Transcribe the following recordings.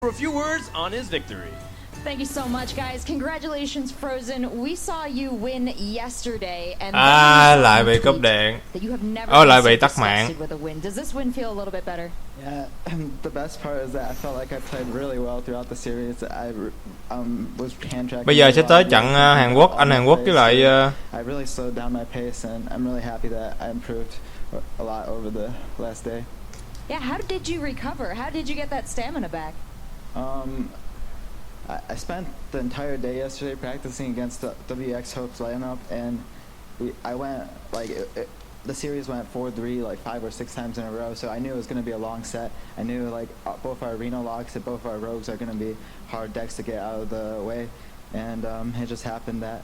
For a few words on his victory. Thank you so much, guys. Congratulations, Frozen. We saw you win yesterday, and lại bị cúp điện. Lại bị tắt mạng. Does this win feel a little bit better? Yeah, the best part is that I felt like I played really well throughout the series. I was hand tracking. Bây giờ sẽ tới trận Hàn Quốc, Anh Hàn Quốc với lại. I really slowed down my pace, and I'm really happy that I improved a lot over the last day. Yeah, how did you recover? How did you get that stamina back? I spent the entire day yesterday practicing against the WX Hope's lineup, and I went like the series went 4-3 like 5 or 6 times in a row, so I knew it was going to be a long set. I knew like both our Reno locks and both our rogues are going to be hard decks to get out of the way, and it just happened that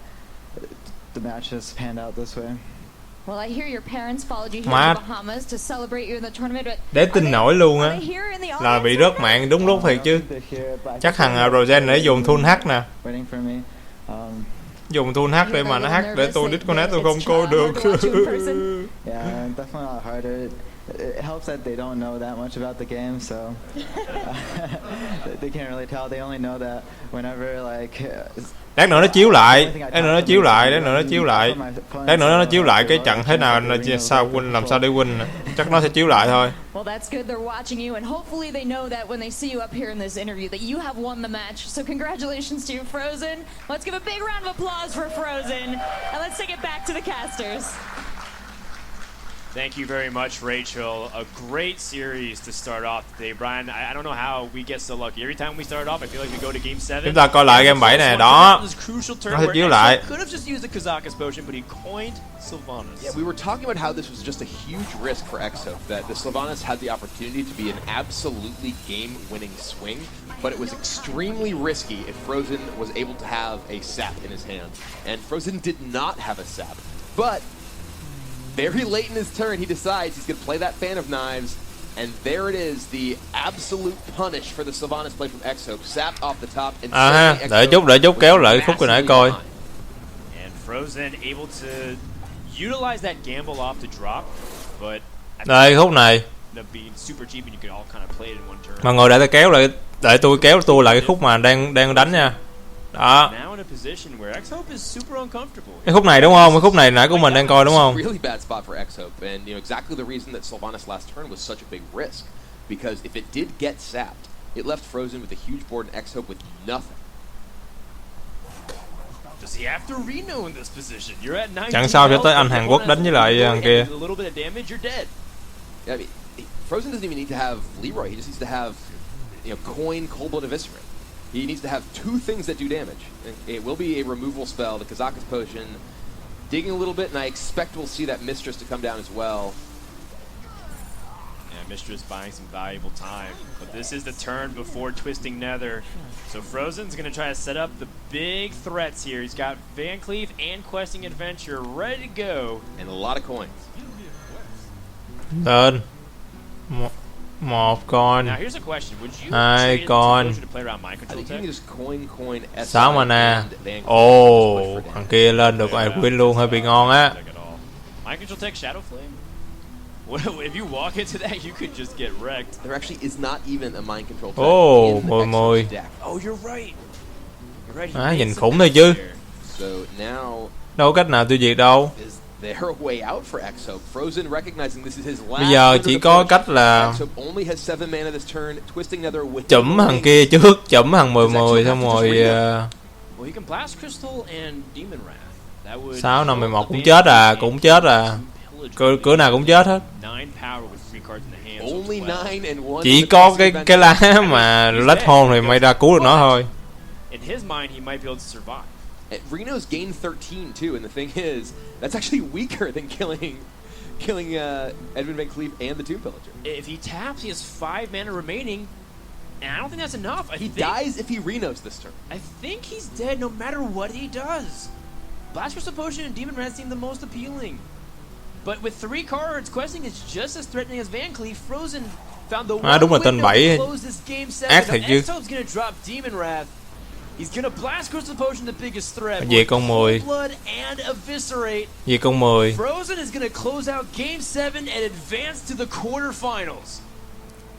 the match just panned out this way. Well, I hear your parents followed you here to Bahamas to celebrate you in the tournament, but để tin nổi luôn á, là bị rớt mạng đúng lúc thiệt chứ. Chắc thằng Rosen để dùng thun hack nè, dùng thun hack để mà nó hack để tôi disconnect tôi không coi được. Yeah, definitely a lot harder. It helps that they don't know that much about the game, so they can't really tell. They only know that whenever like. Lát nữa nó chiếu lại, lát nữa nó chiếu lại cái trận thế nào sao win, làm sao để win, chắc nó sẽ chiếu lại thôi. Well, that's good. They're watching you, and hopefully they know that when they see you up here in this interview that you have won the match. So congratulations to you, Frozen. Let's give a big round of applause for Frozen, and let's take it back to the casters. Thank you very much, Rachel. A great series to start off today. Brian, I don't know how we get so lucky. Every time we start off, I feel like we go to game 7. Chúng ta coi lại game 7 này, đó. Nó sẽ chiếu lại. Could have just used a Kazakus potion, but he coined Sylvanas. Yeah, we were talking about how this was just a huge risk for Exope, that the Sylvanas had the opportunity to be an absolutely game-winning swing, but it was extremely risky if Frozen was able to have a sap in his hand. And Frozen did not have a sap. But very late in his turn, he decides he's going to play that Fan of Knives, and there it is, the absolute punish for the Sylvanas play from Exope, sapped off the top. And đợi chút kéo lại khúc hồi nãy coi. And Frozen able to utilize that gamble off to drop, but đây khúc này. Mọi người để tôi kéo lại, để tôi kéo tua lại cái khúc mà đang đánh nha. Đó. Cái khúc này đúng không? Cái khúc này nãy của mình đang coi đúng không? Really bad spot for Exope, and exactly the reason that Sylvanas last turn was such a big risk, because if it did get sapped, it left Frozen with a huge board and Exope with nothing. Does he have to Reno in this position? You're at 9. Chẳng sao cho tới anh Hàn Quốc đánh với lại thằng kia. A little bit of damage, you're dead. Yeah, I mean, Frozen doesn't even need to have Leroy. He just needs to have, coin Cold Blood Eviscerate. He needs to have 2 things that do damage. It will be a removal spell, the Kazakus potion, digging a little bit, and I expect we'll see that Mistress to come down as well. Yeah, Mistress buying some valuable time, but this is the turn before Twisting Nether. So Frozen's going to try to set up the big threats here. He's got Van Cleef and Questing Adventure ready to go. And a lot of coins. Lên. Một con. Now here's a question. Would you hai con. to play around mind control tech? 6 mana. Ồ, thằng kia lên được Queen luôn, hơi bị ngon á. Mind control tech, Shadow Flame. What if you walk into that, you could just get wrecked. There actually is not even a mind control tech. Oh, 10. Oh, you're right. You're right. Nhìn khủng thôi chứ. So now đâu có cách nào tiêu diệt đâu. There a way out for Exope. Frozen recognizing this is his last. Bây giờ chỉ có cách là chụm thằng kia trước, chụm thằng 10 xong rồi 6 5 11 cũng chết à. Cửa nào cũng chết hết. Chỉ có cái lá mà lách hôn thì may ra cứu được nó thôi. Reno's gained 13 too, and the thing is, that's actually weaker than killing Edwin Van Cleef and the Tomb Pillager. If he taps, he has 5 mana remaining, and I don't think that's enough. He dies if he Renos this turn. I think he's dead no matter what he does. Blast Crystal Potion and Demon Rat seem the most appealing. But with 3 cards, Questing is just as threatening as Van Cleef. Frozen found the one đúng rồi, window tên 7 to close this game 7. ác thiệt chứ. Exope's gonna drop Demon Wrath. He's gonna blast Crystal Potion, the biggest threat. Về con 10. Về con 10. Frozen is gonna close out Game 7 and advance to the quarterfinals.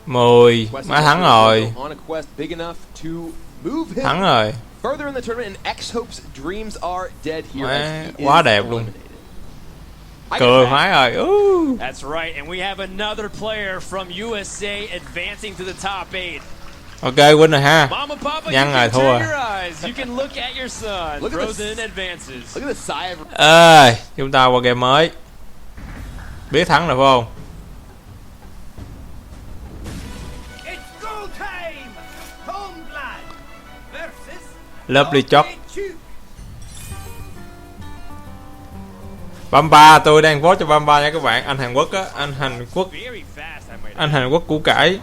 10. Má thắng rồi. On a quest big enough to move him Thắng rồi. further in the tournament, and X-Hope's dreams are dead here. Má, As he quá is đẹp luôn. eliminated. I Cười get mái rồi. That's right, and we have another player from USA advancing to the top 8. Ok, win rồi ha. Mama Papa, Nhăn you rồi, can thua turn rồi. your eyes. You can look at your son. Look at Frozen this. advances. Look at the sigh of Ê, chúng ta qua game mới. Biết thắng rồi phải không? It's go time! Palmblad versus Lovelychook. Lovelychook. Bamba, tôi đang vote cho Bamba nha các bạn. Anh Hàn Quốc á, anh Hàn Quốc, Very fast, I might anh Hàn Quốc củ cải.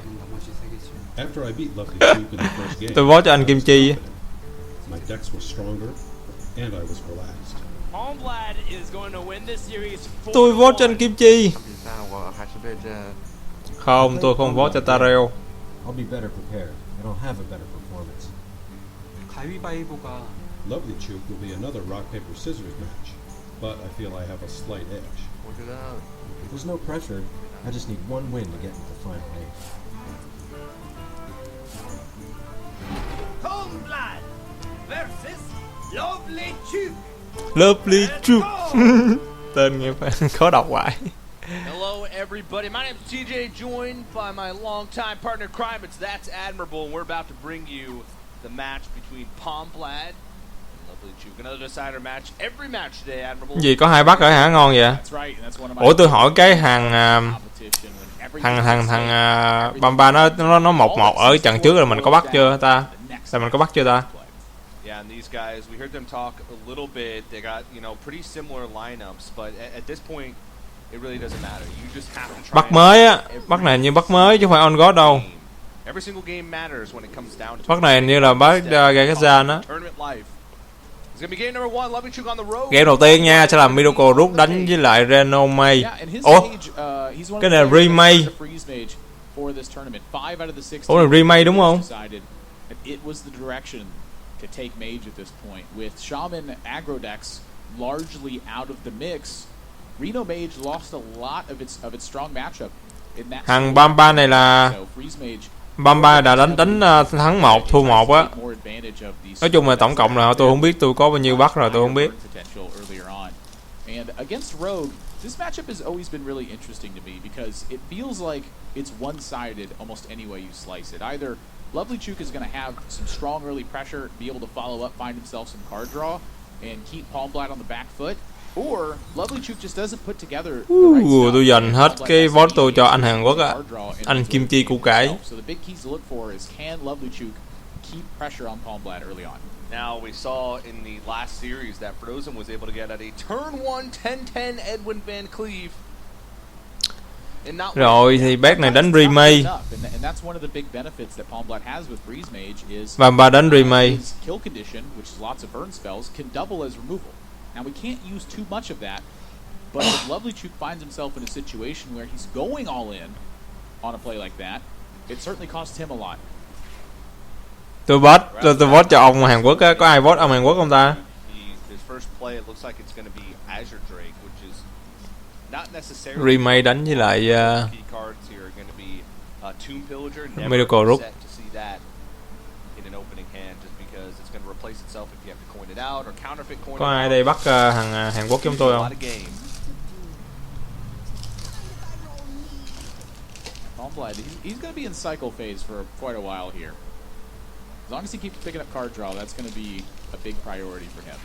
After I beat Lovelychook in the first game, Tôi vote cho anh Kim Chi. my decks were stronger and I was relaxed. Palmblad is going to win this series 4-1. Tôi vote cho anh Kim Chi. Không, tôi không vote cho Tareo. I'll be better prepared, and I'll have a better performance. Lovelychook will be another rock paper scissors match, but I feel I have a slight edge. There's no pressure. I just need one win to get into the final 8. Palmblad versus Lovelychook. Lovelychook. Tên nghe phải khó đọc hoài. Hello, everybody. My name is TJ, joined by my longtime partner, Crime. That's Admirable, and we're about to bring you the match between Palmblad and Lovelychook. Another decider match. Every match today, Admirable. Gì có hai bắt rồi hả? Ngon vậy? Ủa tôi hỏi cái thằng Bamba nó 1-1 ở trận trước rồi mình có bắt chưa ta? Sao mình có bắt chưa ta? Yeah, and these guys, we heard them talk a little bit. They got, pretty similar lineups, but at this point, it really doesn't matter. You just have to try. Bắt mới á, bắt này như bắt mới chứ không phải on god đâu. Every single game matters when it comes down to Bắt này như là bắt Gagasan á. tournament life. It's gonna be game number 1, Lovelychook on the road. Game đầu tiên nha sẽ là Miracle Root đánh với lại Reno May. Ủa? Cái này là remake. Ủa là remake đúng không? It was the direction to take mage at this point. With Shaman aggro decks largely out of the mix, Reno Mage lost a lot of its strong matchup in that. Thằng Bamba này là So Freeze Mage Bamba đã đánh thắng 1 thua 1 á. Nói chung là tổng cộng là tôi không biết tôi có bao nhiêu bắt rồi, tôi không biết. And against Rogue, this matchup has always been really interesting to me because it feels like it's one-sided almost any way you slice it. Either Lovelychook is going to have some strong early pressure, be able to follow up, find himself some card draw, and keep Palmblad on the back foot, or Lovelychook just doesn't put together the right stuff. Tôi dành hết cái vote tôi cho anh Hàn Quốc á, anh Kim Chi củ cải. So the big keys to look for is can Lovelychook keep pressure on Palmblad early on. Now, we saw in the last series that Frozen was able to get at a turn 1 10-10 Edwin Van Cleave. Rồi thì bác này đánh remake. And that's one of the big benefits that Palmblad has with Freeze Mage is Bamba đánh remake. his kill condition, which is lots of burn spells, can double as removal. Now we can't use too much of that, but if Lovelychook finds himself in a situation where he's going all in on a play like that, it certainly costs him a lot. Tôi vote cho ông Hàn Quốc á, có ai vote ông Hàn Quốc không ta? His first play, it looks like it's going to be Azure Drake, which is not necessarily Remake đánh với lại key cards here are going to be Tomb Pillager. Never Miracle Rook. set to see that in an opening hand, just because it's going to replace itself if you have to coin it out or counterfeit coin it Có ai out. đây bắt thằng Hàn Quốc giống tôi A không? lot of game. Palmblad, he's going to be in cycle phase for quite a while here. As long as he keeps picking up card draw, that's going to be a big priority for him.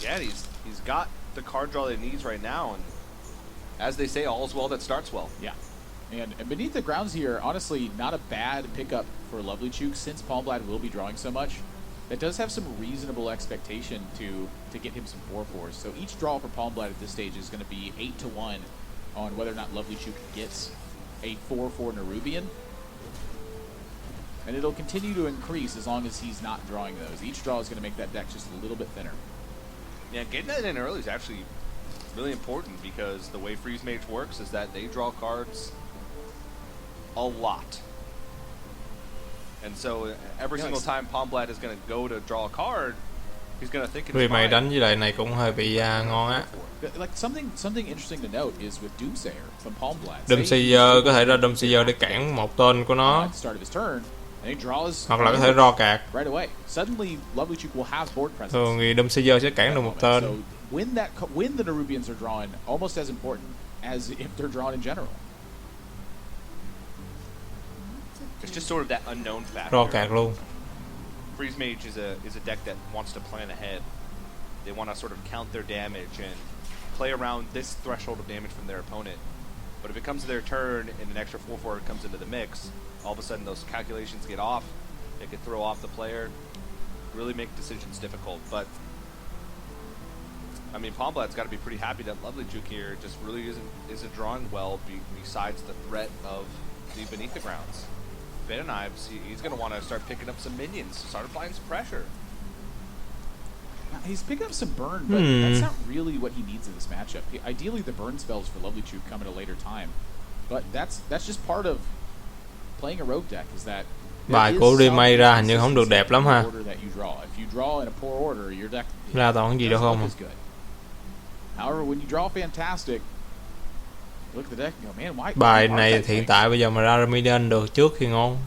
Yeah, he's got the card draw that he needs right now, and as they say, all's well that starts well. Yeah. And beneath the grounds here, honestly, not a bad pickup for Lovelychook since Palmblad will be drawing so much. That does have some reasonable expectation to get him some 4/4s. So each draw for Palmblad at this stage is going to be 8-1 on whether or not Lovelychook gets a 4/4 Nerubian. And it'll continue to increase as long as he's not drawing those. Each draw is going to make that deck just a little bit thinner. Yeah, getting that in early is actually really important because the way Freeze Mage works is that they draw cards a lot. And so every single time Palmblad is going to go to draw a card, He's gonna think it's Vì mày fine. đánh với lại này cũng hơi bị ngon á. Like something interesting to note is with Doomsayer from Palmblad. Doomsayer có thể ra Doomsayer để cản một tên của nó. At the start of his turn, and he draws. Hoặc là có thể ro cạc. Right away. Suddenly, Lovelychook will have board presence. Thường thì Doomsayer sẽ cản được một tên. So when the Nerubians are drawn, almost as important as if they're drawn in general. It's just sort of that unknown factor. Ro cạc luôn. Freeze Mage is a deck that wants to plan ahead. They want to sort of count their damage and play around this threshold of damage from their opponent. But if it comes to their turn and an extra 4/4 comes into the mix, all of a sudden those calculations get off. They could throw off the player, really make decisions difficult. But I mean, Palmblad's got to be pretty happy that Lovelychook here just really isn't drawing well besides the threat of the Beneath the Grounds. Beta Knives, he's going to want to start picking up some minions, start applying some pressure. He's picking up some burn, but that's not really what he needs in this matchup. Ideally, the burn spells for Lovelychook come at a later time, but that's just part of playing a rogue deck. Is that bài của remake ra hình như không được đẹp lắm ha. Ra toàn gì đâu không. However, when you draw fantastic, look at the deck and go, man, why? Bài này hiện tại bây giờ mà ra Minion được trước thì ngon.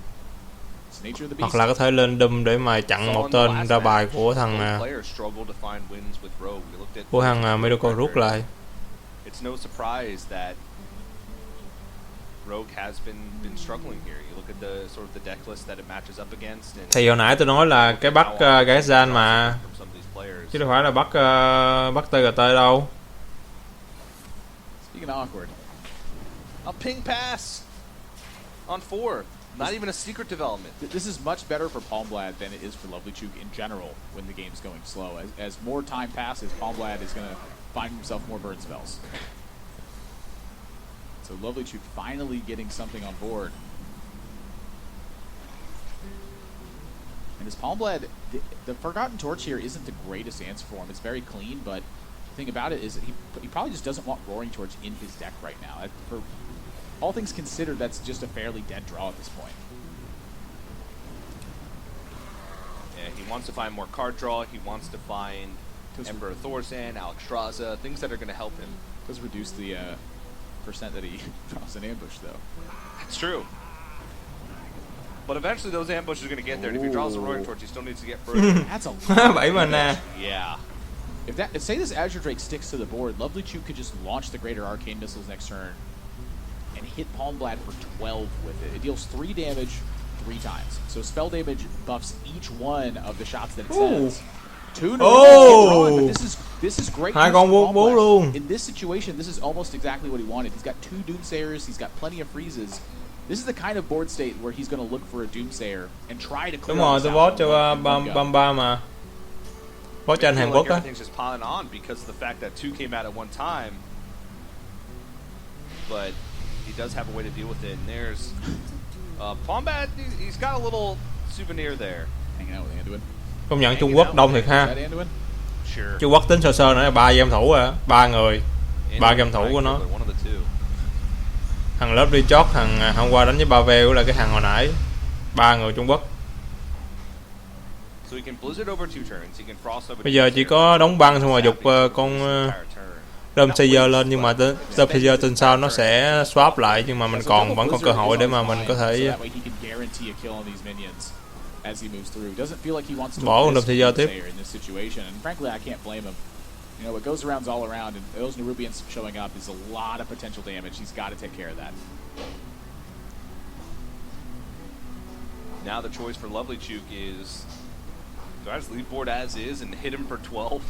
Hoặc là có thể lên Doom để mà chặn một tên ra bài của thằng Medical rút lại. It's no surprise that Rogue has been struggling here. You look at the sort of the deck list that it matches up against. Thì hồi nãy tôi nói là cái bắt Gaizan mà, chứ đâu phải là bắt TGT đâu. Speaking awkward. A ping pass on 4. Not even a secret development. This is much better for Palmblad than it is for Lovelychook in general when the game's going slow. As more time passes, Palmblad is going to find himself more burn spells. So Lovelychook finally getting something on board. And as Palmblad, the Forgotten Torch here isn't the greatest answer for him. It's very clean, but the thing about it is that he probably just doesn't want Roaring Torch in his deck right now. For all things considered, that's just a fairly dead draw at this point. Yeah, he wants to find more card draw. He wants to find Emperor Thorsan, Alexstrasza, things that are going to help him. Does reduce the percent that he draws an ambush, though. That's true. But eventually those ambushes are going to get there. And if he draws a Roaring Torch, he still needs to get further. That's a lot. 7 mana. Yeah. If say this Azure Drake sticks to the board, Lovelychook could just launch the Greater Arcane Missiles next turn and hit Palmblad for 12 with it. It deals 3 damage 3 times. So spell damage buffs each one of the shots that it sends. 2 drawn, but this is great. Hai con bố luôn. In this situation, this is almost exactly what he wanted. He's got 2 Doomsayers, he's got plenty of freezes. This is the kind of board state where he's going to look for a Doomsayer and try to clear. Đúng rồi, tôi vote cho Bamba mà. Vote cho anh Hàn Quốc á. Everything's just piling on because of the fact that 2 came out at one time. But he does have a way to deal with it. And there's Palmblad, he's got a little souvenir there. Hanging out with Anduin. Công nhận Trung Quốc đông thiệt ha. Sure. Trung Quốc tính sơ sơ nữa là 3 game thủ à, 3 người. 3 game thủ của nó. Thằng Lovelychook, thằng hôm qua đánh với Pavel là cái thằng hồi nãy. 3 người Trung Quốc. Bây giờ chỉ có đóng băng xong rồi dục con Doomsayer lên, nhưng mà Doomsayer tuần sau nó sẽ swap lại, nhưng mà mình vẫn còn cơ hội để mà mình có thể bỏ con Doomsayer tiếp. You know, what goes around's all around, and those Nerubians showing up is a lot of potential damage. He's got to take care of that. Now the choice for Lovelychook is, do I just leave board as is and hit him for 12?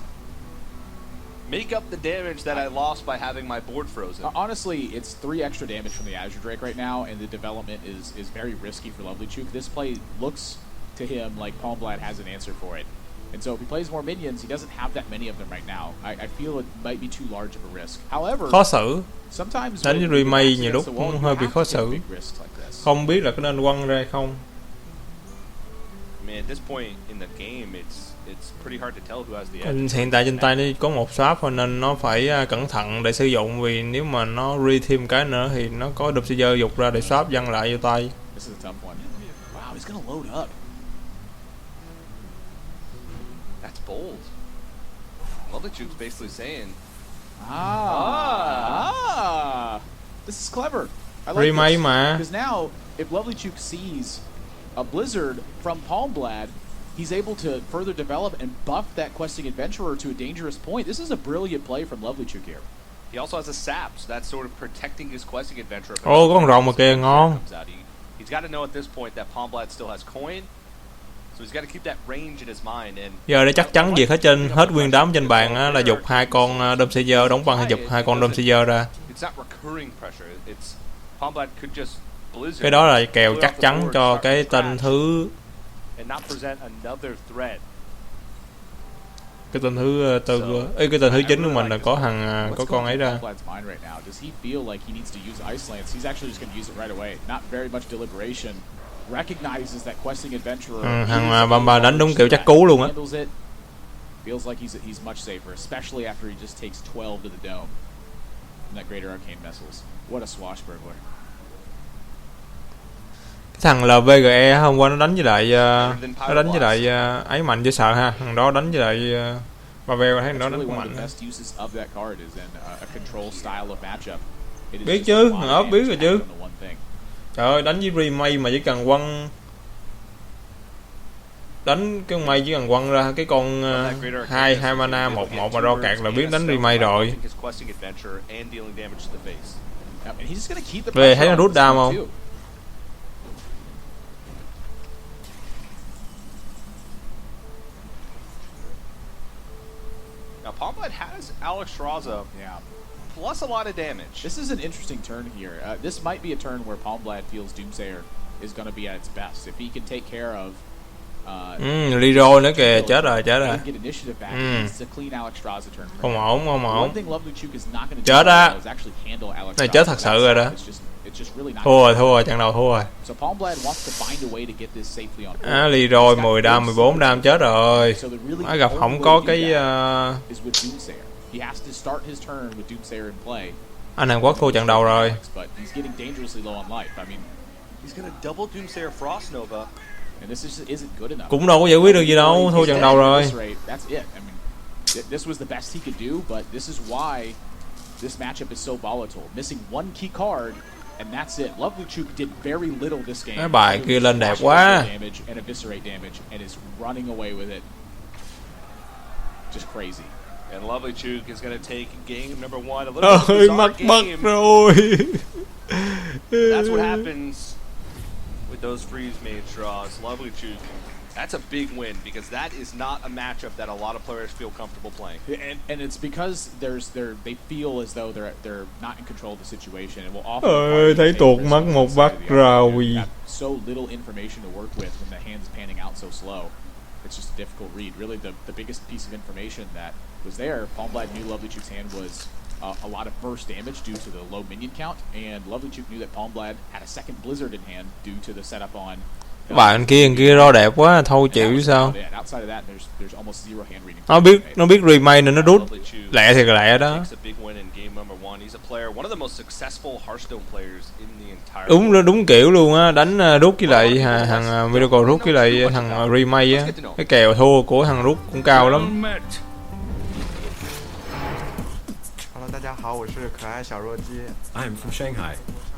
Make up the damage that I lost by having my board frozen. Honestly, it's 3 extra damage from the Azure Drake right now, and the development is very risky for Lovelychook. This play looks to him like Palmblad has an answer for it. And so if he plays more minions, he doesn't have that many of them right now. I feel it might be too large of a risk. However, khó xử. Sometimes đánh với remake nhiều lúc cũng hơi bị khó xử. Không biết là có nên quăng ra không. I mean, at this point in the game, it's pretty hard to tell who has the edge. Hiện tại trên tay nó có một swap thôi nên nó phải cẩn thận để sử dụng, vì nếu mà nó re-team cái nữa thì nó có Doomsayer dục ra để swap văng lại vô tay. This is a tough one. Wow, he's gonna load up. That's bold. Lovelychook's basically saying, this is clever. I like Remake this. mà. Because now, if Lovelychook sees a Blizzard from Palmblad, he's able to further develop and buff that questing adventurer to a dangerous point. This is a brilliant play from Lovelychook here. he also has a sap, so that's sort of protecting his questing adventurer. Ồ, có con rồng mà kìa, ngon. He's got to know at this point that Palmblad still has coin, so he's got to keep that range in his mind. And Giờ để chắc chắn việc hết nguyên đám trên bàn á, là dục hai con Dom Sayer đóng băng hay dục hai con Dom Sayer ra. It's not recurring pressure. It's Palmblad could just blizzard. Cái đó là kèo chắc chắn cho cái tên thứ and not present another threat. cái tên thứ tư ấy, cái tên thứ chính của mình là có thằng có con ấy ra. Palmblad's mind right now? Does he feel like he needs to use Ice Lance? He's actually just going to use it right away. Not very much deliberation. Recognizes that questing adventurer. Thằng Bamba đánh đúng kiểu chắc cú luôn á. Feels like he's much safer, especially after he just takes 12 to the dome. And that Greater Arcane Missiles. What a swashbuckler. Thằng LVGE hôm qua nó đánh với lại ấy mạnh dễ sợ ha. Thằng đó đánh với lại Pavel, thấy thằng đó đánh cũng mạnh. Biết chứ, thằng ốp biết rồi chứ. Trời ơi, đánh với remake mà chỉ cần quăng, đánh cái con mây chỉ cần quăng ra cái con hai mana 1/1 mà ro cạn là biết đánh remake rồi. Về thấy nó rút down không? Now Palmblad has Alexstrasza, plus a lot of damage. This is an interesting turn here. This might be a turn where Palmblad feels Doomsayer is going to be at its best. If he can take care of Leroy nữa kìa, chết rồi. Không ổn. Chết á. Này chết thật sự rồi đó. Thua rồi, trận đầu thua rồi. Leroy 10 đam, 14 đam chết rồi. Nó gặp không có cái anh Hàn Quốc thua trận đầu rồi. Cũng đâu có giải quyết được gì đâu, thua trận đầu rồi. This was the best he could do, but this is why this matchup is so volatile. Missing one key card, and that's it. Lovelychook did very little this game. Cái bài kia lên đẹp quá. And eviscerate damage, and is running away with it. Just crazy. And Lovelychook is going to take game number 1. A little bit mắc mất rồi. That's what happens with those freeze mage draws. Lovelychook, that's a big win because that is not a matchup that a lot of players feel comfortable playing. And it's because they feel as though they're not in control of the situation and will often thấy tuột mất một bắt rồi. So little information to work with when the hand is panning out so slow. It's just a difficult read. Really, the biggest piece of information that was there, Palmblad knew Lovelychook's hand was a lot of burst damage due to the low minion count, and Lovelychook knew that Palmblad had a second Blizzard in hand due to the setup on. Bạn kia ro đẹp quá, thôi chịu chứ sao. Nó biết remake nên nó rút lẹ thiệt lẹ đó. Đúng kiểu luôn á, đánh rút với lại thằng Miracle rút với lại thằng remake á, cái kèo thua của thằng rút cũng cao lắm. Hello， 大家好，我是可爱小弱鸡。 I'm from Shanghai.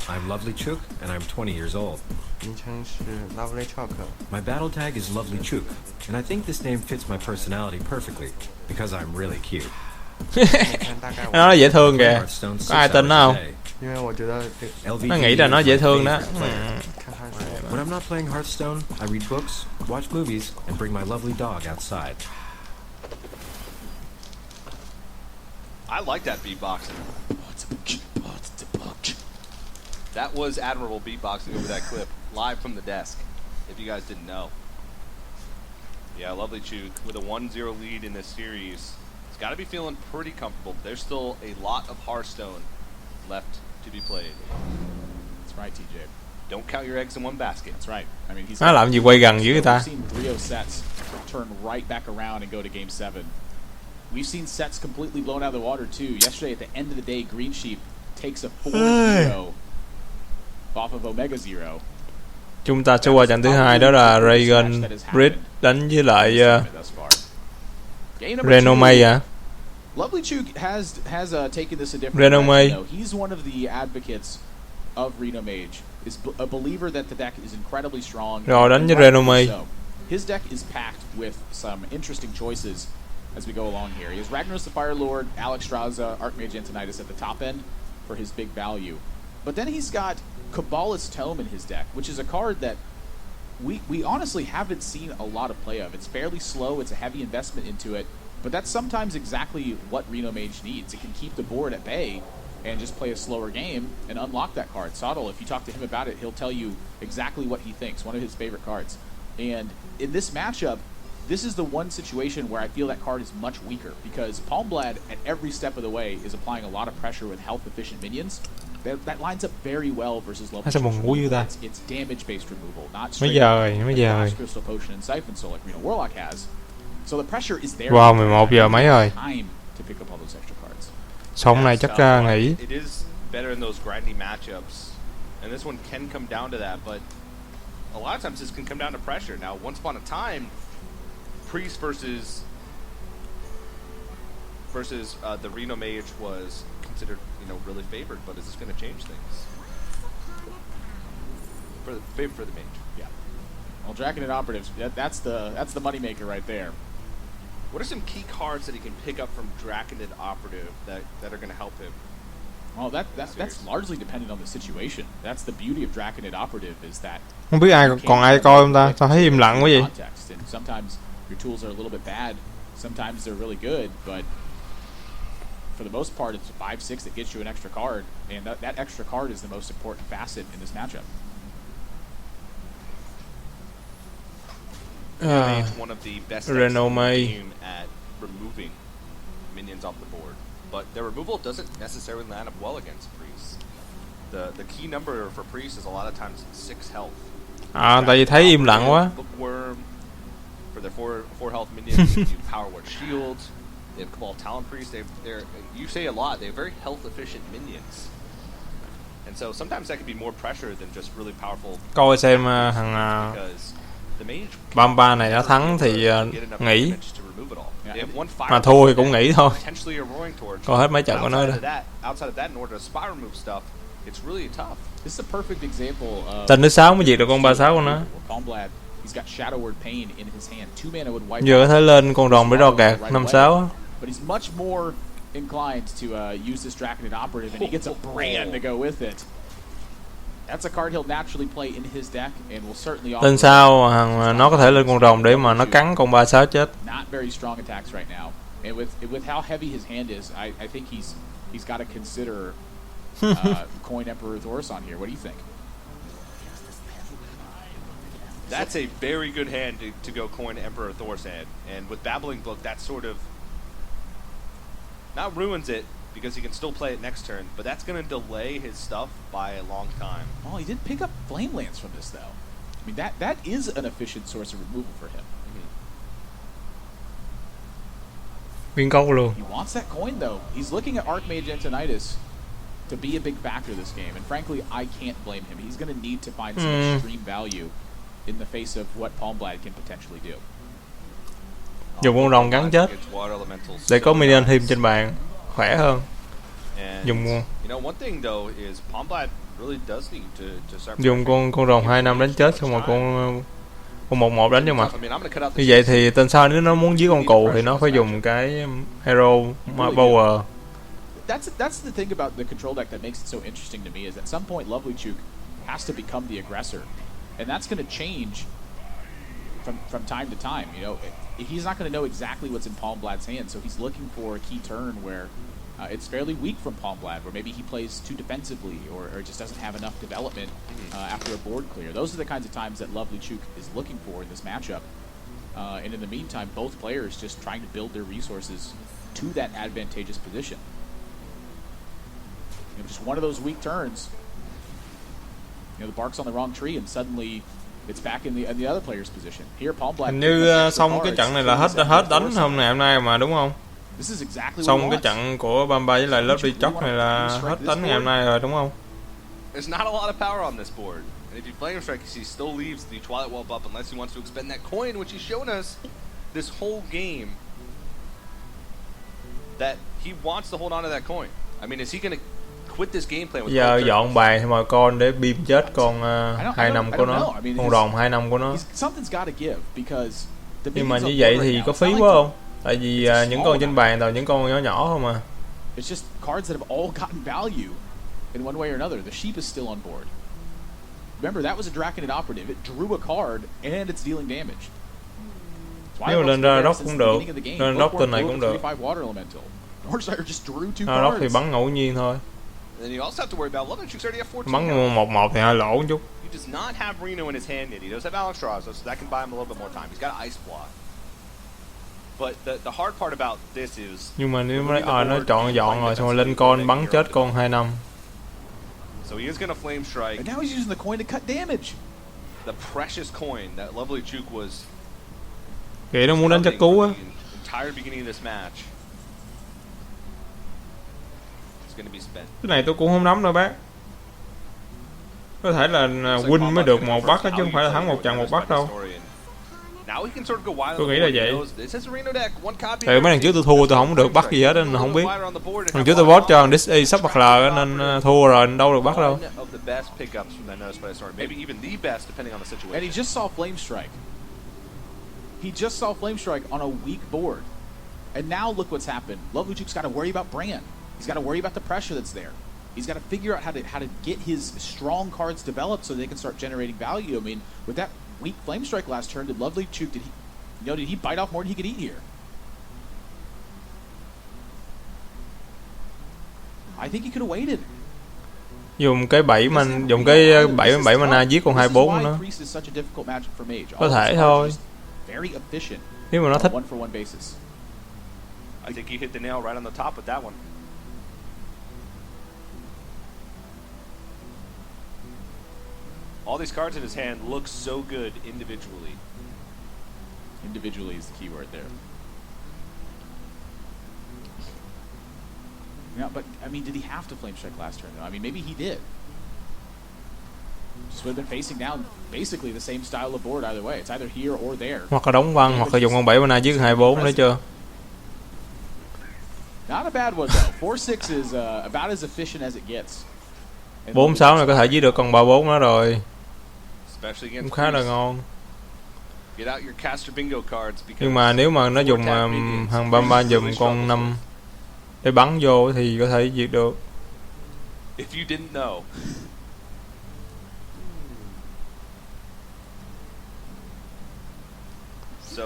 I'm Lovelychook, and I'm 20 years old. 名称是 Lovelychook。 My battle tag is Lovelychook, and I think this name fits my personality perfectly because I'm really cute. Nó dễ thương kìa. Có ai tin nó không? 因为我觉得 nó nghĩ là nó dễ thương đó. When I'm not playing Hearthstone, I read books, watch movies, and bring my lovely dog outside. I like that beatboxing. That was admirable beatboxing over that clip, live from the desk, if you guys didn't know. Yeah, Lovelychook with a 1-0 lead in this series. It's got to be feeling pretty comfortable. There's still a lot of Hearthstone left to be played. That's right, TJ. Don't count your eggs in one basket. That's right. I mean, nó làm gì quay gần dữ người ta. We've seen 3-0 sets turn right back around and go to game 7. We've seen sets completely blown out of the water too. Yesterday, at the end of the day, Green Sheep takes a 4-0 off of Omega Zero. Chúng ta sẽ qua trận thứ hai, đó là Reagan Bridge đánh với lại Game number Renome 2. à? Lovelychook has taken this a different Renome. direction, though. He's one of the advocates of Reno Mage. Is a believer that the deck is incredibly strong. Rồi đánh với rightfully Renome. so. His deck is packed with some interesting choices as we go along here. He has Ragnaros the Fire Lord, Alexstrasza, Archmage Antonidas at the top end for his big value. But then he's got Kabbalist Tome in his deck, which is a card that we honestly haven't seen a lot of play of. It's fairly slow, it's a heavy investment into it, but that's sometimes exactly what Reno Mage needs. It can keep the board at bay and just play a slower game and unlock that card. Sottle, if you talk to him about it, he'll tell you exactly what he thinks, one of his favorite cards. And in this matchup, this is the one situation where I feel that card is much weaker, because Palmblad at every step of the way is applying a lot of pressure with health-efficient minions. That lines up very well versus Lovelychook. It's damage-based removal, not straight up Crystal Potion and Siphon Soul like Reno Warlock has. So the pressure is there. Wow, 11 giờ mấy rồi. Time to pick up all those extra cards. Xong này chắc nghỉ. It is better in those grindy matchups, and this one can come down to that, but a lot of times this can come down to pressure. Now, once upon a time, Priest versus the Reno Mage was considered, really favored, but is this going to change things? Favor for the Mage. Yeah. Well, Draconid Operatives, that's the moneymaker right there. What are some key cards that he can pick up from Draconid Operative that are going to help him? Well, that's largely dependent on the situation. That's the beauty of Draconid Operative is that. Không biết còn ai coi không ta? Sao thấy im lặng quá vậy? And sometimes your tools are a little bit bad, sometimes they're really good, but for the most part, it's 5/6 that gets you an extra card, and that extra card is the most important facet in this matchup. One of the best decks in the game at removing minions off the board, but their removal doesn't necessarily line up well against Priest. The key number for Priest is a lot of times 6 health. Tại vì thấy im lặng quá. Bookworm for their 4 health minions. They do Power Word Shield. They have Cabal Talon Priest. They're you say a lot. They have very health efficient minions, and so sometimes that can be more pressure than just really powerful. Coi xem thằng Bamba này nó thắng thì nghỉ, mà thua thì cũng nghỉ thôi. Coi hết mấy trận của nó đó. Tên thứ 6 mới diệt được con 36 của nó. Giờ có thể lên con rồng để đo gạt 56. That's a card he'll naturally play in his deck and will certainly offer. Lên sao nó có thể lên con rồng để mà nó cắn con 36 chết. Not very strong attacks right now. And with how heavy his hand is, I think he's got to consider Coin Emperor Thorson here. What do you think? That's a very good hand to go Coin Emperor Thorson, and with Babbling Book that sort of not ruins it, because he can still play it next turn, but that's going to delay his stuff by a long time. Oh, he did pick up Flame Lance from this, though. I mean, that is an efficient source of removal for him. Viên câu luôn. He wants that coin, though. He's looking at Archmage Antonidas to be a big factor this game, and frankly, I can't blame him. He's going to need to find some extreme value in the face of what Palmblad can potentially do. Dùng con rồng gắn chết để có minion thêm trên bàn. Khỏe hơn. Dùng con rồng 2 năm đánh chết xong rồi con 1/1 đánh cho mặt. Như vậy thì tên sau nếu nó muốn giết con cù thì nó phải dùng cái hero power. That's the thing about the control deck that makes it so interesting to me is at some point Lovelychook has to become the aggressor, and that's going to change from time to time. He's not going to know exactly what's in Palmblad's hand, so he's looking for a key turn where it's fairly weak from Palmblad, where maybe he plays too defensively or just doesn't have enough development after a board clear. Those are the kinds of times that Lovelychook is looking for in this matchup. And in the meantime, both players just trying to build their resources to that advantageous position. Just one of those weak turns. The bark's on the wrong tree, and suddenly it's back in the other player's position. Here, Palmblad. Hình như xong cái trận này là hết đánh hôm nay mà đúng không? Xong cái trận của Bamba với lại Lovelychook này là hết đánh ngày hôm nay rồi đúng không? There's not a lot of power on this board, and if you play him strike, he still leaves the Twilight Wolf up unless he wants to expend that coin, which he's shown us this whole game. that he wants to hold on to that coin. I mean, is he going to quit this game plan with Giờ dọn bài thêm mọi con để beam chết con 2 năm của nó, con rồng 2 năm của nó. Nhưng mà như vậy thì có phí quá không? Tại vì những con trên bàn toàn những con nhỏ nhỏ không mà. It's just cards that have all gotten value in one way or another. The sheep is still on board. Remember, that was a Draconid operative. It drew a card and it's dealing damage. Nếu mà lên ra Doc cũng được, lên Docpwn này cũng được. Doc thì bắn ngẫu nhiên thôi. Bắn 1-1 thì hơi lỗ một chút. He does not have Reno in his hand yet. He does have Alexstrasza, so that can buy him a little bit more time. He's got Ice Block. But the hard part about this is. Nhưng mà nếu nó chọn dọn rồi xong rồi lên con bắn chết con 2 năm. So he is going to Flame Strike. And now he's using the coin to cut damage. The precious coin that Lovelychook was. Kìa nó muốn đánh chắc cú á. Entire beginning of this match. It's going to be spent. Cái này tôi cũng không nắm đâu bác. Có thể là win mới được một bắt đó, chứ không phải là thắng một trận một bắt đâu. Tôi nghĩ là vậy. Tại mấy lần trước tôi thua tôi không được bắt gì hết nên không biết. Lần trước tôi vote cho Disney sắp bật lờ nên thua rồi đâu được bắt đâu. And he just saw Flame Strike. He just saw Flame Strike on a weak board. And now look what's happened. Lovelychook's got to worry about Brand. He's got to worry about the pressure that's there. He's got to figure out how to get his strong cards developed so they can start generating value. I mean, with that weak Flame Strike last turn, did Lovelychook, did he bite off more than he could eat here? I think he could have waited. Dùng cái 7 mana giết con 24 nữa. Có thể thôi. Nếu mà nó thích. I think he hit the nail right on the top with that one. All these cards in his hand look so good individually. Individually is the key word there. Yeah, but I mean, did he have to Flame Strike last turn? I mean, maybe he did. Just would have been facing down basically the same style of board either way. It's either here or there. Hoặc là đóng băng, hoặc là dùng con 7 mana giết 24 nữa chưa? Not a bad one though. 4-6 is about as efficient as it gets. 4-6 này có thể giết được con 3-4 đó rồi. Cũng khá là ngon. Nhưng mà nếu mà nó dùng hàng 33 dùng con 5 để bắn vô thì có thể diệt được. If you didn't know. So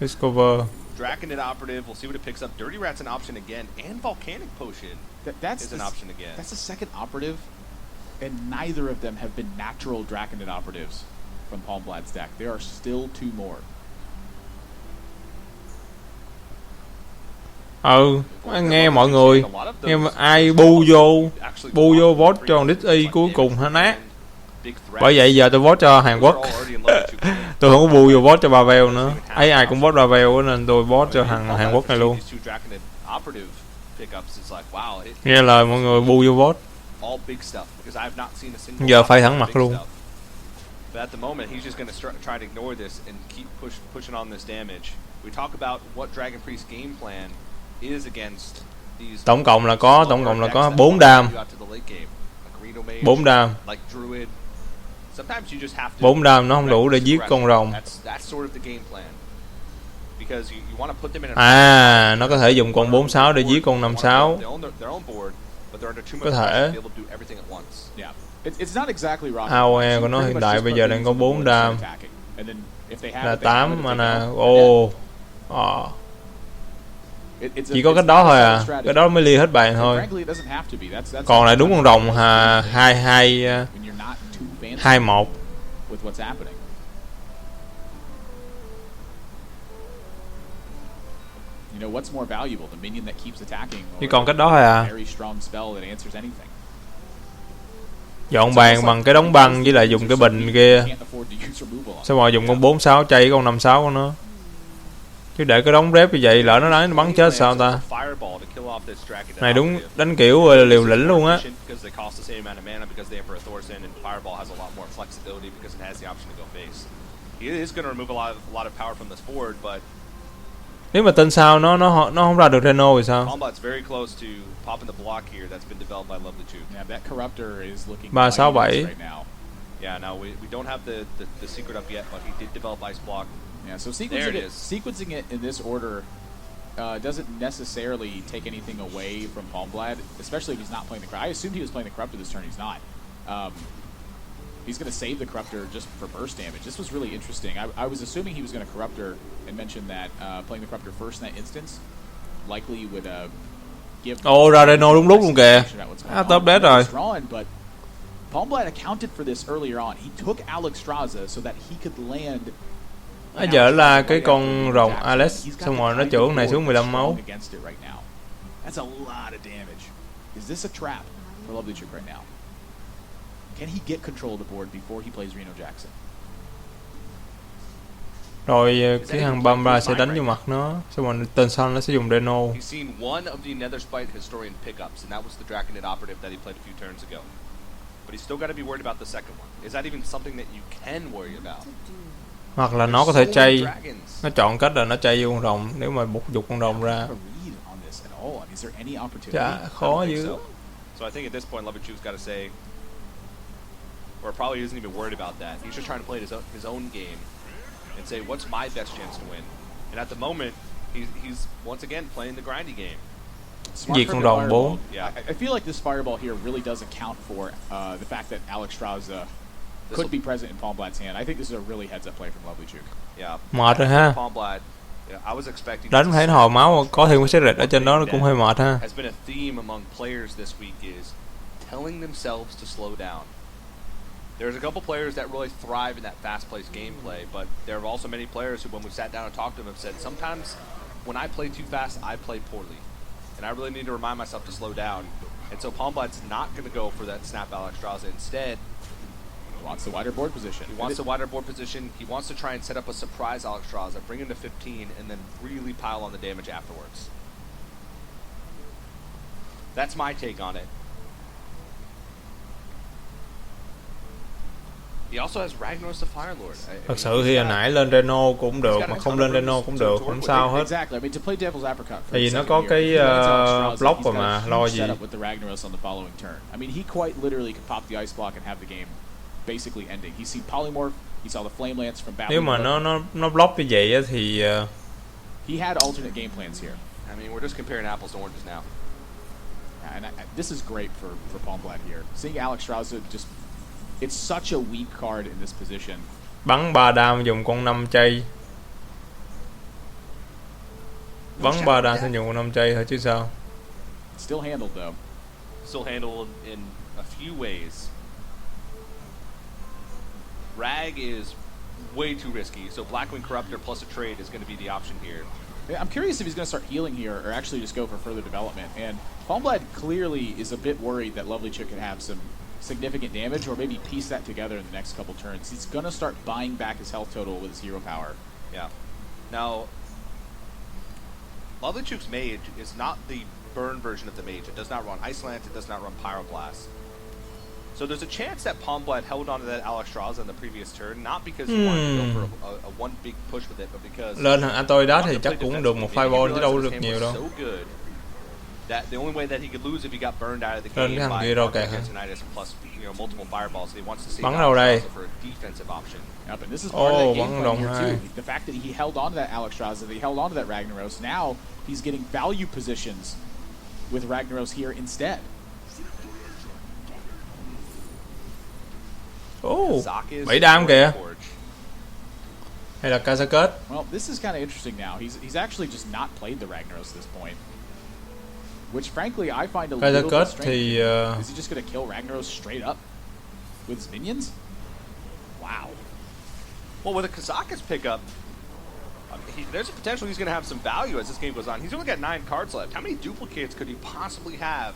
Discover. Draconid operative, we'll see what it picks up. Dirty Rat's an option again, and Volcanic Potion is an option again. That's the second operative, and neither of them have been natural Draconid operatives from Palmblad's deck. There are still 2 more. Nghe mọi người, nghe ai bu vô vote cho Disney cuối cùng hả nát. Bởi vậy giờ tôi vote cho Hàn Quốc. Tôi không có bu vô vote cho Pavel nữa. Ai cũng vote Pavel nên tôi vote cho Hàn Quốc này luôn. Nghe lời mọi người bu vô vote. Giờ phải thẳng mặt luôn. But at the moment, he's just going to try to ignore this and keep pushing on this damage. We talk about what Dragon Priest game plan is against these. Tổng cộng là có 4 đam. 4 đam. 4 đam nó không đủ để giết con rồng. À, nó có thể dùng con 4-6 để giết con 5-6. Có thể. AOE của nó hiện tại bây giờ đang có 4 đam. Là 8 mana. Chỉ có cái đó thôi à. Cái đó mới lia hết bàn thôi. Còn lại đúng con rồng 2-1. Chỉ còn cách đó thôi à. Dọn bàn bằng cái đống băng với lại dùng cái bình kia. Xong rồi dùng con 4-6 chay con 5-6 của nó. Chứ để cái đống rép như vậy lỡ nó nói nó bắn chết sao ta. Này đúng đánh kiểu liều lĩnh luôn á. Nếu mà tên sao nó không ra được Reno thì sao? Palmblad's very close to popping the block here that's been developed by Lovelychook. Yeah, that corruptor is looking 367. right now. Yeah, now we don't have the secret up yet, but he did develop ice block. Yeah, so There it sequencing it in this order doesn't necessarily take anything away from Palmblad, especially if he's not playing the corruptor. I assumed he was playing the corruptor this turn. He's not. He's going to save the corruptor just for burst damage. This was really interesting. I was assuming he was going to corruptor and mentioned that playing the corruptor first in that instance likely would give. Ồ, ra Reno đúng lúc luôn kìa. Top dead rồi. But Palmblad accounted for this earlier on. He took Alexstrasza so that he could land. Bây giờ là cái con rồng Alex, xong rồi nó chưởng này xuống 15 máu. That's a lot of damage. Is this a trap for Lovelychook right now? Can he get control of the board before he plays Reno Jackson? Rồi cái thằng Palmblad sẽ đánh vô mặt nó, xong rồi tên sau nó sẽ dùng Reno. He's seen one of the Netherspite Historian pickups, and that was the Draconid operative that he played a few turns ago. But he's still got to be worried about the second one. Is that even something that you can worry about? Hoặc là nó có thể chay, nó chọn cách là nó chay vô con rồng nếu mà bục dục con rồng ra. Chả khó dữ. So I think at this point Lovelychook's got to say, or probably isn't even worried about that. He's just trying to play his own game and say, what's my best chance to win? And at the moment, he's once again playing the grindy game. Diệt con rồng 4. Yeah. I feel like this fireball here really does account for the fact that Alexstrasza could be present in Palmblad's hand. I think this is a really heads-up play from Lovelychook. Yeah. Mệt rồi ha. Palmblad, I was expecting. Đánh thấy hồi máu có thêm cái secret ở trên đó nó cũng hơi mệt ha. Has been a theme among players this week is telling themselves to slow down. There's a couple players that really thrive in that fast-paced gameplay, but there are also many players who, when we sat down and talked to them, have said, sometimes when I play too fast, I play poorly. And I really need to remind myself to slow down. And so Palmblad's not going to go for that snap Alexstrasza. Instead, he wants the wider board position. He wants the wider board position. He wants to try and set up a surprise Alexstrasza, bring him to 15, and then really pile on the damage afterwards. That's my take on it. He also has Ragnaros the Fire Lord. Thật sự thì hồi nãy lên Reno cũng được, mà không lên Reno cũng được, không sao hết. Tại vì nó có cái block rồi mà, lo gì. I mean, he quite literally could pop the ice block and have the game basically ending. He's seen polymorph, he saw the flame lance from battle. Nếu mà nó block như vậy thì he had alternate game plans here. I mean, we're just comparing apples to oranges now. And this is great for Palmblad here. Seeing Alexstrasza just, it's such a weak card in this position. Bắn 3 đam dùng con 5 chay. Bắn 3 đam sẽ dùng con 5 chay thôi chứ sao. Still handled though. Still handled in a few ways. Rag is way too risky, so Blackwing Corruptor plus a trade is going to be the option here. I'm curious if he's going to start healing here or actually just go for further development. And Palmblad clearly is a bit worried that Lovelychook could have some significant damage, or maybe piece that together in the next couple turns. He's going to start buying back his health total with his hero power. Yeah. Now, Lovelychook's Mage is not the burn version of the Mage. It does not run Iceland, it does not run Pyroblast. So there's a chance that Palmblad held onto that Alexstrasza in the previous turn, not because he wanted to go for a one big push with it, but because lên thằng Antoy đó thì chắc cũng được một fireball chứ đâu được nhiều đâu. So good that the only way that he could lose if he got burned out of the game by Antonitis plus multiple fireballs. So he wants to save Alexstrasza for a defensive option. Yep, and this is part of that game plan here too. The fact that he held on to that Alexstrasza, that he held on to that Ragnaros, now he's getting value positions with Ragnaros here instead. Oh, 7 đam kìa. Hay là Kazaket? Well, this is kind of interesting now. He's actually just not played the Ragnaros at this point. Which frankly I find a little bit strange. Is he just going to kill Ragnaros straight up with his minions? Wow. Well, with a Kazakus pickup, there's a potential he's going to have some value as this game goes on. He's only got 9 cards left. How many duplicates could he possibly have?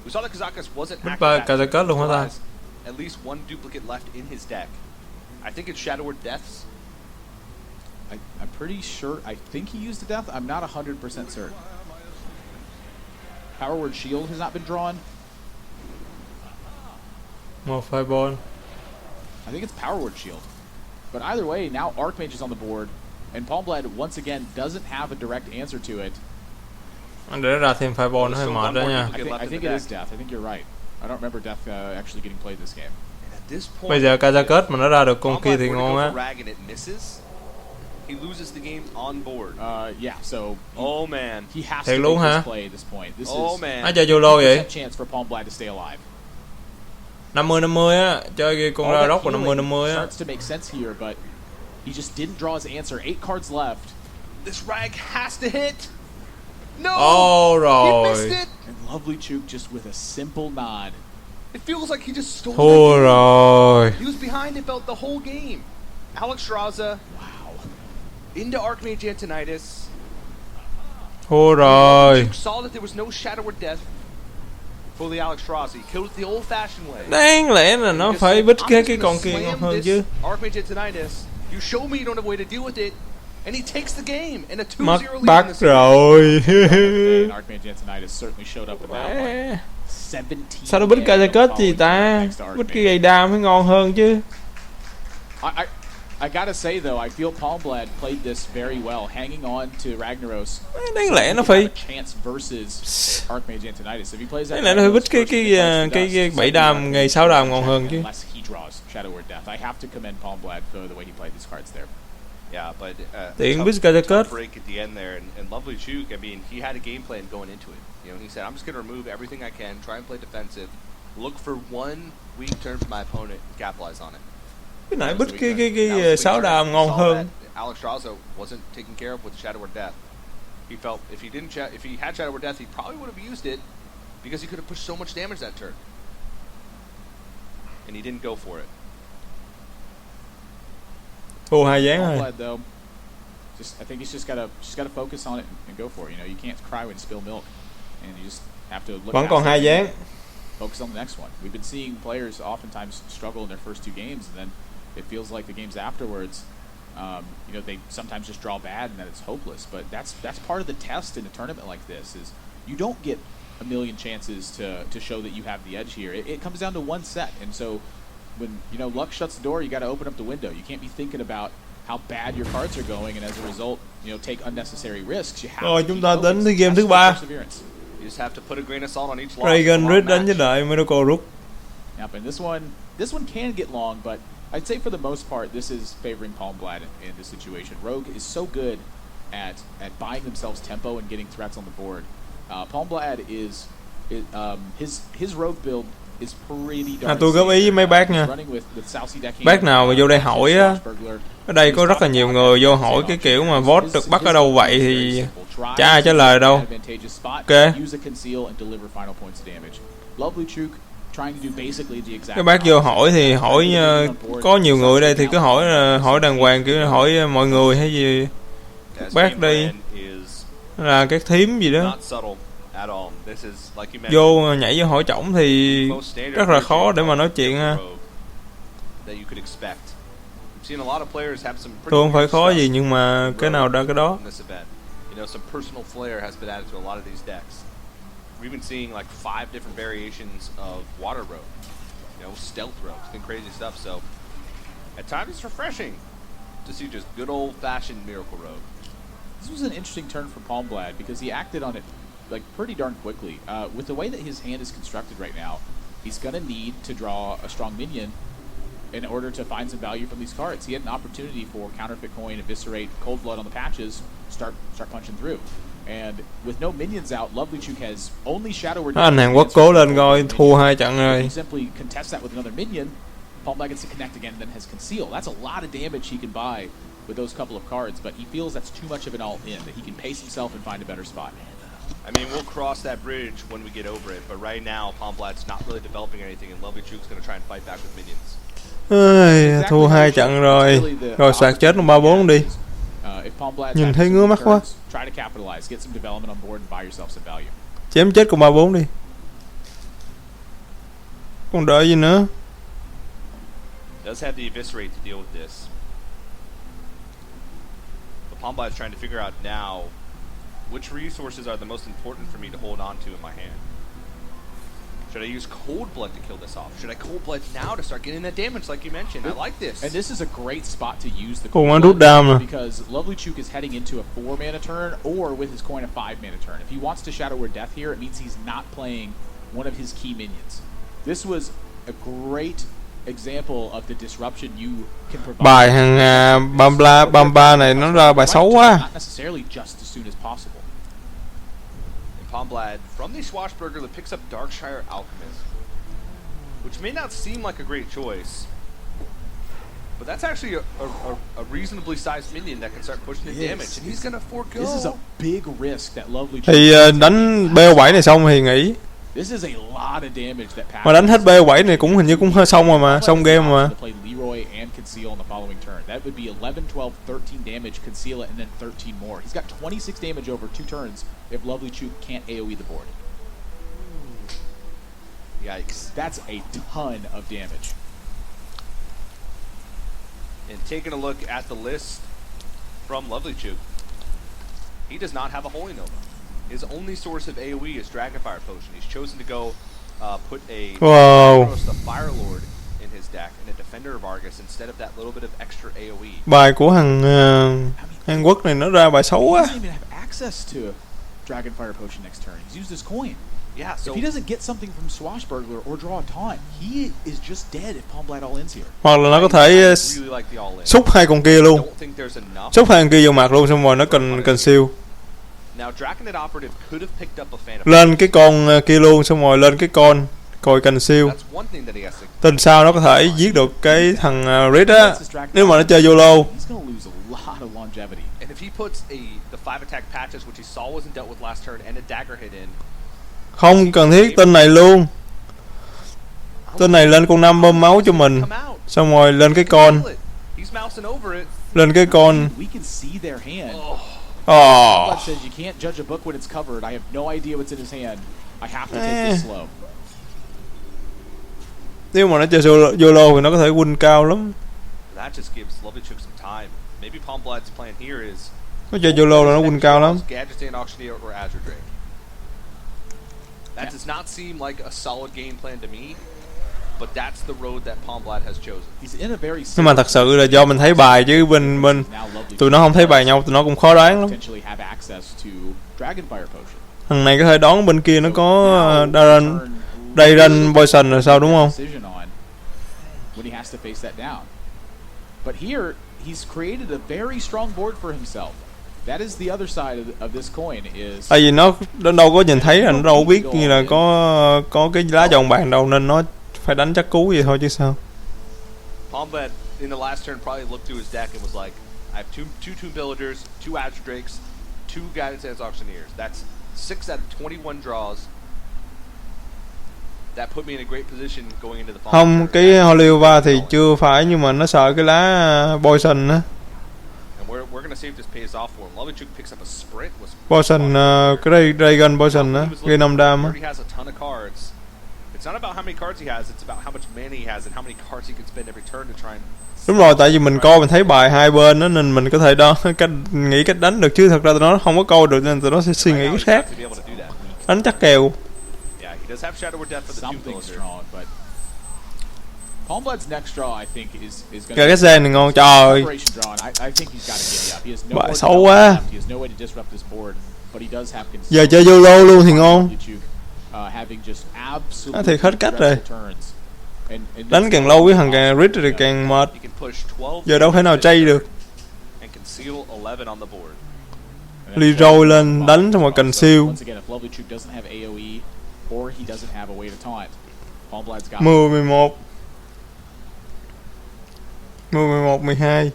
We saw that Kazakus wasn't active. At least one duplicate left in his deck. I think it's Shadow Word Deaths. I'm pretty sure. I think he used the Death. I'm not 100% certain. Power Word Shield has not been drawn. More fireball. I think it's Power Word Shield. But either way, now Archmage is on the board. And Palmblad, once again, doesn't have a direct answer to it. Anh để ra thêm fireball nó hơi mệt đó nha. I think it is Death. I think you're right. I don't remember Death actually getting played this game. Bây giờ Kazaket mà nó ra được con kia thì ngon á. He loses the game on board. Yeah, so oh man, he has Thiệt to luôn make hả? this play at this point. This Oh is man. Ai chơi YOLO vậy? chance for Palmblad to stay alive. 50-50 á, chơi con ra rock của 50-50 á. Starts to make sense here, but he just didn't draw his answer. 8 cards left. This rag has to hit. No. Rồi. He missed it. And Lovelychook just with a simple nod. It feels like he just stole Thua the game. rồi. He was behind it the whole game. Alex Raza. Wow. Into Archmage Antonitis. Thua rồi. Saw that there was no shadow or death for the Alex Raza. He killed it the old-fashioned way. Đáng lẽ là nó phải bích cái con kia ngon hơn chứ. Archmage Antonitis. You show me you don't have a way to deal with it. And he takes the game in a 2-0 Mất lead. bắt rồi. Archmage Antonitis certainly showed up in that one. 17. Sao nó bích Kazaket gì ta? Bích cái gây đam mới ngon hơn chứ. I gotta say though, I feel Palmblad played this very well, hanging on to Ragnaros. Đáng lẽ nó phải chance versus Archmage Antonitis. If he plays that, đáng lẽ nó phải bích cái 7 đam ngày 6 đam ngon hơn chứ. Unless he draws Shadow or Death. I have to commend Palmblad for the way he played these cards there. Yeah, but Tiện bích Kazaket. break at the end there, and Lovelychook, I mean, he had a game plan going into it. You know, he said, I'm just going to remove everything I can, try and play defensive, look for one weak turn from my opponent, capitalize on it. Cái nãy bích cái 6 đam ngon hơn. Alex Raza wasn't taken care of with Shadow or Death. He felt if he had Shadow or Death, he probably would have used it because he could have pushed so much damage that turn. And he didn't go for it. Thua 2 ván rồi. Palmblad though, I think he's just gotta focus on it and go for it. You know, you can't cry when you spill milk, and you just have to look. Vẫn còn 2 ván. Focus on the next one. We've been seeing players oftentimes struggle in their first 2 games, and then it feels like the games afterwards, you know, they sometimes just draw bad and then it's hopeless. But that's part of the test in a tournament like this is you don't get a million chances to show that you have the edge here. It comes down to one set, and so when you know luck shuts the door, you got to open up the window. You can't be thinking about how bad your cards are going, and as a result, you know, take unnecessary risks. You have Rồi to chúng keep ta focused. đến với game That's thứ the 3. perseverance. You just have to put a grain of salt on each loss. Dragon Long Ridge đánh với match. đợi Miracle rút. Yep, and this one can get long, but I'd say for the most part, this is favoring Palmblad in this situation. Rogue is so good at buying themselves tempo and getting threats on the board. Palmblad his Rogue build is pretty darn Tôi góp ý với mấy bác nha. Bác nào mà vô đây hỏi á, ở đây có rất là nhiều người vô hỏi cái kiểu mà vote được bắt ở đâu vậy thì chả ai trả lời đâu. Ok. Cái bác vô hỏi thì hỏi có nhiều người đây thì cứ hỏi đàng hoàng, kiểu hỏi mọi người hay gì bác đi là các thím gì đó. Vô nhảy vô hỏi chổng thì rất là khó để mà nói chuyện ha. Tôi không phải khó gì nhưng mà cái nào ra cái đó. We've been seeing like 5 different variations of water rogue, you know, stealth rogue, it's been crazy stuff. So at times it's refreshing to see just good old-fashioned miracle rogue. This was an interesting turn for Palmblad because he acted on it like pretty darn quickly. With the way that his hand is constructed right now, he's gonna need to draw a strong minion in order to find some value from these cards. He had an opportunity for counterfeit coin, eviscerate, cold blood on the patches, start punching through. And with no minions out, Lovelychook has only Shadow or Death. Anh Hàn Quốc cố lên coi, thua 2 trận rồi. He simply contests that with another minion. Palmblad gets to connect again and then has Conceal. That's a lot of damage he can buy with those couple of cards, but he feels that's too much of an all-in, that he can pace himself and find a better spot. I mean, we'll cross that bridge when we get over it, but right now, Palmblad's not really developing anything, and Lovelychook's going to try and fight back with minions. Thua 2 trận rồi. Rồi soạt chết luôn 3-4 đi. Nhìn thấy ngứa mắt quá. Chém chết cùng 3-4 đi. Còn đợi gì nữa. Does have the eviscerate to deal with this. But Palmblad is trying to figure out now which resources are the most important for me to hold on to in my hand. Should I use Cold Blood to kill this off? Should I Cold Blood now to start getting that damage like you mentioned? I like this. And this is a great spot to use the Ồ, anh Cold rút Blood đam rồi. because Lovelychook is heading into a 4-mana turn or with his coin a 5-mana turn. If he wants to Shadow Word Death here, it means he's not playing one of his key minions. This was a great example of the disruption you can provide. Bài thằng Palmblad này nó ra bài xấu quá. Not necessarily just as soon as possible. And Palmblad, from the Swashbuckler that picks up Darkshire Alchemist, which may not seem like a great choice, but that's actually a reasonably sized minion that can start pushing in damage, and he's gonna forgo. This is a big risk that Lovelychook. Thì đánh B7 này xong thì nghỉ. This is a lot of damage that Mà đánh hết B7 này cũng hình như cũng hơi xong rồi mà, xong game mà. Play Leroy and Conceal in the following turn. That would be 11, 12, 13 damage, Conceal it, and then 13 more. He's got 26 damage over 2 turns if Lovelychook can't AoE the board. Yikes. That's a ton of damage. And taking a look at the list from Lovelychook, he does not have a Holy Nova. His only source of AoE is Dragonfire Potion. He's chosen to go put a the Fire Lord in his deck and a Defender of Argus instead of that little bit of extra AoE. Bài của thằng Hàn Quốc này nó ra bài xấu He quá. doesn't even have access to Dragonfire Potion next turn. He's used his coin. Yeah, so if he doesn't get something from Swashbuckler or draw a taunt, he is just dead if Palmblad all ins here. Hoặc là nó có thể xúc hai con kia luôn. Xúc hai con kia vô mặt luôn xong rồi nó cần siêu. Now, Draconid Operative could have picked up a fan of lên cái con kia luôn xong rồi lên cái con còi cành siêu. Tin sao nó có thể giết được cái thằng Red á nếu mà nó chơi YOLO. And if he puts the 5 attack patches which he saw wasn't dealt with last turn and a dagger hit in. Không cần thiết tên này luôn. Tên này lên con 5 bơm máu cho mình. Xong rồi lên cái con. Lên cái con. Oh. Blood says you can't judge a book when it's covered. I have no idea what's in his hand. I have to take this slow. Nếu mà nó chơi YOLO thì nó có thể win cao lắm. That just gives Lovelychook some time. Maybe Palmblad's plan here is nó chơi YOLO là nó win cao lắm. Gadgetzan Auctioneer or Azure Drake. That does not seem like a solid game plan to me. But that's the road that Palmblad has chosen. He's in a very nhưng mà thật sự là do mình thấy bài chứ bên tụi nó không thấy bài nhau, tụi nó cũng khó đoán lắm. Thằng này có thể đoán bên kia nó có Darren Poison rồi sao đúng không? But here he's created a very strong board for himself. That is the other side of this coin is. Tại vì nó đâu có nhìn thấy, nó đâu có biết như là có cái lá chọn bàn đâu nên nó phải đánh chắc cú vậy thôi chứ sao. Palmblad in the last turn probably looked through his deck and was like, I have two Tomb Villagers, 2 Azure Drakes, 2 Gadgetzan Auctioneers. That's 6 out of 21 draws. That put me in a great position going into the final. Không, cái Hollywood thì chưa phải nhưng mà nó sợ cái lá Poison á. And we're gonna see if this pays off for him. Lovelychook picks up a sprint. Poison, cái Dragon Poison á, gây 5 đam á. He has a ton of cards. It's not about how many cards he has, it's about how much mana he has and how many cards he can spend every turn to try and. Đúng rồi, tại vì mình coi mình thấy bài hai bên đó nên mình có thể nghĩ cách đánh được chứ thật ra tụi nó không có coi được nên tụi nó sẽ suy nghĩ cái khác. Đánh chắc kèo. Palmblad's next draw I think is going to cái gen này ngon trời ơi. Bài xấu quá. Giờ chơi YOLO luôn thì ngon. Thì hết cách rồi. Đánh càng lâu với thằng càng rít thì càng mệt. Giờ đâu thể nào chay được. Leroy lên đánh xong rồi cần siêu. 10, 11 12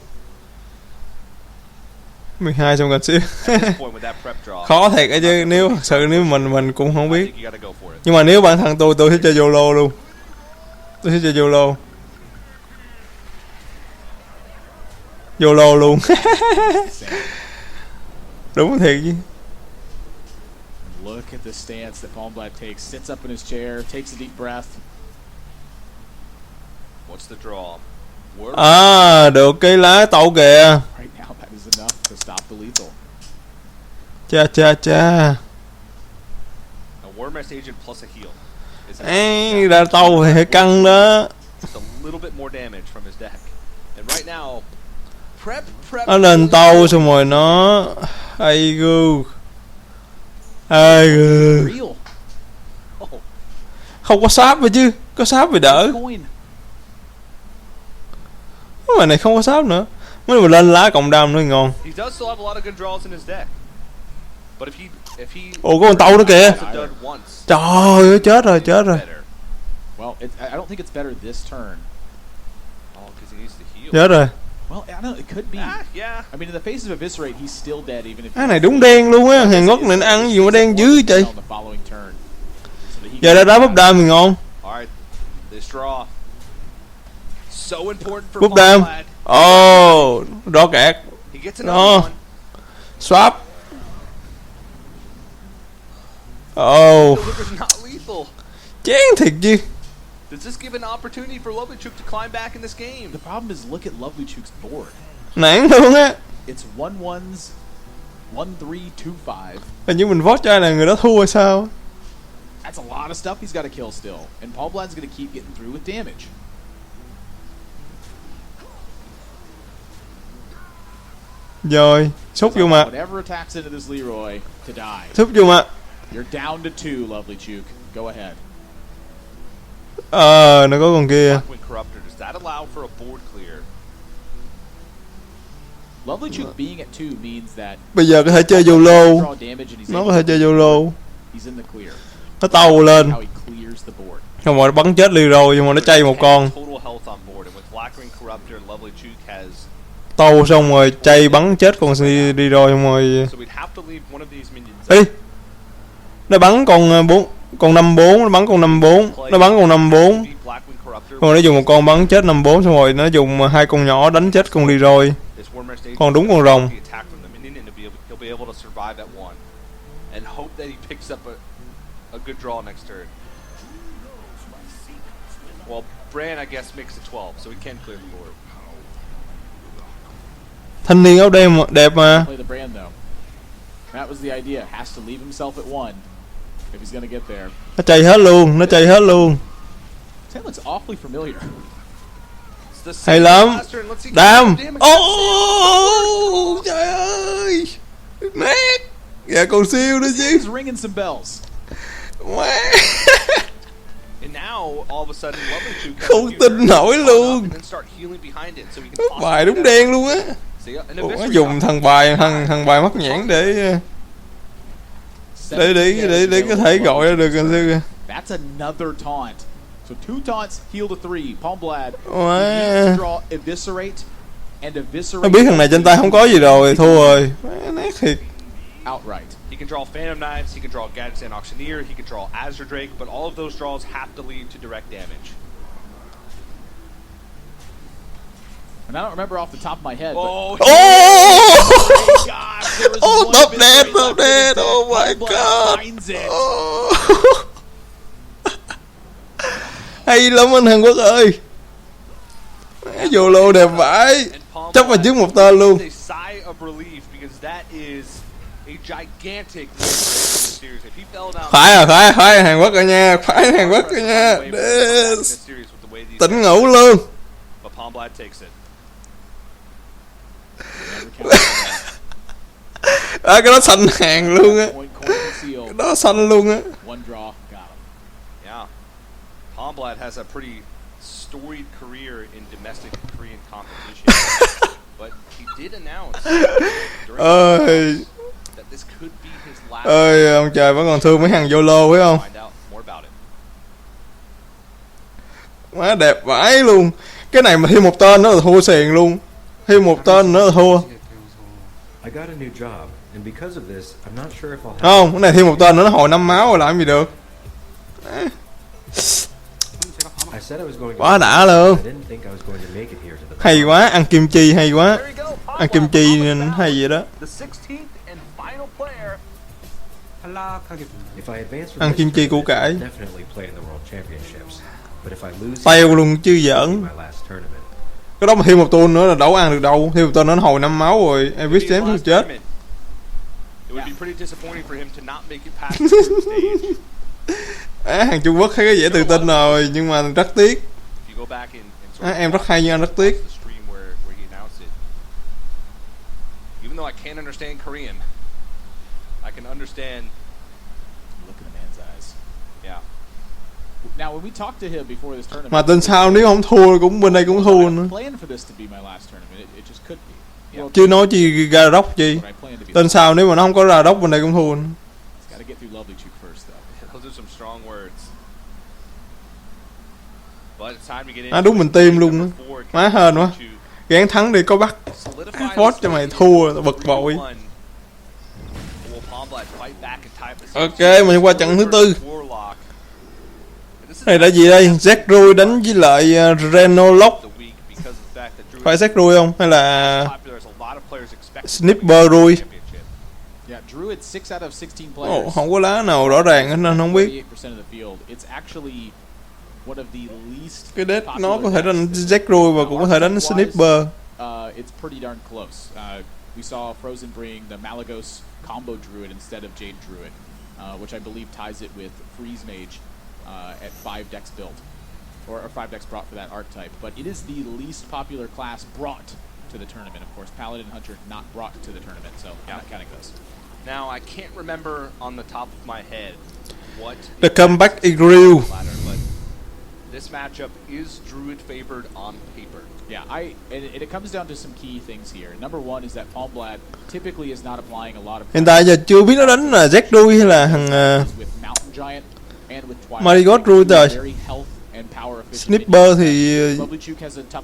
12 xong cần siêu. Khó thiệt ấy chứ, nếu thật sự nếu mình cũng không biết. Nhưng mà nếu bản thân tôi sẽ chơi YOLO luôn. Tôi sẽ chơi YOLO. YOLO luôn. Đúng thiệt chứ. Look at the stance that Palmblad takes. Sits up in his chair, takes a deep breath. What's the draw? À, được cái lá tẩu kìa. Right now that is enough to stop the lethal. Cha. A Wormest Agent plus a heal. Ấy, ra tàu thì hơi căng đó. Just a little bit more damage from his deck. And right now, prep. Nó lên tàu xong rồi nó ai gu. Không có sáp vậy chứ, có sáp thì đỡ. Cái này không có sáp nữa. Mới mà lên lá cộng đam nữa ngon. He does still have a lot of good draws in his deck. But if he Ồ, có con tàu nữa kìa. Trời ơi, chết rồi. Well, I don't think it's better this turn. Oh, because he needs to heal. Chết rồi. Well, I don't know, it could be. Yeah. I mean, in the face of Eviscerate, he's still dead even if. Cái này đúng đen luôn á, Hàn Quốc này nó ăn gì mà đen dữ trời. Giờ đã đá búp đam thì ngon. Alright, this draw. So important for Búp đam. Oh, đó kẹt. Đó. Swap. Oh. Chán thiệt chứ. Does this give an opportunity for Lovelychook to climb back in this game? The problem is, look at Lovelychook's board. Nản luôn á. It's 1-1s, 1-3-2-5. Hình như mình vote cho ai là người đó thua hay sao? That's a lot of stuff he's got to kill still, and Palmblad's going to keep getting through with damage. Rồi, xúc vô mặt. Whatever attacks into this Leroy to die. Xúc vô mặt. You're down to 2, Lovelychook. Go ahead. Nó có con kia. Does that allow for a board clear? Lovelychook being at 2 means that bây giờ có thể chơi YOLO. Nó có thể chơi YOLO. He's in the clear. Nó tàu lên. Không rồi nó bắn chết Leroy nhưng mà nó chay một con. Tàu xong rồi chay bắn chết con Leroy xong rồi. Đi. Nó bắn con 4, con 54, nó bắn con 54, nó bắn con 54. Rồi nó dùng một con bắn chết 54 xong rồi nó dùng 2 con nhỏ đánh chết con Leroy. Còn đúng con rồng. A good draw next turn. Well, Bran, I guess, makes it 12, so he can clear the board. Thanh niên áo đen đẹp mà. Play the Bran though. That was the idea. Has to leave himself at 1 if he's gonna get there. Nó chạy hết luôn, nó chạy hết luôn. That looks awfully familiar. Hay lắm. Đam. Oh, trời ơi. Nét. Dạ còn siêu nữa chứ. He's ringing some bells. And now, all of a sudden, Lovelychook không tin nổi luôn. Bài đúng đen luôn á. Nó dùng thằng bài mắc nhãn để có thể gọi ra được con siêu. That's another taunt. So 2 taunts, heal to 3. Palmblad. Draw eviscerate and eviscerate. Nó biết thằng này trên tay không có gì rồi, thua rồi. Nét thiệt. Outright. He can draw Phantom Knives, he can draw Gadgetzan Auctioneer, he can draw Azure Drake, but all of those draws have to lead to direct damage. And I don't remember off the top of my head. Oh, but oh! God, oh, top dead! Oh my God! Oh. Hay lắm anh Hàn Quốc ơi! YOLO đẹp vãi! Chấp vào trước một tên luôn. Phải Hàn Quốc rồi nha, phải Hàn Quốc rồi nha. Tỉnh ngủ luôn. Cái đó xanh hàng luôn á. Cái đó xanh luôn á. Palmblad has a pretty storied career in domestic Korean competition, but he did announce that this could be his last. Ông trời vẫn còn thương mấy hàng YOLO phải không? Má đẹp vãi luôn. Cái này mà thêm một tên nó là thua xiền luôn. Thêm một tên nữa là thua. Không, cái này thêm một tên nữa nó hồi 5 máu rồi làm gì được. Quá đã luôn. Hay quá, ăn kim chi hay quá. Ăn kim chi nên hay vậy đó. Ăn kim chi củ cải. Teo luôn chứ giỡn. Cái đó mà thêm một tôn nữa là đâu ăn được đâu. Thêm một tôn nữa nó hồi 5 máu rồi. Em biết chém chết. Hàng Trung Quốc thấy có vẻ tự tin rồi nhưng mà rất tiếc. Em rất hay nhưng anh rất tiếc. Even though I can't understand Korean, I can understand. Look at the man's eyes. Yeah. Now, when we talked to him before this tournament, Mà tên sao nếu không thua cũng bên đây cũng thua nữa. Plan for this to be my last tournament. It just could be. Yeah. Chứ nói chi ra đốc chi. Tên sao nếu mà nó không có ra đốc bên đây cũng thua nữa. Got to get through Lovelychook first, though. Those are some strong words. But it's time to get in. Đúng mình tim luôn nữa. Má hên quá. Gán thắng đi có bắt Ford cho mày thua bực bội. Ok, mình qua trận thứ tư. Này là gì đây? Zecrui đánh với lại Renolock. Phải Zecrui không? Hay là Snipper Rui? Ồ, không có lá nào rõ ràng nên không biết. Cái deck nó có thể đánh Zecrui và cũng có thể đánh Snipper. It's pretty darn close. We saw Frozen bring the Malagos combo druid instead of Jade druid, which I believe ties it with Freeze Mage at 5 decks built, or 5 decks brought for that archetype. But it is the least popular class brought to the tournament. Of course, Paladin Hunter not brought to the tournament, so that kind of goes. Now, I can't remember on the top of my head what the comeback is real. But this matchup is druid favored on paper. Yeah, and it comes down to some key things here. Number one is that Palmblad typically is not applying a lot of. Hiện tại giờ chưa biết nó đánh là Zecrui hay là thằng Marigot Rui rồi. Snipper thì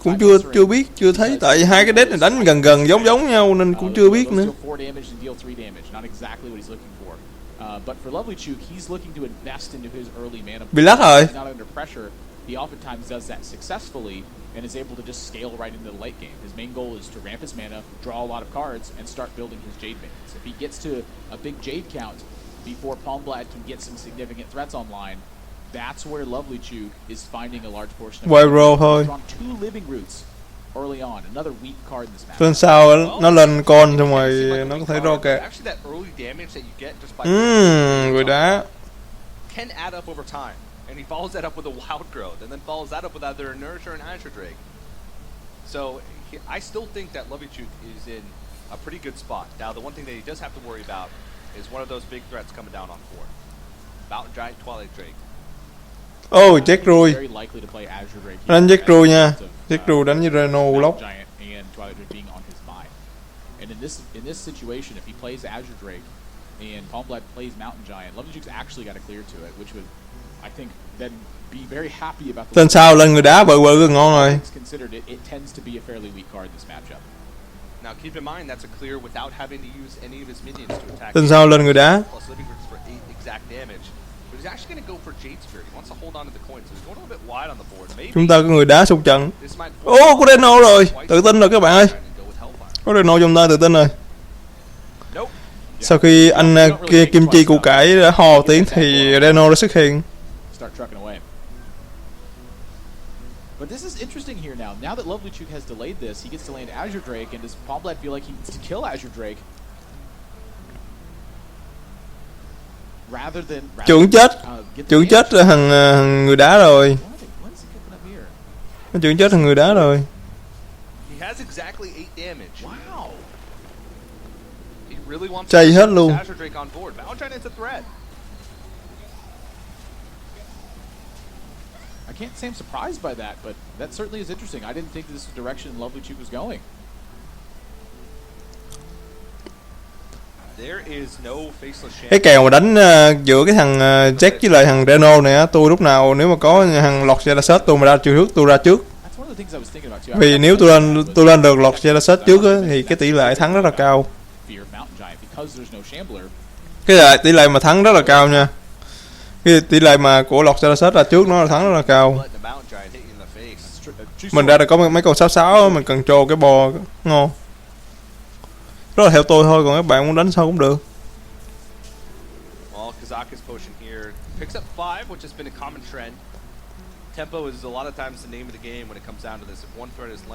cũng chưa biết, chưa thấy tại hai cái deck này đánh gần giống nhau nên cũng chưa biết nữa. But for Lovelychook, he's looking to invest into his early mana. Bị lắc rồi. Not under pressure. He oftentimes does that successfully and is able to just scale right into the late game. His main goal is to ramp his mana, draw a lot of cards, and start building his Jade minions. If he gets to a big Jade count before Palmblad can get some significant threats online, that's where Lovelychook is finding a large portion of White roll thôi. Drawn 2 living roots early on, another weak card in this match. Tên sao nó lên con xong rồi nó có thể ro kẹ. Người đá. Can add up over time. And he follows that up with a Wild Growth, and then follows that up with either a Nourisher and Azure Drake. So I still think that Lovelychook is in a pretty good spot. Now, the one thing that he does have to worry about is one of those big threats coming down on 4. Mountain Giant, Twilight Drake. Oh, Zecrui. Very likely to play Azure Drake. Đánh Zecrui nha. Zecrui đánh với Renolock. Giant and Twilight Drake being on his mind. And in this situation, if he plays Azure Drake and Palmblad plays Mountain Giant, Lovelychook's actually got a clear to it, which would, I think, then be very happy about the. Tên sao lên người đá bự ngon rồi. Considered it tends to be a fairly weak card in this matchup. Now keep in mind that's a clear without having to use any of his minions to attack. Tên sao lên người đá. Plus living roots for 8 exact damage. But he's actually going to go for Jade Spirit. He wants to hold on to the coin, so he's going a little bit wide on the board. Maybe chúng ta có người đá xung trận. Có Reno rồi, tự tin rồi các bạn ơi. Có Reno trong tay tự tin rồi. Sau khi anh Kim Chi củ cải đã hò tiếng thì Reno đã xuất hiện. But this is interesting here now. Now that Lovelychook has delayed this, he gets to land Azure Drake, and does Palmblad feel like he needs to kill Azure Drake? Rather than Trưởng chết là thằng người đá rồi. Trưởng chết thằng người đá rồi. He has exactly 8 damage. Wow. He really wants Chay hết luôn. Azure Drake on board. Valentine is a threat. I can't say I'm surprised by that, but that certainly is interesting. I didn't think this was the direction Lovelychook was going. Cái kèo mà đánh giữa cái thằng Jack với lại thằng Reno này á, tôi lúc nào nếu mà có thằng lọt Zedaset tôi mà ra trước, tôi ra trước. Vì nếu tôi lên được lọt Zedaset trước á, thì cái tỷ lệ thắng rất là cao. Cái tỷ lệ mà thắng rất là cao nha. Cái tỷ lệ mà của lọt Zedaset ra trước nó là thắng rất là cao. Mình ra được có mấy con 6-6 mình cần trô cái bò ngon. Đó là theo tôi thôi, còn các bạn muốn đánh sao cũng được.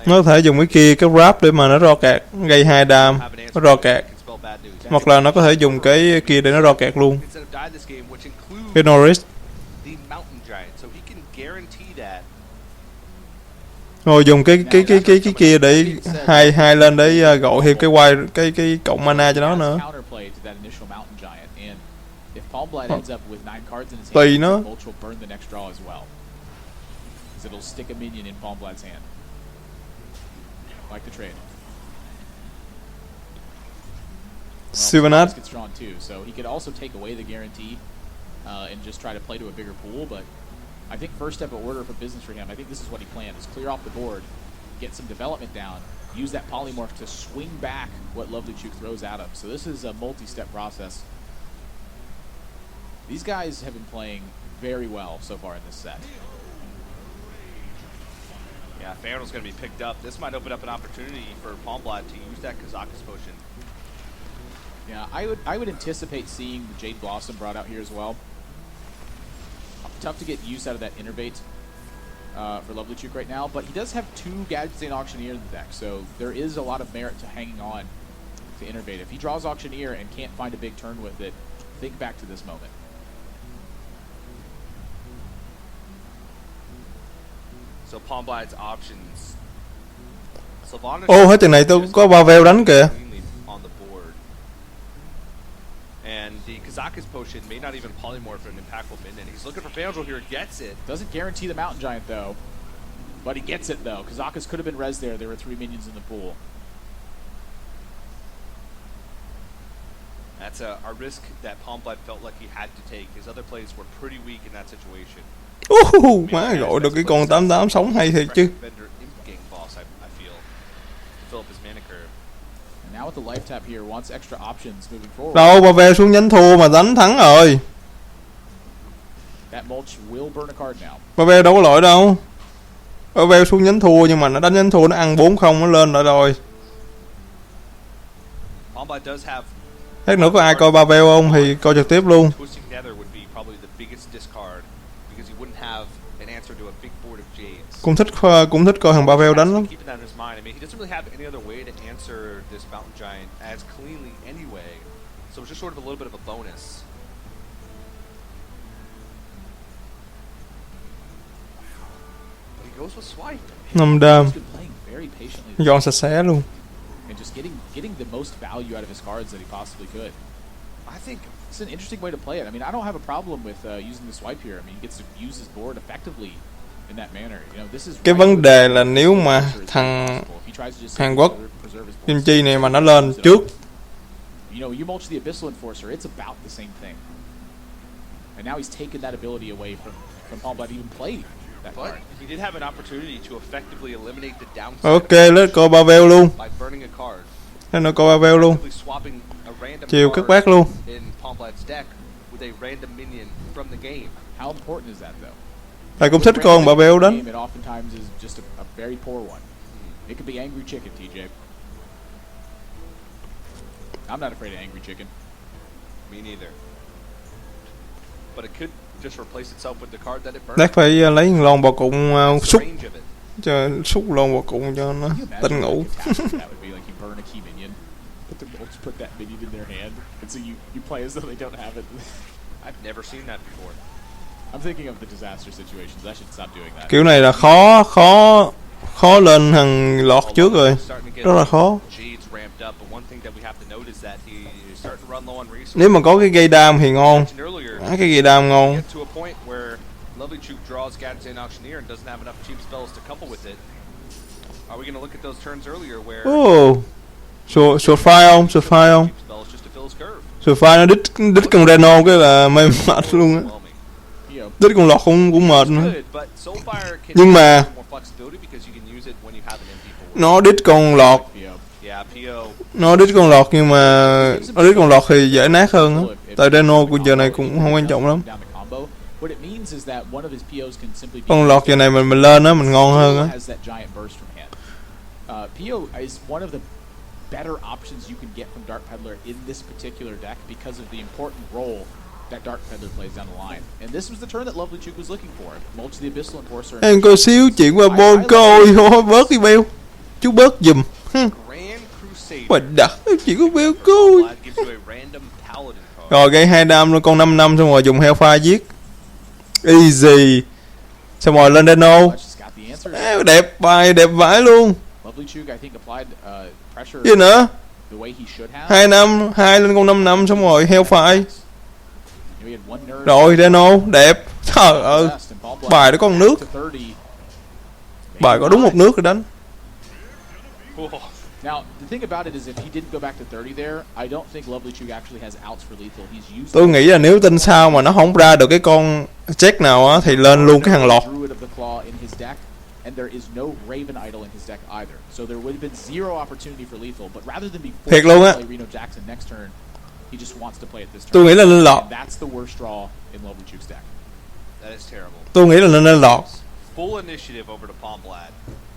Nó có thể dùng cái kia, cái wrap để mà nó ro kẹt, gây 2 đam, nó ro kẹt. Hoặc là nó có thể dùng cái kia để nó ro kẹt luôn. Cái Norris. Rồi dùng cái kia để hai lên để gọi thêm cái quay cái cộng mana cho nó nữa. Counterplay to that initial mountain giant, and if Palmblad ends up with 9 cards in his hand, Tùy nó. Mulch will burn the next draw as well. So it'll stick a minion in Palmblad's hand. Like the trade. Sylvanat. Gets drawn too, so he could also take away the guarantee and just try to play to a bigger pool, but I think first step of order for business for him, I think this is what he planned, is clear off the board, get some development down, use that polymorph to swing back what Lovelychook throws at him. So this is a multi-step process. These guys have been playing very well so far in this set. Yeah, Farrell's going to be picked up. This might open up an opportunity for Palmblad to use that Kazakus potion. Yeah, I would anticipate seeing the Jade Blossom brought out here as well. Tough to get use out of that Innervate for Lovelychook right now, but he does have 2 Gadgetzan Auctioneer in the deck, so there is a lot of merit to hanging on to Innervate. If he draws Auctioneer and can't find a big turn with it, think back to this moment. So Palmblad's options. Ô, hết trận này tôi có Pavel đánh kìa. On the board. And the Kazakus potion may not even polymorph an impactful minion. He's looking for Fanduel here, gets it. Doesn't guarantee the Mountain Giant though, but he gets it though. Kazakus could have been res there. There were 3 minions in the pool. That's a risk that Palmblad felt like he had to take. His other plays were pretty weak in that situation. Má gọi được cái con 88 sống hay thiệt chứ. Now with the life tap here, wants extra options moving forward. Đâu, Pavel xuống nhánh thua mà đánh thắng rồi. That Mulch will burn a card now. Pavel đâu có lỗi đâu. Pavel xuống nhánh thua nhưng mà nó đánh nhánh thua nó ăn 4-0 nó lên lại rồi. Lát nữa có ai coi Pavel không thì coi trực tiếp luôn. Cũng thích coi thằng Pavel đánh lắm. Nằm đam. Dọn sạch sẽ luôn. And just getting the most value out of his cards that he possibly could. I think it's an interesting way to play it. I mean, I don't have a problem with using the swipe here. I mean, he gets to use his board effectively in that manner. You know, this is cái vấn đề là nếu mà thằng Hàn Quốc Kim Chi này mà nó lên trước. You know, you mulch the Abyssal Enforcer, it's about the same thing. And now he's taken that ability away from Palmblad to even play that card. He did have an opportunity to effectively eliminate the downside. Ok, let's coi Pavel luôn. Nó coi Pavel luôn. Chiều các bác luôn. How important is that though? Thầy cũng thích con Pavel đánh. It oftentimes is just a very poor one. It could be Angry Chicken, TJ. I'm not afraid of Angry Chicken. Me neither. But it could just replace itself with the card that it burned. Lát phải lấy lon bò cụng xúc cho xúc lon bò cụng cho nó tỉnh ngủ. Put that minion in their hand, and so you play as though they don't have it. I've never seen that before. I'm thinking of the disaster situations. I should stop doing that. Kiểu này là khó lên thằng lọt trước rồi, rất là khó. Nếu mà có cái gây đam thì ngon, cái gây đam ngon. Lovelychook draws Gadgetzan Auctioneer and doesn't have enough cheap spells to couple with it. Are we going to look at those turns earlier where Sụt file không? Sụt file nó đít con Reno cái là mê mệt luôn á. Đít con lọt cũng mệt nữa. Nhưng mà nó đít con lọt nhưng mà nó đít con lọt thì dễ nát hơn á. Tại Reno của giờ này cũng không quan trọng lắm. Con lọt giờ này mình lên á mình ngon hơn á. Better options you can get from Dark Peddler in this particular deck because of the important role that Dark Peddler plays down the line. And this was the turn that Lovelychook was looking for. Mulch the Abyssal Enforcer. Em coi xíu chuyện qua bôn coi thôi, bớt đi Bell. Chú bớt giùm. Mình đặt chỉ có Bell coi. Rồi gây 2 đam luôn con 5 xong rồi dùng Hellfire giết. Easy. Xong rồi lên Deno. Đẹp bài, đẹp vãi luôn. Lovelychook, I think, applied pressure Gì nữa? the way he should have. 2 năm, 2 lên con 5 năm xong rồi heo phải. We had one nerve. Rồi Reno, đẹp. Trời ơi. Bài đó có một nước. Bài có đúng một nước rồi đánh. Now, the thing about it is if he didn't go back to 30 there, I don't think Lovelychook actually has outs for lethal. He's used. Tôi nghĩ là nếu tên sao mà nó không ra được cái con check nào á thì lên luôn cái hàng lọt. Druid of the Claw in his deck, and there is no Raven Idol in his deck either. So there would have been zero opportunity for lethal, but rather than be Thiệt forced luôn to á. play Reno Jackson next turn, he just wants to play it this turn. Tôi nghĩ là lên lọt. And that's the worst draw in Lovelychook's deck. That is terrible. Tôi nghĩ là lên lọt. Full initiative over to Palmblad.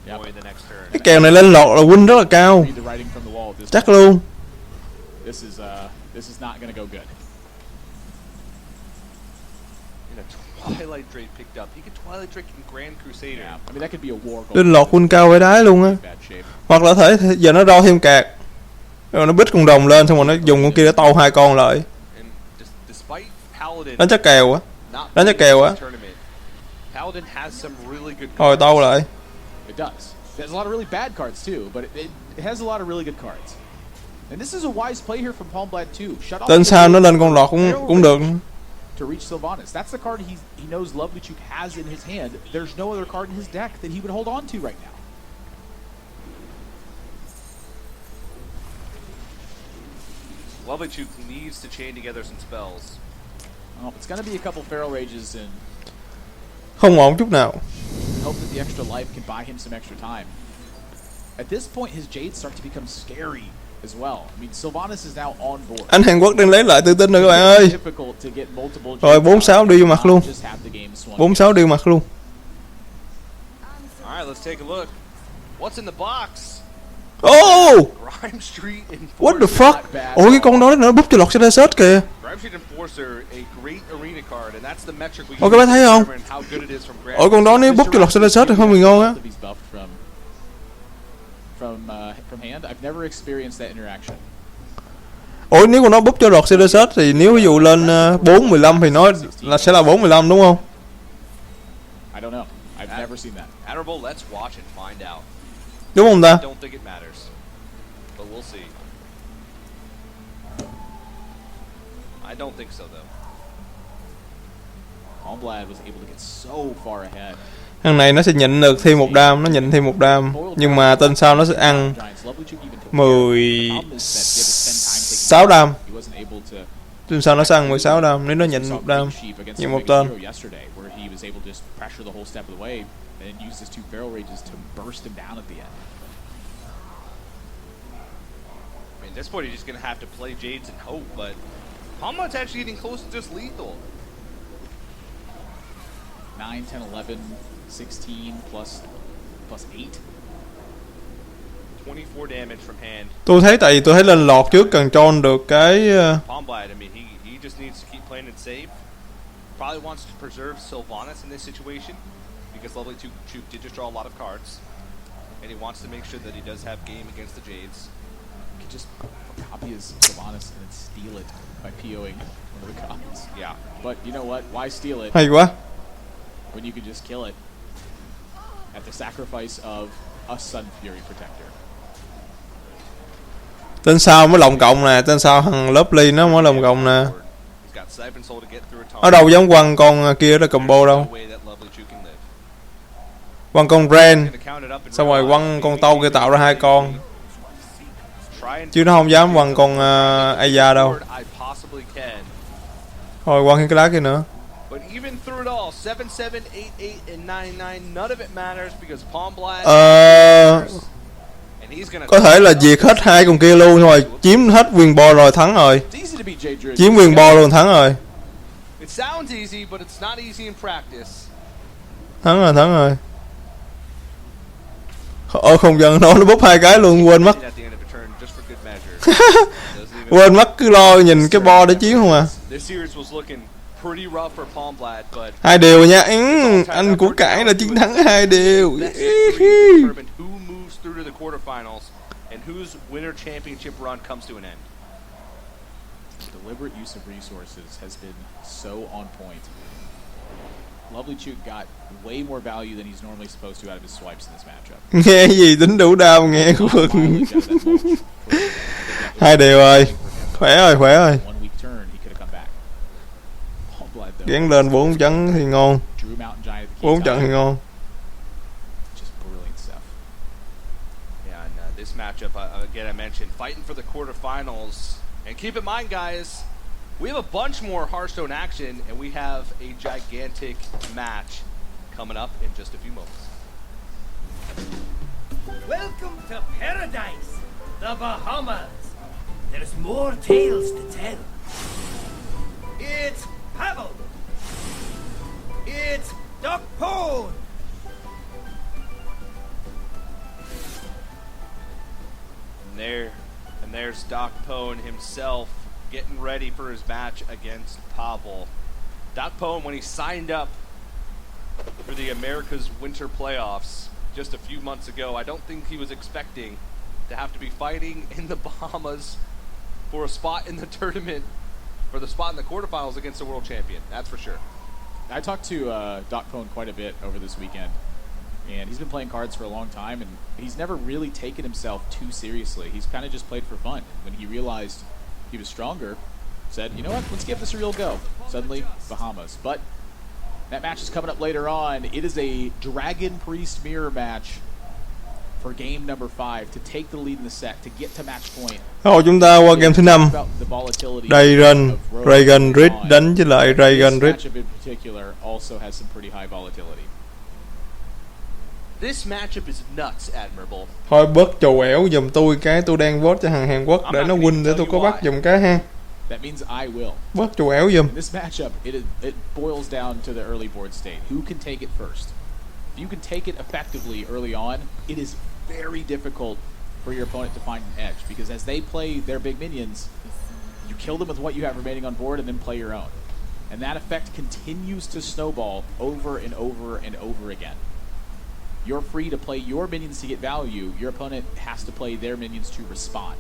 Yep. Going the next turn. Cái kèo này lên lọt là win rất là cao. Read the writing from the wall at this Chắc point. luôn. This is not going to go good. Twilight Drake picked up. He could Twilight Drake in Grand Crusader. Yeah, I mean that could be a war goal. Lên lọt win cao với đái luôn á. Bad shape. Hoặc là thể giờ nó đo thêm card. Rồi nó bích con đồng lên xong rồi nó dùng con kia để tâu 2 con lại. And despite Paladin Đánh chắc kèo á. not Đánh chắc playing kèo á. this tournament, Paladin has some really good Rồi cards. tâu lại. It does. There's a lot of really bad cards too, but it has a lot of really good cards. And this is a wise play here from Palmblad too. Shut off Tên the sao nó barrel lên con lọt cũng được. to reach Sylvanas. That's the card he knows Lovelychook has in his hand. There's no other card in his deck that he would hold on to right now. Lovelychook needs to chain together some spells. Well, it's going to be a couple Feral Rages and Không ổn chút nào. hope that the extra life can buy him some extra time. At this point, his Jades start to become scary as well. I mean, Sylvanas is now on board. Anh Hàn Quốc đang lấy lại tự tin rồi các bạn ơi. Difficult to get multiple Rồi Jades 4-6 out đi vô and mặt not luôn. just have the game swung 4-6 đi vô mặt luôn. All right, let's take a look. What's in the box? Oh! Grime Street Enforcer. What the fuck? Ủa cái con đó nó búp cho lọt cho set kìa. Grime Street Enforcer, a great arena card, and that's the metric we Ủa các bạn thấy không? determine how good it is from Grand. Ủa con đó nếu búp cho lọt cho set thì không bị ngon á. He's buffed from hand. I've never experienced that interaction. Ủa nếu con nó búp cho lọt cho set thì nếu ví dụ lên 4-15 thì nó là sẽ là 4-15 đúng không? I don't know. I've never seen that. Admirable, let's watch and find out. Đúng không ta? I don't think it matters, but we'll see. I don't think so though. Palmblad was able to get so far ahead. Thằng này nó sẽ nhịn được thêm một đam, nó nhịn thêm một đam. Nhưng mà tên sau nó sẽ ăn 16 đam. Tên sau nó sẽ ăn 16 đam, nếu nó nhịn một đam. Như một tên. And used his 2 Feral Rages to burst him down at the end. I mean, at this point, he's just going to have to play Jades and hope, but Palmblad's actually getting close to just lethal. 9, 10, 11, 16 plus 8. 24 damage from hand. Tôi thấy tại vì tôi thấy lên lọt trước cần tròn được cái Palmblad, I mean, he just needs to keep playing it safe. Probably wants to preserve Sylvanas in this situation, because Lovelychook did just draw a lot of cards, and he wants to make sure that he does have game against the Jades. He could just copy his Sylvanas and then steal it by POing one of the copies. Yeah. But you know what? Why steal it hay quá. when you can just kill it at the sacrifice of a Sun Fury Protector? Tên sau mới lồng cộng nè, tên sau thằng Lovely nó mới lồng cộng nè. He's got Siphon Soul to get through a Ở đâu dám quăng con kia đó combo đâu. Quăng con Ren, xong rồi quăng con Tâu kia tạo ra 2 con. Chứ nó không dám quăng con Aya đâu. Thôi quăng cái lá kia nữa. But even through it all, 7, 7, 8, 8, and 9, 9, none of it matters because Palmblad. Có thể là diệt hết 2 con kia luôn rồi, chiếm hết quyền bo rồi thắng rồi. Chiếm quyền bo luôn thắng rồi. It sounds easy, but it's not easy in practice. Thắng rồi. Không dân nó búp 2 cái luôn, quên mất. Quên mất cứ lo nhìn cái bo để chiếm không à. 2 điều nha. Anh của cải là chiến thắng 2 điều. Deliberate use of resources has been so on point. Lovelychook got way more value than he's normally supposed to out of his swipes in this matchup. Nghe gì tính đủ đau nghe của Phương. Hai đều rồi. Khỏe rồi, khỏe rồi. One weak turn, he could have come back. Palmblad though. Gắn lên 4 chấn thì ngon. Drew Mountain Giant at the 4 trận thì ngon. Just brilliant stuff. Yeah, and this matchup, again, I mentioned, fighting for the quarterfinals. And keep in mind, guys, we have a bunch more Hearthstone action, and we have a gigantic match coming up in just a few moments. Welcome to paradise, the Bahamas. There's more tales to tell. It's Pavel. It's Docpwn. And there's Docpwn himself getting ready for his match against Pavel. Docpwn, when he signed up for the America's Winter Playoffs just a few months ago, I don't think he was expecting to have to be fighting in the Bahamas for a spot in the tournament, for the spot in the quarterfinals against the world champion. That's for sure. I talked to Docpwn quite a bit over this weekend, and he's been playing cards for a long time, and he's never really taken himself too seriously. He's kind of just played for fun. When he realized he was stronger, said, you know what, let's give this a real go. Suddenly, Bahamas. But that match is coming up later on. It is a Dragon Priest mirror match for game number 5 to take the lead in the set, to get to match point. Rồi chúng ta qua game thứ 5. Dragon Rid đánh với lại Dragon Rid. This matchup in particular also has some pretty high volatility. This matchup is nuts, Admirable. Thôi bớt trò quẹo giùm tôi cái, tôi đang vote cho thằng Hàn Quốc để nó win để tôi có bắt giùm cái ha. That means I will. Bớt trò quẹo giùm. This matchup, it boils down to the early board state. Who can take it first? If you can take it effectively early on, it is very difficult for your opponent to find an edge, because as they play their big minions, you kill them with what you have remaining on board and then play your own. And that effect continues to snowball over and over and over again. You're free to play your minions to get value. Your opponent has to play their minions to respond.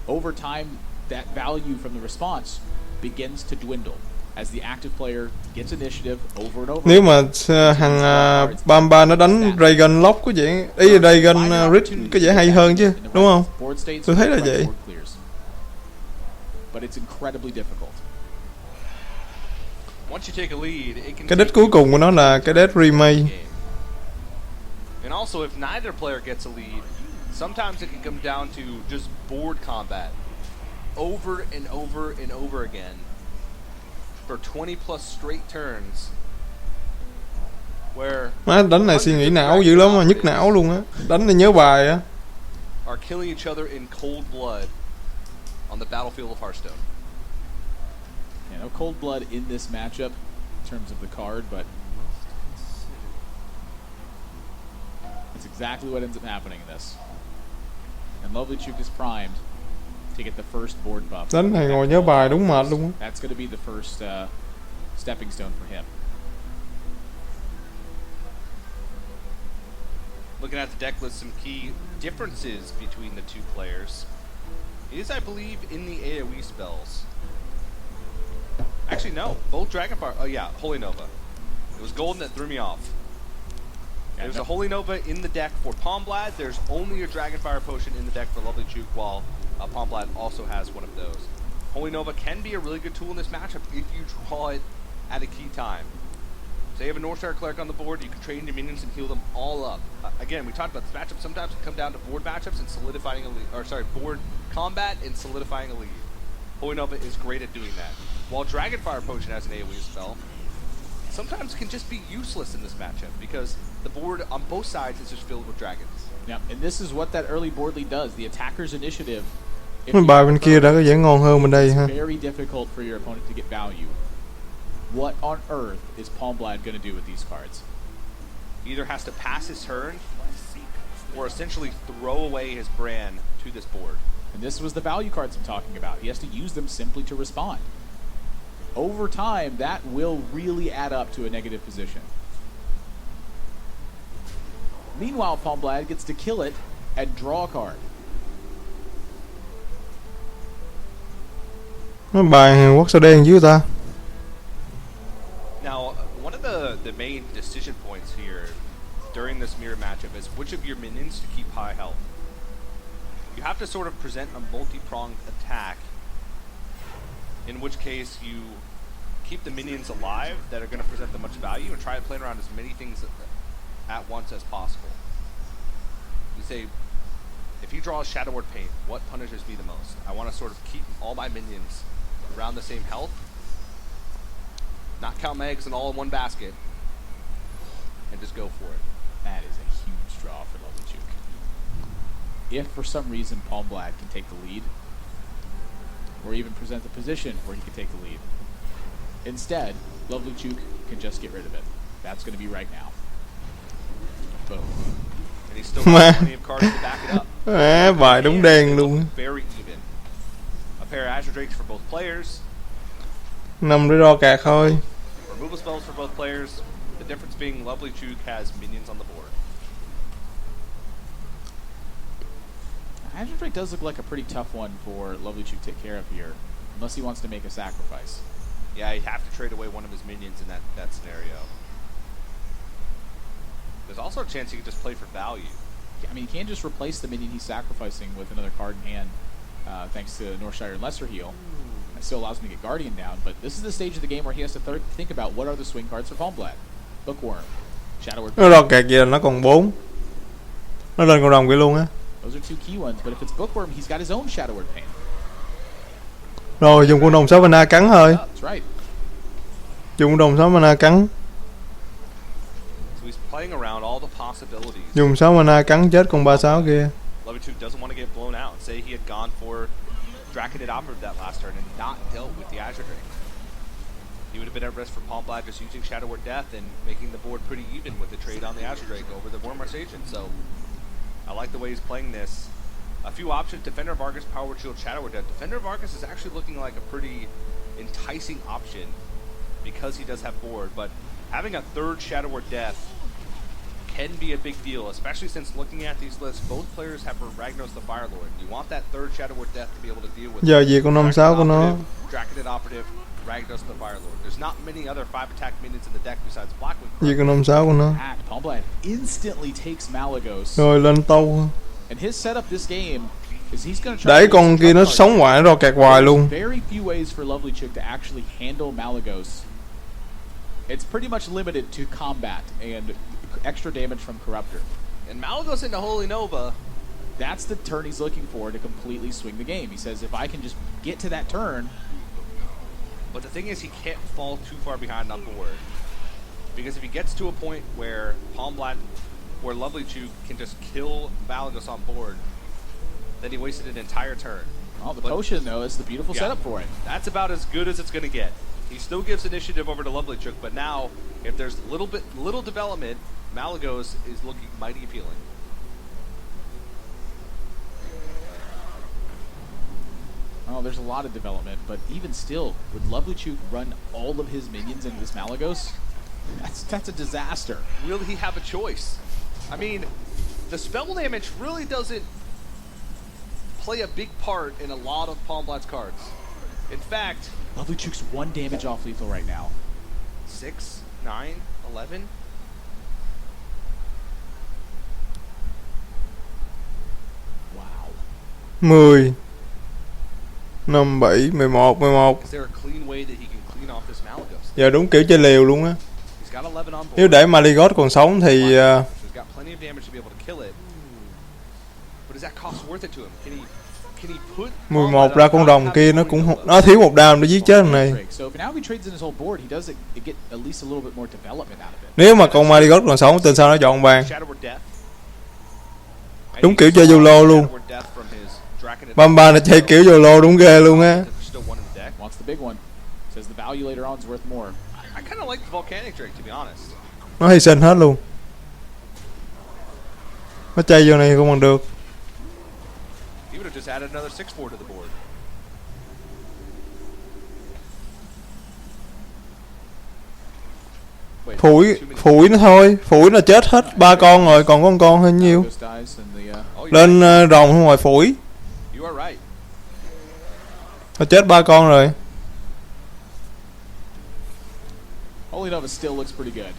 Over time, that value from the response begins to dwindle as the active player gets initiative over and over. Nếu mà thằng Palmblad nó đánh Dragon Lock có vẻ, ý Dragon Rid có vẻ hay hơn chứ, đúng không? Tôi thấy là vậy. But it's incredibly difficult. Once you take a lead, it can Cái deck cuối cùng của nó là cái deck remake. And also, if neither player gets a lead, sometimes it can come down to just board combat over and over and over again for 20 plus straight turns. Where Má đánh này suy nghĩ não dữ lắm, mà nhức não luôn á. Đánh này nhớ bài á. Are killing each other in cold blood on the battlefield of Hearthstone. Yeah, no cold blood in this matchup in terms of the card, but it's exactly what ends up happening in this. And Lovelychook is primed to get the first board buff. Đánh này ngồi nhớ bài đúng mệt luôn á. That's going to be the first stepping stone for him. Looking at the deck list, some key differences between the two players is, I believe, in the AoE spells. Actually, no. Both Dragonfire. Oh, yeah. Holy Nova. It was Golden that threw me off. There's a Holy Nova in the deck for Palmblad. There's only a Dragonfire potion in the deck for Lovelychook, while Palmblad also has one of those. Holy Nova can be a really good tool in this matchup if you draw it at a key time. So you have a Northstar Cleric on the board, you can trade your minions and heal them all up. Again, we talked about this matchup. Sometimes it come down to board matchups and solidifying a lead, or sorry, board combat and solidifying a lead. Holy Nova is great at doing that. While Dragonfire Potion has an AoE spell, sometimes can just be useless in this matchup because the board on both sides is just filled with dragons. Yeah, and this is what that early board lead does. The attacker's initiative. Bài bên kia đã có vẻ ngon hơn bên đây ha. It's very difficult for your opponent to get value. What on earth is Palmblad going to do with these cards? Either has to pass his turn or essentially throw away his brand to this board. And this was the value cards I'm talking about. He has to use them simply to respond. Over time, that will really add up to a negative position. Meanwhile, Palmblad gets to kill it and draw a card. Bài Hàn Quốc sao đen dữ ta? Now, one main decision points here during this mirror matchup is which of your minions to keep high health. You have to sort of present a multi-pronged attack, in which case you keep the minions alive that are going to present the much value and try to play around as many things at once as possible. You say, if he draws Shadow Word Paint, what punishes me the most? I want to sort of keep all my minions around the same health, not count my eggs and all in one basket, and just go for it. That is a huge draw for Lovelychook. If for some reason Palmblad can take the lead, or even present the position where he can take the lead, instead, Lovelychook can just get rid of it. That's going to be right now. Boom. And he's still got plenty of cards to back it up. Bài đúng đen luôn. Very even. A pair of Azure Drakes for both players. 5 đứa ro cạc thôi. Removal spells for both players. The difference being Lovelychook has minions on the board. Azure Drake does look like a pretty tough one for Lovelychook to take care of here, unless he wants to make a sacrifice. Yeah, he'd have to trade away one of his minions in that scenario. There's also a chance he could just play for value. I mean, he can just replace the minion he's sacrificing with another card in hand, thanks to Northshire and Lesser Heal. That still allows him to get Guardian down, but this is the stage of the game where he has to think about what are the swing cards for Palmblad. Bookworm, Shadow Word. Nó ro cạc vậy là nó còn 4. Nó lên cộng đồng kia luôn á. Those are two key ones, but if it's Bookworm, he's got his own Shadow Word Paint. Rồi dùng con đồng 6 mana cắn thôi. That's right. Dùng con đồng 6 mana cắn. So he's playing around all the possibilities. Dùng 6 mana cắn chết con 36 kia. Lovelychook doesn't want to get blown out. Say he had gone for Draconid Operative that last turn and not dealt with the Azure Drake. He would have been at risk for Palmblad just using Shadow Word Death and making the board pretty even with the trade on the Azure Drake over the Wormrush Agent. So I like the way he's playing this. A few options: Defender of Argus, Power Word Shield, Shadow Word Death. Defender of Argus is actually looking like a pretty enticing option because he does have board, but having a third Shadow Word Death can be a big deal, especially since looking at these lists, both players have Ragnos the Firelord. You want that third Shadow Word Death to be able to deal with Giờ gì con 56 của nó. Draconid Operative, Ragnos the Firelord. There's not many other 5 attack minions in the deck besides Blackwing. Gì con 56 của nó. Palmblad instantly takes Malygos. Rồi lên tâu. And his setup this game is he's going to try Để to con kia nó sống hoài, nó ro cạc hoài luôn. Very few ways for Lovelychook to actually handle Malygos. It's pretty much limited to combat and extra damage from Corruptor. And Malygos into Holy Nova. That's the turn he's looking for to completely swing the game. He says, if I can just get to that turn. But the thing is, he can't fall too far behind on board. Because if he gets to a point where where Lovelychook can just kill Malygos on board, then he wasted an entire turn. Oh, the potion, though, is the beautiful setup for it. That's about as good as it's going to get. He still gives initiative over to Lovelychook, but now, if there's little development, Malygos is looking mighty appealing. Oh, there's a lot of development, but even still, would Lovelychook run all of his minions into this Malygos? That's a disaster. Will he have a choice? I mean, the spell damage really doesn't play a big part in a lot of Palmblad's cards. In fact, Lovelychook's 1 damage off lethal right now. 6, 9, 11. Wow. 10 5, 7, 11, 11. Is there a clean way that he can clean off this Malygos? Giờ đúng kiểu chơi liều luôn á. He's got 11 on board. Nếu để Malygos còn sống thì He's got plenty of damage to be able to kill it. But is that cost worth it to him? Can he put 11 ra con rồng kia nó cũng nó thiếu một đam để giết chết thằng này. So if now he trades in his whole board, he does get at least a little bit more development out of it. Nếu mà con Malygos còn sống tên sao nó chọn bàn. Đúng kiểu chơi YOLO luôn. Bamba này chơi kiểu YOLO đúng ghê luôn á. Wants the big one. Says the value later on is worth more. I kind of like the Volcanic Drake, to be honest. Nó hy sinh hết luôn. Nó chơi vô này không còn được. He would have just added another 6/4 to the board. Phủi nó thôi, phủi nó chết hết 3 con rồi, còn con hơi nhiêu. Lên rồng không rồi phủi. Nó chết 3 con rồi. Holy Nova still looks pretty good.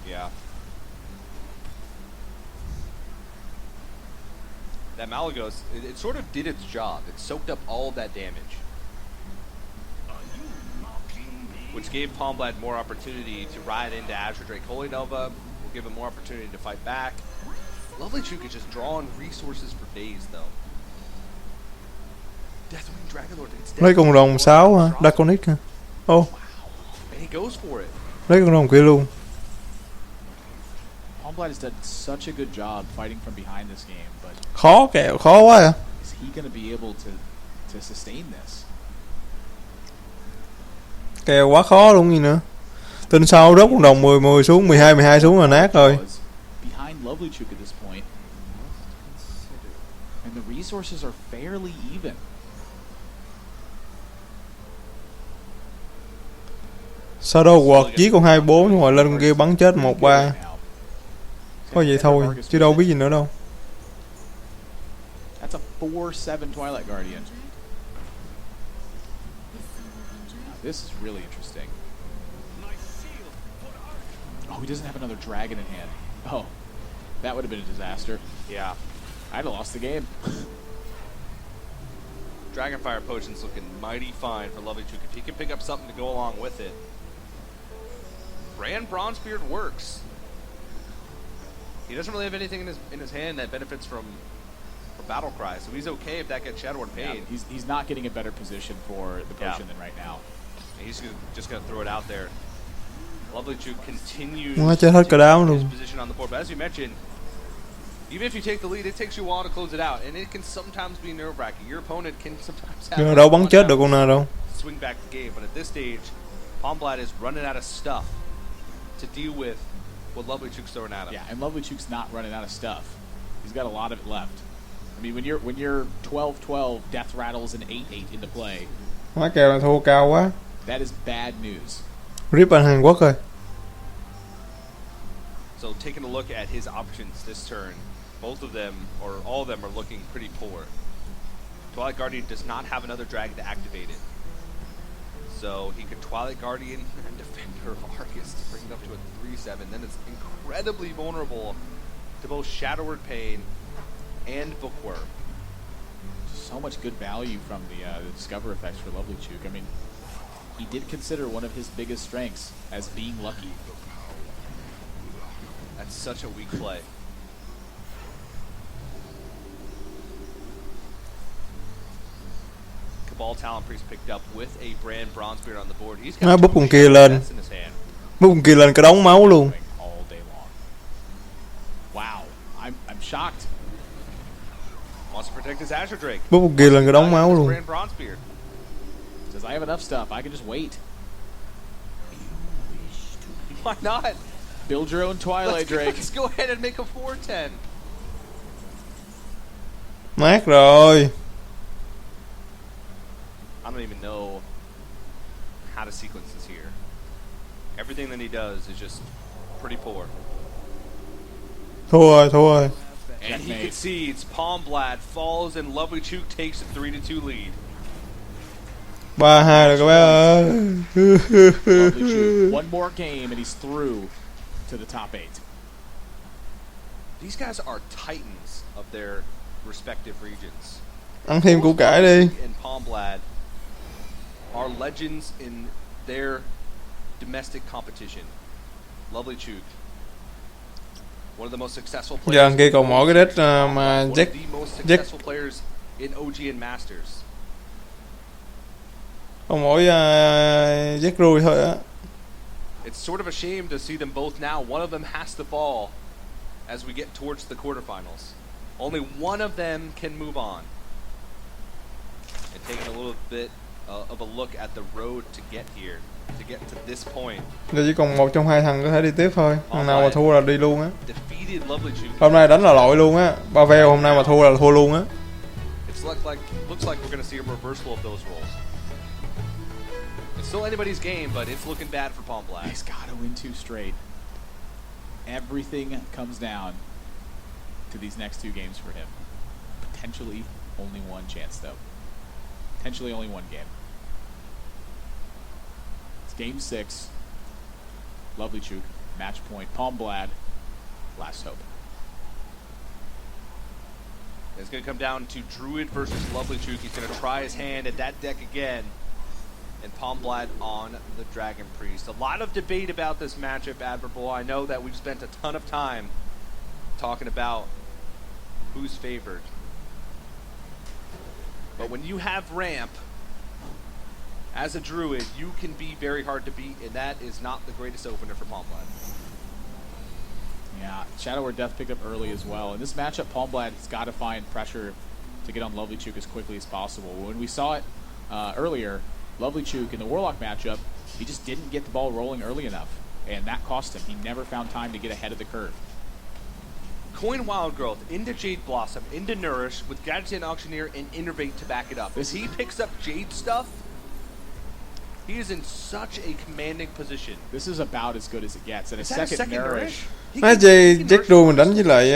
Yeah. That Malagos, it sort of did its job. It soaked up all of that damage, which gave Palmblad more opportunity to ride into Azure Drake. Holy Nova will give him more opportunity to fight back. Lovelychook is just drawing resources for days, though. Deathwing Dragonlord. Lấy con rồng 6 hả? Draconic hả? Oh. And he goes for it. Lấy con rồng kia luôn. Palmblad has done such a good job fighting from behind this game, but Khó kẹo, khó quá à. is he going to be able to sustain this? Kèo quá khó luôn gì nữa. Tên sau rớt con đồng 10 xuống, 12 xuống là nát rồi. Behind Lovelychook at this point, and the resources are fairly even. Shadow quật giết con 24 rồi lên con kia bắn chết 1-3. Có vậy thôi, chứ đâu biết gì nữa đâu. That's a 4/7 Twilight Guardian. Now, this is really interesting. Oh, he doesn't have another dragon in hand. Oh, that would have been a disaster. Yeah. I'd have lost the game. Dragonfire Potion's looking mighty fine for Lovelychook. If he can pick up something to go along with it. Brand Bronzebeard works. He doesn't really have anything in his hand that benefits from Battle Cry, so he's okay if that gets Shadowward paid. Yeah, he's not getting a better position for the potion than right now. And he's just gonna throw it out there. Lovelychook continues Nó chết hết cả đám luôn. his position on the board, but as you mentioned, even if you take the lead, it takes you a while to close it out, and it can sometimes be nerve-wracking. Your opponent can sometimes have Nhưng đâu bắn chết được con nào đâu. swing back the game, but at this stage, Palmblad is running out of stuff to deal with what Lovelychook's throwing at him. Yeah, and Lovelychook's not running out of stuff. He's got a lot of it left. I mean, when you're 12-12, Death Rattles and 8-8 into play. Má kèo là thua cao quá. That is bad news. Rip anh Hàn Quốc rồi. So taking a look at his options this turn, both of them, or all of them, are looking pretty poor. Twilight Guardian does not have another dragon to activate it. So he could Twilight Guardian and Defender of Arcus to bring it up to a 3/7. Then it's incredibly vulnerable to both Shadowward Pain and Bookworm. So much good value from the Discover effects for Lovelychook. I mean, he did consider one of his biggest strengths as being lucky. That's such a weak play. Cabal Talon Priest picked up with a Brand Bronzebeard on the board. He's Nó got búp two con kia Shadow lên. Deaths in his hand. Búp con kia lên cái đống máu luôn. All day long. Wow, I'm shocked. Wants to protect his Azure Drake. Búp con kia lên cái đống máu luôn. Brand Bronzebeard. Says I have enough stuff. I can just wait. Why not? Build your own Twilight Drake. Let's go ahead and make a 4/10. Mát rồi. I don't even know how to sequence this here. Everything that he does is just pretty poor. Thua rồi. And he concedes. Palmblad falls and Lovelychook takes a 3-2 lead. 3-2 rồi các bé ơi. Lovelychook, one more game and he's through to the top 8. These guys are titans of their respective regions. Ăn thêm củ cải đi. And Palmblad are legends in their domestic competition. Lovelychook, one of the most successful players. Giờ kia còn mỗi cái deck mà one of the most successful players in OG and Masters. Còn mỗi Jack Rui thôi á. It's sort of a shame to see them both now. One of them has to fall as we get towards the quarterfinals. Only one of them can move on. And taking a little bit of a look at the road to get here, to get to this point. Giờ chỉ còn một trong hai thằng có thể đi tiếp thôi. Thằng nào mà thua là đi luôn á. Defeated Lovelychook. Hôm nay đánh là lội luôn á. Pavel hôm nay mà thua là thua luôn á. It's looks like we're going to see a reversal of those roles. It's still anybody's game, but it's looking bad for Palmblad. He's got to win 2 straight. Everything comes down to these next 2 games for him. Potentially only one chance, though. Potentially only one game. It's game 6. Lovelychook Match point, Palmblad, last hope. It's going to come down to Druid versus Lovelychook. He's going to try his hand at that deck again. And Palmblad on the Dragon Priest. A lot of debate about this matchup, Admirable. I know that we've spent a ton of time talking about who's favored. But when you have ramp, as a Druid, you can be very hard to beat, and that is not the greatest opener for Palmblad. Yeah, Shadow or Death picked up early as well. In this matchup, Palmblad has got to find pressure to get on Lovelychook as quickly as possible. When we saw it earlier, Lovelychook in the Warlock matchup, he just didn't get the ball rolling early enough, and that cost him. He never found time to get ahead of the curve. Coin Wild Growth into Jade Blossom, into Nourish, with Gadget and Auctioneer and Innervate to back it up. As he picks up Jade stuff, he is in such a commanding position. This is about as good as it gets. And a Is that a second second Nourish. Nói gì Jackdaw mình đánh với lại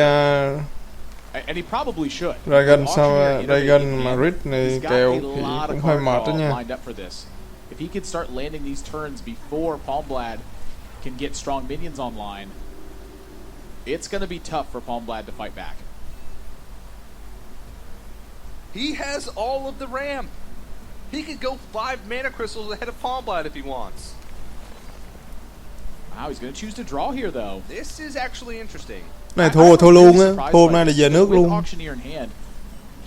And he probably should. Dragon sao Auctioneer, Dragon Innervate, mà Rit này he's got kèo a thì lot cũng of hơi card mệt đó draw nha. lined up for this. If he can start landing these turns before Palmblad can get strong minions online, it's going to be tough for Palmblad to fight back. He has all of the ramp. He could go 5 mana crystals ahead of Palmblad if he wants. Wow, he's going to choose to draw here, though. This is actually interesting. Này thua luôn á, thua hôm nay là về nước With luôn. Auctioneer in hand,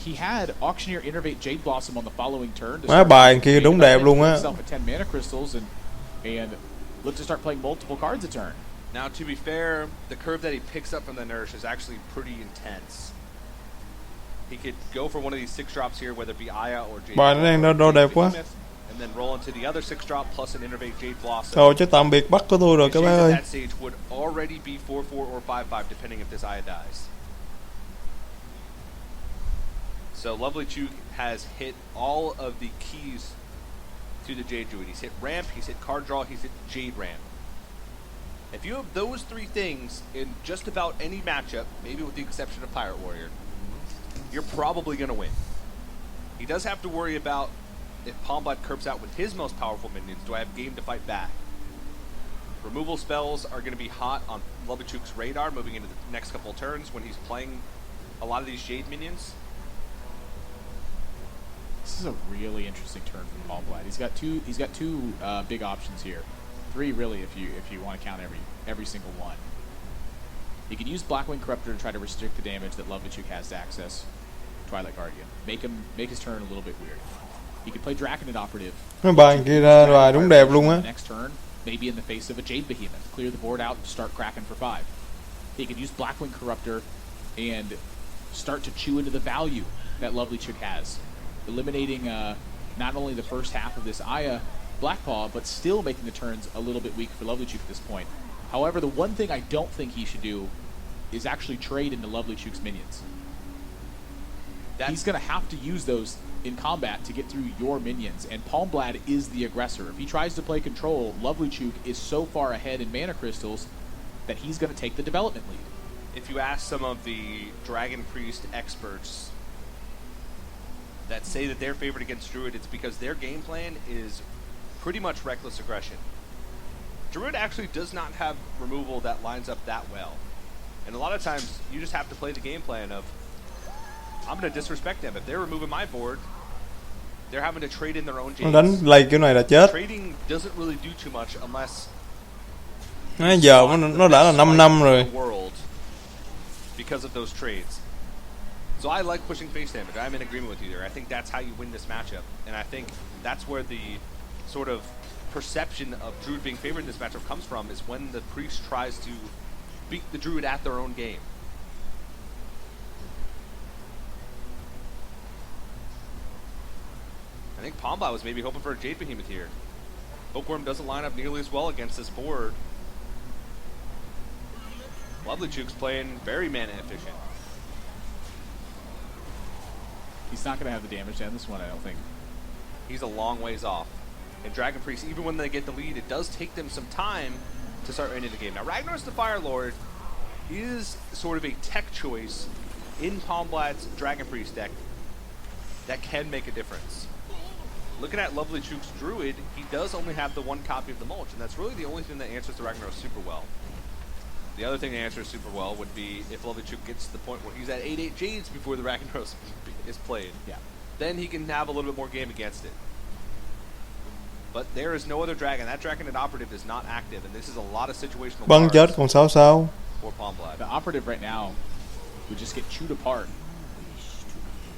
he had Auctioneer Innervate Jade Blossom on the following turn. Má bài kia đúng đẹp luôn á. Himself at 10 mana crystals and look to start playing multiple cards a turn. Now, to be fair, the curve that he picks up from the Nourish is actually pretty intense. He could go for one of these 6 drops here, whether it be Aya or Jade. Bài nó đang đâu đẹp quá. And then roll into the other 6 drop plus an Innervate Jade Blossom. Thôi chứ tạm biệt Bắc của tôi rồi các bạn ơi. That stage would already be 4-4 or 5-5 depending if this Aya dies. So Lovelychook has hit all of the keys to the Jade Druid. He's hit ramp, he's hit card draw, he's hit Jade ramp. If you have those 3 things in just about any matchup, maybe with the exception of Pirate Warrior, you're probably going to win. He does have to worry about if Palmblad curves out with his most powerful minions, do I have game to fight back? Removal spells are going to be hot on Lovelychook's radar moving into the next couple of turns when he's playing a lot of these Jade minions. This is a really interesting turn from Palmblad. He's got two big options here. 3 really if you want to count every single one. He can use Blackwing Corruptor to try to restrict the damage that Lovelychook has to access Twilight Guardian. Make his turn a little bit weird. He could play Draconid Operative. Cái bài kia ra bài đúng đẹp luôn á. Next turn, maybe in the face of a Jade Behemoth, clear the board out and start cracking for 5. He could use Blackwing Corruptor and start to chew into the value that Lovelychook has, eliminating not only the first half of this Aya Blackpaw, but still making the turns a little bit weak for Lovelychook at this point. However, the one thing I don't think he should do is actually trade into Lovelychook's minions. He's going to have to use those in combat to get through your minions, and Palmblad is the aggressor. If he tries to play control, Lovelychook is so far ahead in mana crystals that he's going to take the development lead. If you ask some of the Dragon Priest experts that say that they're favored against Druid, it's because their game plan is pretty much reckless aggression. Druid actually does not have removal that lines up that well. And a lot of times, you just have to play the game plan of, I'm going to disrespect them. If they're removing my board, they're having to trade in their own Jades. Đánh lầy kiểu này là chết. Trading doesn't really do too much unless Giờ nó đã là 5 năm rồi. Because of those trades. So I like pushing face damage. I'm in agreement with you there. I think that's how you win this matchup. And I think that's where the sort of perception of Druid being favored in this matchup comes from, is when the Priest tries to beat the Druid at their own game. I think Palmblad was maybe hoping for a Jade Behemoth here. Bookworm doesn't line up nearly as well against this board. Lovelychook's playing very mana efficient. He's not going to have the damage to end this one, I don't think. He's a long ways off. And Dragon Priest, even when they get the lead, it does take them some time to start ending the game. Now, Ragnar's the Fire Lord is sort of a tech choice in Palmblad's Dragon Priest deck that can make a difference. Looking at Lovelychook's Druid, he does only have the 1 copy of the Mulch, and that's really the only thing that answers the Ragnaros super well. The other thing to answer super well would be if Lovelychook gets to the point where he's at 8-8 Jades before the Ragnaros is played. Yeah. Then he can have a little bit more game against it. But there is no other dragon. That dragon at operative is not active, and this is a lot of situational Băng chết cards còn 6 sao. for Palmblad. The operative right now would just get chewed apart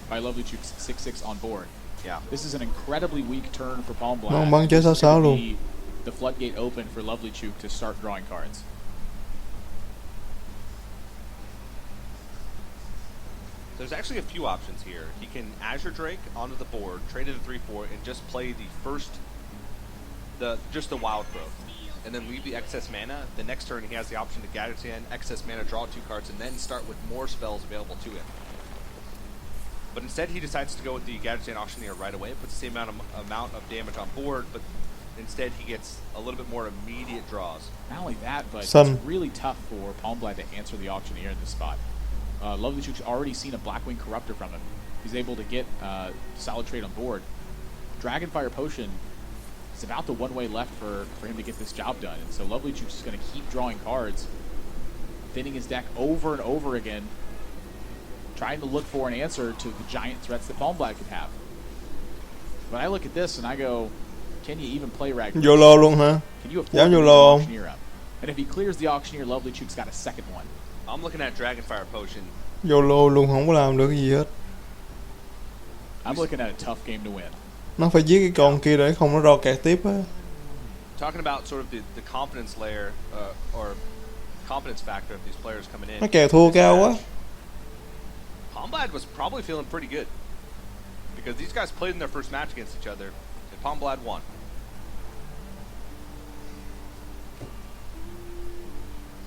by Lovelychook's 6-6 on board. Yeah. This is an incredibly weak turn for Palmblad. Nó băng chết 6 This is sao gonna luôn. be the floodgate open for Lovelychook to start drawing cards. There's actually a few options here. He can Azure Drake onto the board, trade it a 3-4, and just play just the wild growth. And then leave the excess mana. The next turn he has the option to Gadget in, excess mana, draw 2 cards, and then start with more spells available to him. But instead he decides to go with the Gadget Auctioneer right away. It puts the same amount of damage on board, but instead he gets a little bit more immediate draws. Not only that, but Sun. it's really tough for Palmblad to answer the Auctioneer in this spot. Lovelychook's already seen a Blackwing Corruptor from him. He's able to get solid trade on board. Dragonfire Potion is about the one way left for him to get this job done. And so Lovelychook's just going to keep drawing cards, thinning his deck over and over again, trying to look for an answer to the giant threats that Palmblad could have. But I look at this and I go, can you even play Ragnarok? YOLO luôn hả? Can you afford Dám to leave YOLO the không? Auctioneer up? And if he clears the Auctioneer, Lovelychook's got a second one. I'm looking at Dragonfire Potion. YOLO luôn, không có làm được cái gì hết. I'm looking at a tough game to win. Nó phải giết cái con kia để không nó ro kẹt tiếp á. Talking about sort of the confidence layer or confidence factor of these players coming in. Nó kèo thua cao quá. Palmblad was probably feeling pretty good because these guys played in their first match against each other, and Palmblad won.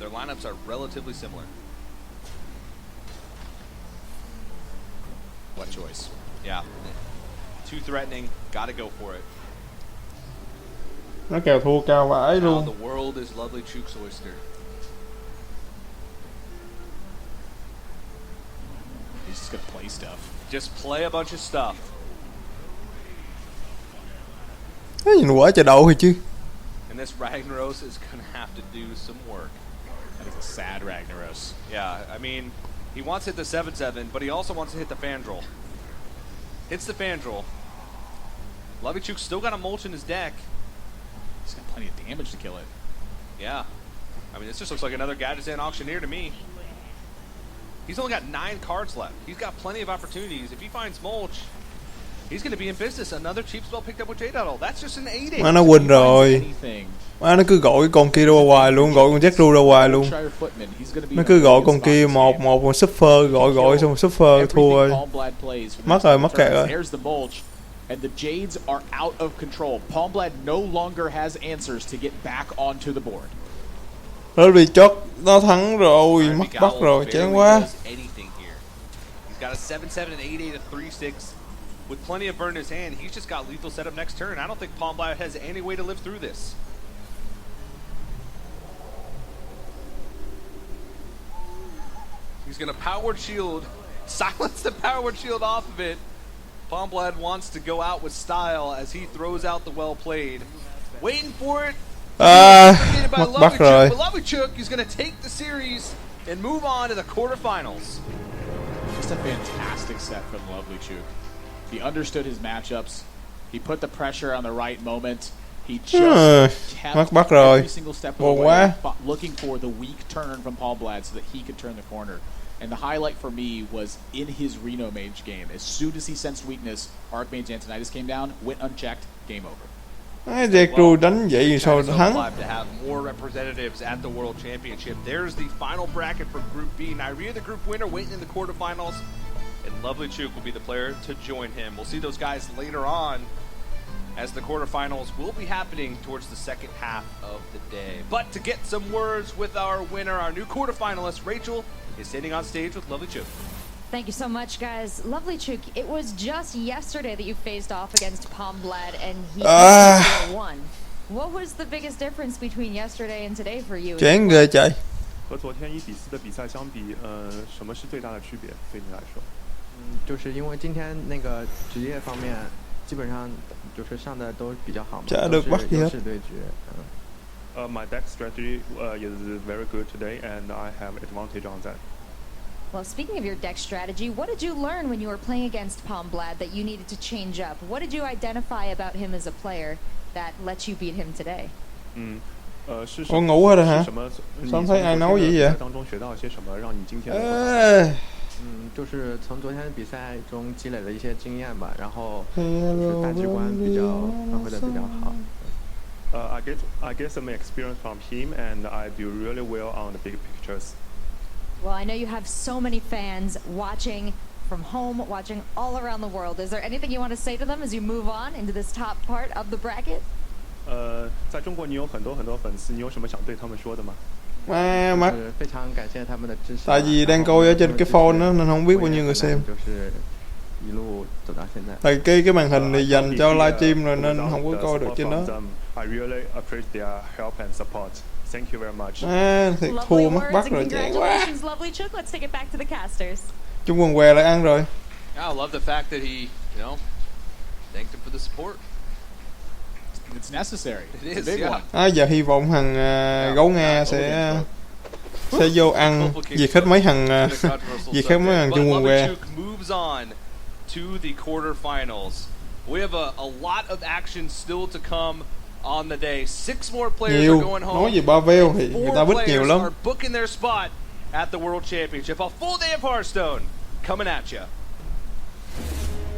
Their lineups are relatively similar. What choice? Yeah. Too threatening, gotta go for it. Nó kèo thua cao vãi Now luôn. the world is Lovelychook's oyster. He's just gonna play stuff. Just play a bunch of stuff. Nó nhìn quả trời đậu thì chứ. And this Ragnaros is gonna have to do some work. That is a sad Ragnaros. Yeah, I mean, he wants to hit the 7-7, but he also wants to hit the Fandral. Hits the Fandral. Lovelychook's still got a mulch in his deck. He's got plenty of damage to kill it. Yeah. I mean, this just looks like another Gadgetzan Auctioneer to me. He's only got 9 cards left. He's got plenty of opportunities. If he finds mulch, he's going to be in business. Another cheap spell picked up with Jade Idol. That's just an 8-8. Má nó win rồi. Anything. Má nó cứ gọi cái con kia ra hoài luôn, gọi con Jack Ru ra hoài luôn. Shire Footman, he's gonna be Nó in cứ a gọi really con good kia spot một this một một super gọi xong super thua rồi. Palmblad plays for the Mất next rồi, couple mất kẹt turns. rồi. There's the mulch, and the Jades are out of control. Palmblad no longer has answers to get back onto the board. Nó bị chót, nó thắng rồi, Alright, mất Miguel bắt rồi, barely chán quá. does anything here. He's got a 7-7, an 8-8, a 3-6. With plenty of burn in his hand, he's just got lethal setup next turn. I don't think Palmblad has any way to live through this. He's going to powered shield, silence the powered shield off of it. Palmblad wants to go out with style as he throws out the well played. Waiting for it. Mất bắt rồi. But Lovelychook is going to take the series and move on to the quarterfinals. Just a fantastic set from Lovelychook. He understood his matchups. He put the pressure on the right moment. He just kept Mất rồi. every single step of the Buồn way, quá. looking for the weak turn from Palmblad so that he could turn the corner. And the highlight for me was in his Reno Mage game. As soon as he sensed weakness, Archmage Antonitis came down, went unchecked, game over. Jack Ru đánh vậy thì sao That is so thắng? glad to have more representatives at the World Championship. There's the final bracket for Group B. Nyria, the group winner, waiting in the quarterfinals. And Lovelychook will be the player to join him. We'll see those guys later on as the quarterfinals will be happening towards the second half of the day. But to get some words with our winner, our new quarterfinalist, Rachel, is sitting on stage with Lovelychook. Thank you so much, guys. Lovelychook, it was just yesterday that you faced off against Palmblad, and he won. What was the biggest difference between yesterday and today for you? Chán ghê trời. 和昨天1-4的比赛相比，什么是最大的区别？对你来说？就是因为今天那个职业方面，基本上就是上的都比较好嘛， Chả 都 được bắt 是 gì 优 hết. 势对决。My deck strategy is very good today, and I have advantage on that. Well, speaking of your deck strategy, what did you learn when you were playing against Palmblad that you needed to change up? What did you identify about him as a player that lets you beat him today? Ủa ngủ hết rồi hả? Sao không thấy ai nói gì vậy? 就是从昨天的比赛中积累了一些经验吧，然后就是大局观比较发挥的比较好。I get some experience from him, and I do really well on the big pictures. Well, I know you have so many fans watching from home, watching all around the world. Is there anything you want to say to them as you move on into this top part of the bracket? 在中国你有很多粉丝，你有什么想对他们说的吗？ Mắt. Tại vì đang coi ở trên cái phone đó nên không biết bao nhiêu người xem. Tại cái màn hình này dành cho livestream rồi nên không có coi được trên đó. Thiệt thua mất bắt rồi chạy quá. Trung quần què lại ăn rồi. I love the fact that he, thanked him for the support. It's necessary. It is, a big one. Giờ hy vọng thằng gấu Nga sẽ vô ăn diệt hết mấy thằng Trung quần què. Moves on to the quarterfinals. We have a lot of action still to come on the day. 6 more players are going home. Nói gì Pavel thì người ta bích nhiều lắm. Are booking their spot at the World Championship. A full day of Hearthstone coming at you.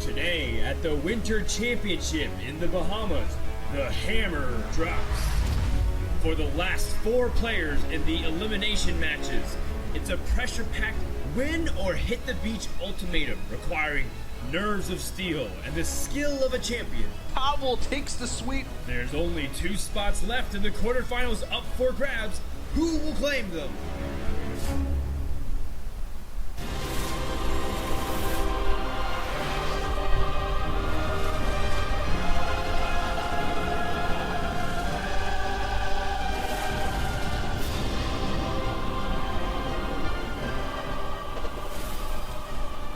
Today at the Winter Championship in the Bahamas, the hammer drops. For the last 4 players in the elimination matches, it's a pressure-packed win or hit the beach ultimatum requiring nerves of steel and the skill of a champion. Pavel takes the sweep. There's only 2 spots left and the quarterfinals up for grabs. Who will claim them?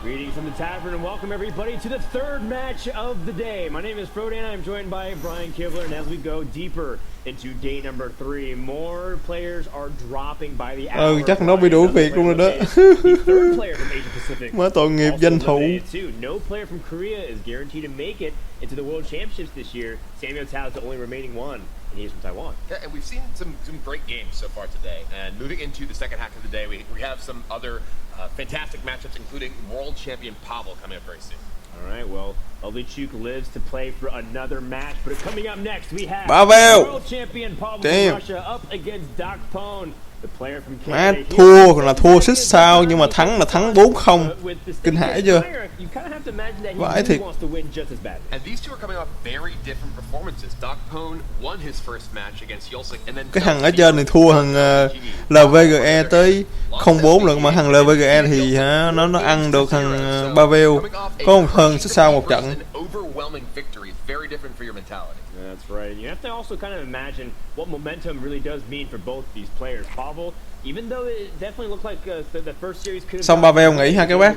Greetings from the tavern and welcome everybody to the 3rd match of the day. My name is Frodan. I'm joined by Brian Kibler, and as we go deeper into day number 3, more players are dropping by the hour. Chắc nó bị đủ việc luôn rồi đó. Third player from Asia Pacific. Má tội nghiệp danh thủ. No player from Korea is guaranteed to make it into the World Championships this year. Samuel Tao is the only remaining one, and he's from Taiwan. Yeah, and we've seen some great games so far today. And moving into the second half of the day, we have some other fantastic matchups, including world champion Pavel coming up very soon. All right, well, Lovelychook lives to play for another match, but coming up next, we have Pavel. world champion Pavel from Russia up against Docpwn, the player from Má Canada. thua còn là thua xích sao nhưng mà thắng là thắng 4-0. Kinh hãi chưa? Vãi thiệt. And these two are coming off very different performances. Docpwn won his first match against Yulsik, and then cái thằng ở trên này thua thằng LVGE tới 0-4 lần, mà thằng LVGE thì nó ăn được thằng Pavel, có một hơn xích sao một trận. overwhelming victory, very different for your mentality. That's right. You have to also kind of imagine what momentum really does mean for both these players. Pavel, even though it definitely looked like the first series could have Xong Pavel nghỉ ha các bác.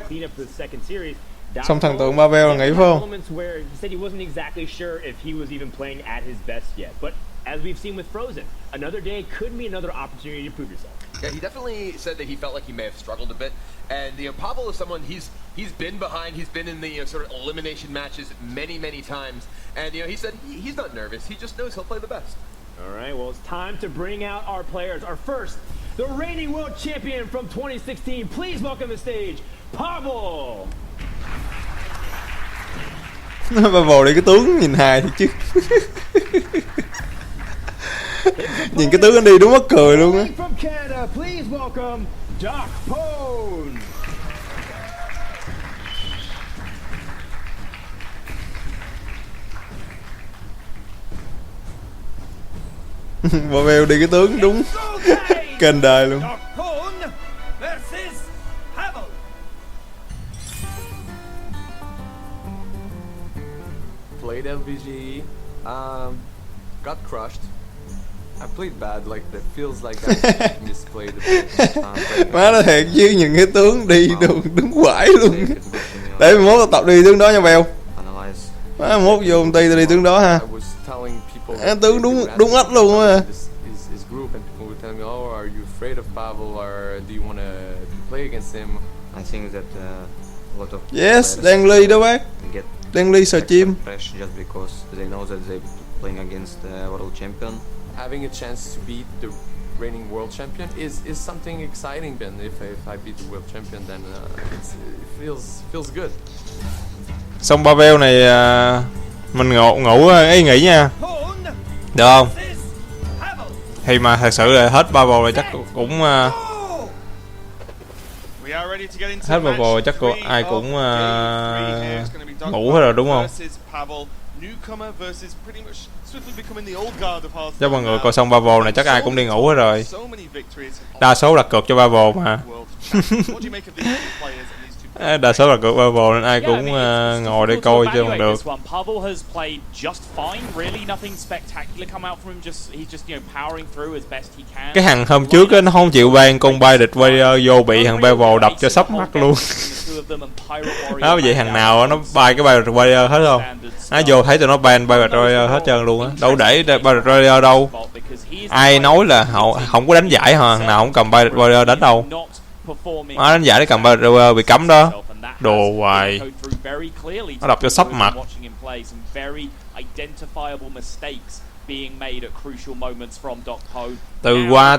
Xong thần tượng Pavel nghỉ phải không? Where he said he wasn't exactly sure if he was even playing at his best yet. But as we've seen with Frozen, another day could be another opportunity to prove yourself. Yeah, he definitely said that he felt like he may have struggled a bit. And Pavel is someone he's been behind. He's been in the sort of elimination matches many times. And he said he's not nervous. He just knows he'll play the best. All right, well, it's time to bring out our players. Our first, the reigning world champion from 2016. Please welcome to the stage, Pavel. Pavel đây cái tướng nhìn hài thì chứ. Nhìn cái tướng anh đi đúng mắc cười luôn á. From Canada, please welcome Docpwn. Pavel đi cái tướng đúng kênh đời luôn. Docpwn versus Pavel. Played LVG, got crushed. I played bad, like that feels like I misplayed. Má nó thiệt chứ những cái tướng đi đúng quải luôn. Để mốt tao tập đi tướng đó nha Bèo. Má mốt vô công ty tao đi tướng đó ha. Tướng đúng ách luôn á. telling me, "Oh, are you afraid of Pavel, or do you want to play against him?" I think that a lot of Yes, Đan Ly đó bác. get Đan Ly sờ chim. fresh just because they know that they're playing against the world champion. Having a chance to beat the reigning world champion is something exciting. Then if I beat the world champion, then it feels good. Xong Pavel này mình ngủ ý nghĩ nha. Được không? Thì mà thật sự là hết Pavel rồi chắc cũng hết Pavel chắc ai cũng ngủ hết rồi đúng không? Chắc mọi người coi xong Pavel này chắc ai cũng đi ngủ hết rồi. Đa số là cược cho Pavel mà. Đa số là cược Pavel nên ai cũng ngồi để coi cho bằng được. Pavel has played just fine, really nothing spectacular come out from him, he's just powering through as best he can. Cái thằng hôm trước á nó không chịu ban con bay địch warrior vô bị thằng Pavel đập cho sắp mắt luôn. Đó vậy thằng nào nó bay cái bay địch warrior hết không? Nó vô thấy tụi nó ban bay địch warrior hết trơn luôn á. Đâu để bay địch warrior đâu. Ai nói là họ không có đánh giải hả? Thằng nào không cầm bay địch warrior đánh đâu. Nó đánh giải để cầm bay bị cấm đó. Đồ hoài. Nó đập cho sắp mặt.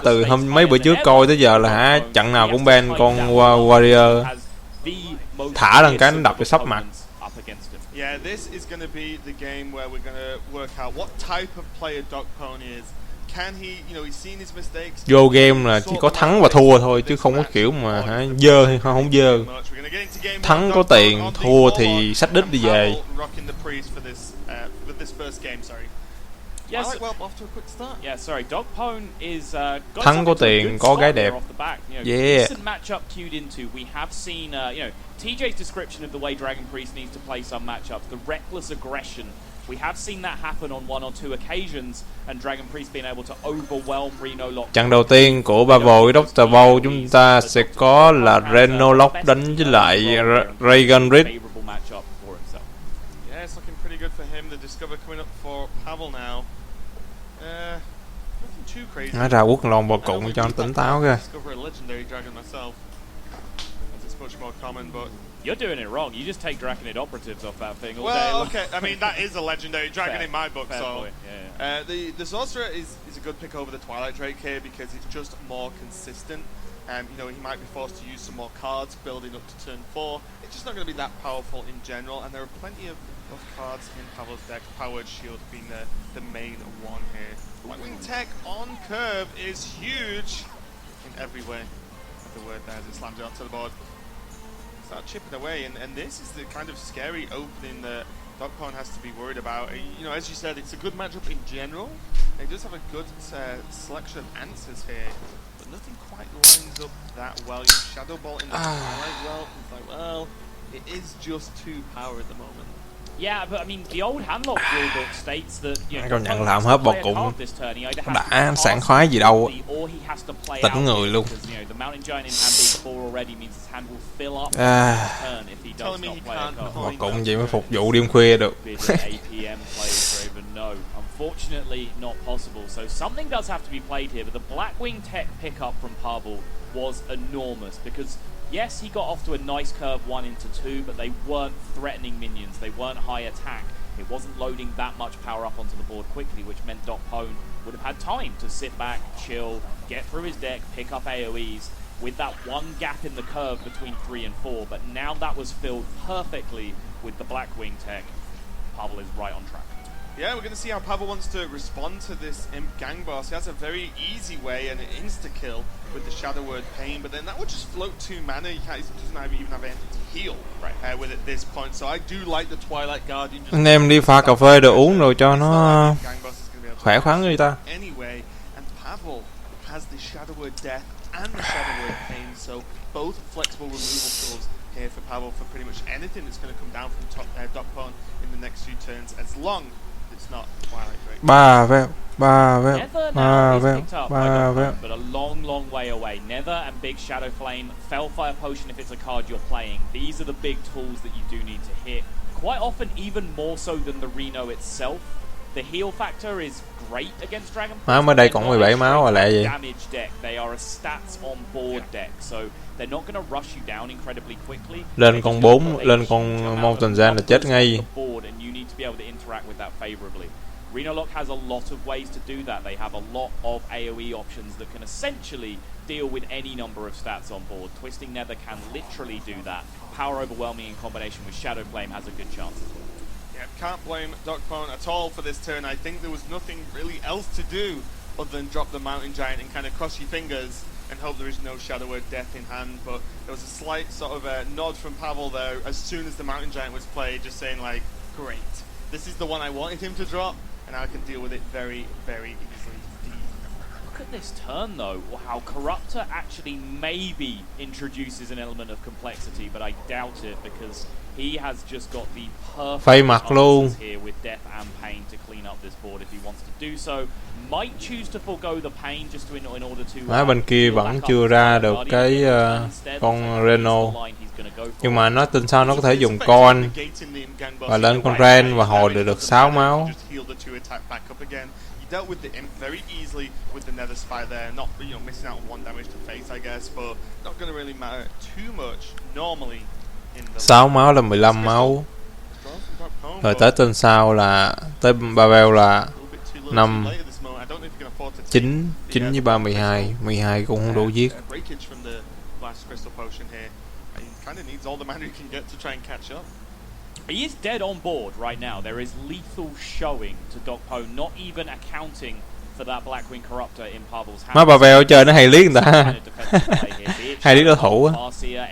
Từ hôm mấy bữa trước coi tới giờ là trận nào cũng ban con warrior. Thả lên cái nó đập cho sắp mặt. Yeah, this is going to be the game where we're going to work out what type of player Docpwn is. Can he, he's seen his mistakes. Vô game là chỉ có thắng và thua thôi chứ không có kiểu mà dơ hay không dơ. Thắng có tiền, thua thì xách đít đi về. Thắng có tiền, có gái đẹp. Yeah. TJ's description of the way Dragon Priest needs to play some matchups, the reckless aggression. We have seen that happen on one or two occasions, and Dragon Priest being able to overwhelm Reno Lock. Trận đầu tiên của Pavel với Docpwn chúng ta sẽ có là Reno Lock đánh với lại Dragon Priest. Yeah, it's looking pretty good for him. The Discover coming up for Pavel now. Nothing too crazy. Nói ra quất lon bò cụng cho nó tỉnh táo kìa. Discover a legendary dragon myself. It's much more common, but you're doing it wrong. You just take Draconid operatives off that thing all day. Well, okay. I mean, that is a legendary dragon in my book. So point. Yeah. The sorcerer is a good pick over the Twilight Drake here because it's just more consistent. He might be forced to use some more cards building up to turn 4. It's just not going to be that powerful in general, and there are plenty of cards in Pavel's deck. Powered Shield being the main one here. Blackwing Tech on curve is huge in every way of the word there as it slams it onto the board. Start chipping away, and this is the kind of scary opening that Docpwn has to be worried about. As you said, it's a good matchup in general. He does have a good selection of answers here, but nothing quite lines up that well. Shadow Ball in the Twilight, it is just too power at the moment. Yeah, but I mean, the old Handlock rulebook states that công nhận làm hết bò cụng đã sảng khoái gì đâu, tỉnh người luôn. Bò cụng vậy mới phục vụ đêm khuya được. Unfortunately, not possible. So something does have to be played here, but the Blackwing Tech pickup from Pavel was enormous because yes, he got off to a nice curve 1 into 2, but they weren't threatening minions. They weren't high attack. It wasn't loading that much power up onto the board quickly, which meant Docpwn would have had time to sit back, chill, get through his deck, pick up AoEs with that one gap in the curve between 3 and 4. But now that was filled perfectly with the Blackwing Tech. Pavel is right on track. Yeah, we're going to see how Pavel wants to respond to this Imp Gang Boss. He has a very easy way and an insta-kill with the Shadow Word Pain, but then that would just float 2 mana. He doesn't even have anything to heal with at this point, so I do like the Twilight Guardian. Anh em đi pha cà phê đồ uống rồi cho nó khỏe khoắn người ta. Anyway, and Pavel has the Shadow Word Death and the Shadow Word Pain, so both flexible removal tools here for Pavel for pretty much anything that's going to come down from Docpwn in the next few turns, as long it's not Twilight Drake. Pavel. But a long way away. Nether and Big Shadow Flame, Fellfire Potion if it's a card you're playing. These are the big tools that you do need to hit. Quite often even more so than the Reno itself. The heal factor is great against Dragon. Máu mới đây còn 17 máu rồi lẹ gì. Damage deck. They are a stats on board deck, so they're not going to rush you down incredibly quickly. Lên con 4, lên con Mountain Giant là chết ngay. And you need to be able to interact with that favorably. Rhinolock has a lot of ways to do that. They have a lot of AoE options that can essentially deal with any number of stats on board. Twisting Nether can literally do that. Power Overwhelming in combination with Shadow Flame has a good chance as well. Yeah, can't blame Docpwn at all for this turn. I think there was nothing really else to do other than drop the Mountain Giant and kind of cross your fingers and hope there is no Shadow Word Death in hand. But there was a slight sort of a nod from Pavel there as soon as the Mountain Giant was played, just saying like, great, this is the one I wanted him to drop, and I can deal with it very, very easily. Look at this turn though. Wow, Corruptor actually maybe introduces an element of complexity, but I doubt it because he has just got the perfect answers here with Death and Pain to clean up this board if he wants to do so. Might choose to forgo the Pain just to in order to. Bên kia vẫn chưa ra được cái con Reno, nhưng mà nó tin sao nó có thể dùng con và lên con Ren và hồi được 6 máu. Dealt with the imp very easily with the Nether Spy there, not missing out on 1 damage to face, I guess, but not going to really matter too much normally in the 6 máu là 15 máu. Rồi tới tên sau là tới Pavel là 5 9 9 với 3 12, 12 cũng không đủ giết. He is dead on board right now. There is lethal showing to Docpwn, not even accounting for that Blackwing Corruptor in Pavel's hand. Má Pavel chơi nó hay liếc người ta. Hay liếc đối thủ á.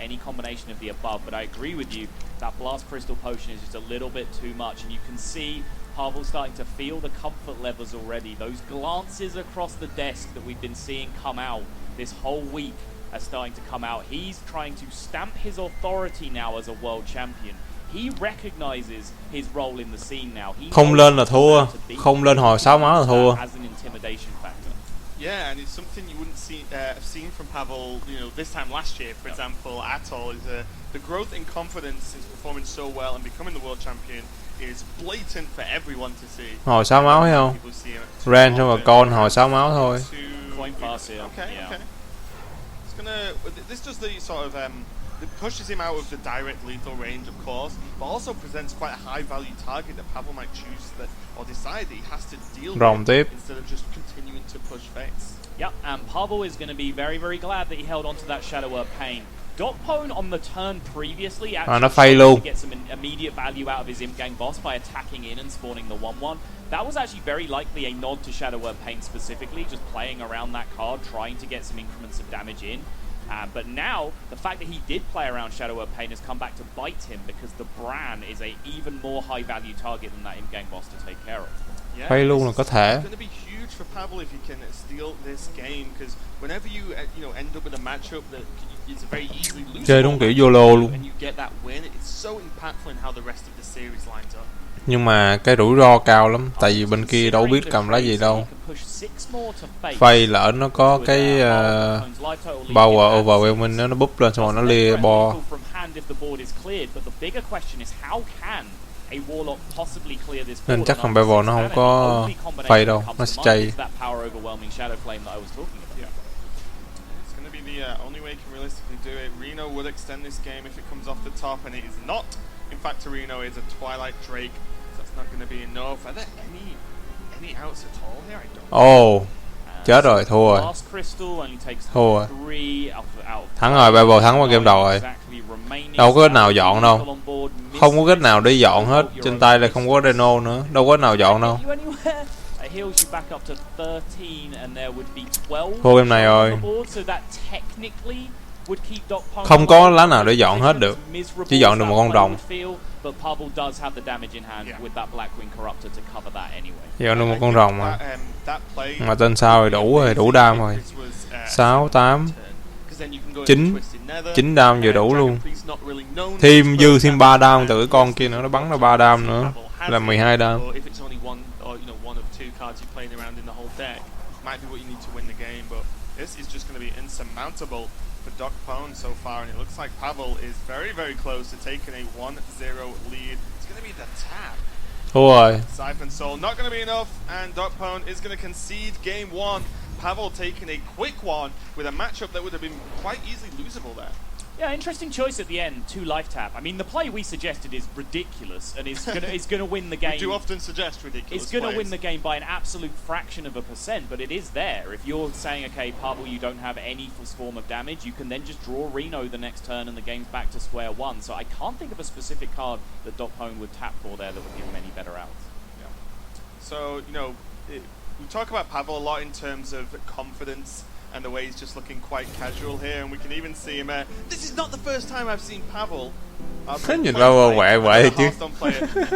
Any combination of the above, but I agree with you. That Blast Crystal Potion is just a little bit too much, and you can see Pavel starting to feel the comfort levels already. Those glances across the desk that we've been seeing come out this whole week are starting to come out. He's trying to stamp his authority now as a world champion. He recognizes his role in the scene now. Không lên là thua, không lên hồi 6 máu là thua. As an intimidation factor. Yeah, and it's something you wouldn't have seen from Pavel, this time last year, for example, at all. Is the growth in confidence, is performing so well and becoming the world champion is blatant for everyone to see. Hồi 6 máu thấy không? Ren xong rồi con hồi 6 máu thôi. Coin pass here. Okay. This does the sort of it pushes him out of the direct lethal range, of course, but also presents quite a high value target that Pavel might choose or decide that he has to deal with instead of just continuing to push face. Yep, and Pavel is going to be very, very glad that he held on to that Shadow Word Pain. Docpwn on the turn previously actually tried to get some immediate value out of his Imp Gang boss by attacking in and spawning the 1-1. That was actually very likely a nod to Shadow Word Pain specifically, just playing around that card, trying to get some increments of damage in. But now, the fact that he did play around Shadow Word Pain has come back to bite him because the Bran is a even more high value target than that Imp Gang boss to take care of. Phay luôn là có thể. It's going to be huge for Pavel if he can steal this game, because whenever you end up with a matchup that is very easily losable, chơi đúng kiểu YOLO luôn. and you get that win, it's so impactful in how the rest of the series lines up. Nhưng mà cái rủi ro cao lắm, tại vì bên kia đâu biết cầm lá gì đâu. Phay lỡ nó có cái power overwhelming nó búp lên xong rồi nó lia bo. Nên chắc thằng Pavel nó không có Phay đâu, nó sẽ chay. The only way he can realistically do it. Reno would extend this game if it comes off the top, and it is not. In fact, Reno is a Twilight Drake, so that's not going to be enough. Are there any outs at all here? I don't. Chết rồi, thua rồi. Thua rồi. Thắng rồi, Pavel thắng qua game đầu rồi. Đâu có cách nào dọn đâu. Không có cách nào để dọn hết. Trên tay là không có Reno nữa. Đâu có cách nào dọn đâu. Thua game này rồi. Không có lá nào để dọn hết được. Chỉ dọn được một con rồng. Dọn được một con rồng mà tên sao rồi đủ đam rồi. 6, 8 9 đam vừa đủ luôn. Thêm 3 đam từ cái con kia nữa, nó bắn ra 3 đam nữa là 12 đam. This is just going to be insurmountable for Docpwn so far, and it looks like Pavel is very, very close to taking a 1-0 lead. It's going to be the tap. Thua rồi. Siphon Soul not going to be enough, and Docpwn is going to concede game 1. Pavel taking a quick one with a matchup that would have been quite easily losable there. Yeah, interesting choice at the end, 2 life tap. I mean, the play we suggested is ridiculous and is gonna win the game. We do often suggest ridiculous It's gonna plays. win the game by an absolute fraction of a percent, but it is there. If you're saying, okay, Pavel, you don't have any form of damage, you can then just draw Reno the next turn and the game's back to square one. So I can't think of a specific card that Docpwn would tap for there that would give him any better outs. Yeah. So, you know, we talk about Pavel a lot in terms of confidence and the way he's just looking quite casual here, and we can even see him. This is not the first time I've seen Pavel. Nhìn Pavel quẹ vậy chứ.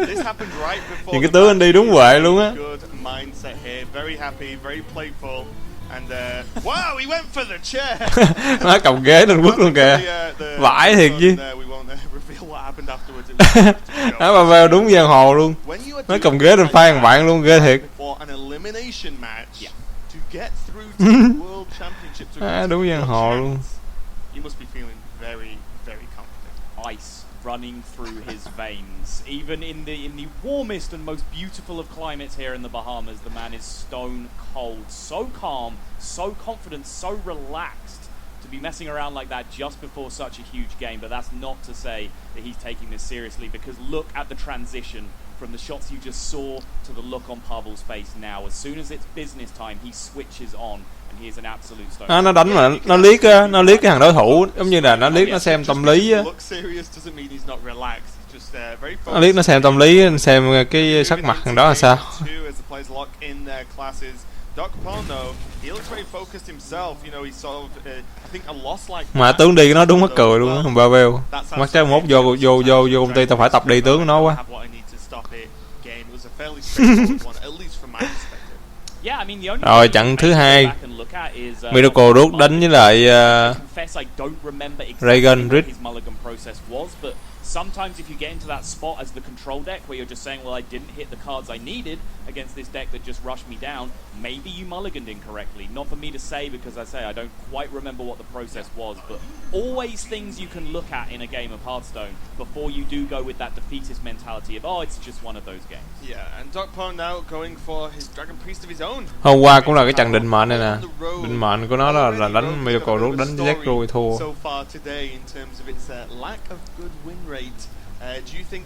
This happened right before. Những cái tướng anh đi đúng quẹ luôn á. Good mindset here, very happy, very playful, and wow, he went for the chair. Nó cầm ghế lên quất luôn kìa. Vãi thiệt chứ. Nó Pavel đúng giang hồ luôn. Nó cầm ghế lên phai thằng bạn luôn, ghê thiệt. Đúng giang hồ luôn. You must be feeling very, very confident. Ice running through his veins. Even in the warmest and most beautiful of climates here in the Bahamas, the man is stone cold, so calm, so confident, so relaxed to be messing around like that just before such a huge game. But that's not to say that he's taking this seriously, because look at the transition from the shots you just saw to the look on Pavel's face now. As soon as it's business time, he switches on. Nó đánh mà nó liếc cái thằng đối thủ, giống như là nó liếc nó xem tâm lý á. Nó liếc nó xem tâm lý, xem cái sắc mặt thằng đó là sao. Mà tướng đi nó đúng mắc cười luôn á, thằng Pavel. Mắt chắc mốt vô công ty tao phải tập đi tướng của nó quá. Rồi trận thứ hai, Miracle rút đánh với lại Reagan Rid. Sometimes if you get into that spot as the control deck where you're just saying, well, I didn't hit the cards I needed against this deck that just rushed me down, maybe you mulliganed incorrectly. Not for me to say, because I say I don't quite remember what the process was, but always things you can look at in a game of Hearthstone before you do go with that defeatist mentality of, oh, it's just one of those games. Yeah, and Docpwn now going for his Dragon Priest of his own. Hôm qua cũng là cái trận định mệnh này nè. Định mệnh của nó là đánh Miracle rút đánh Jack rồi thua. So far today in terms of its lack of good win rate. Do you think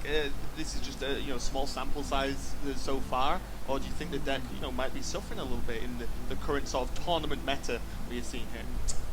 this is just a small sample size so far, or do you think the deck might be suffering a little bit in the current sort of tournament meta we're seeing here?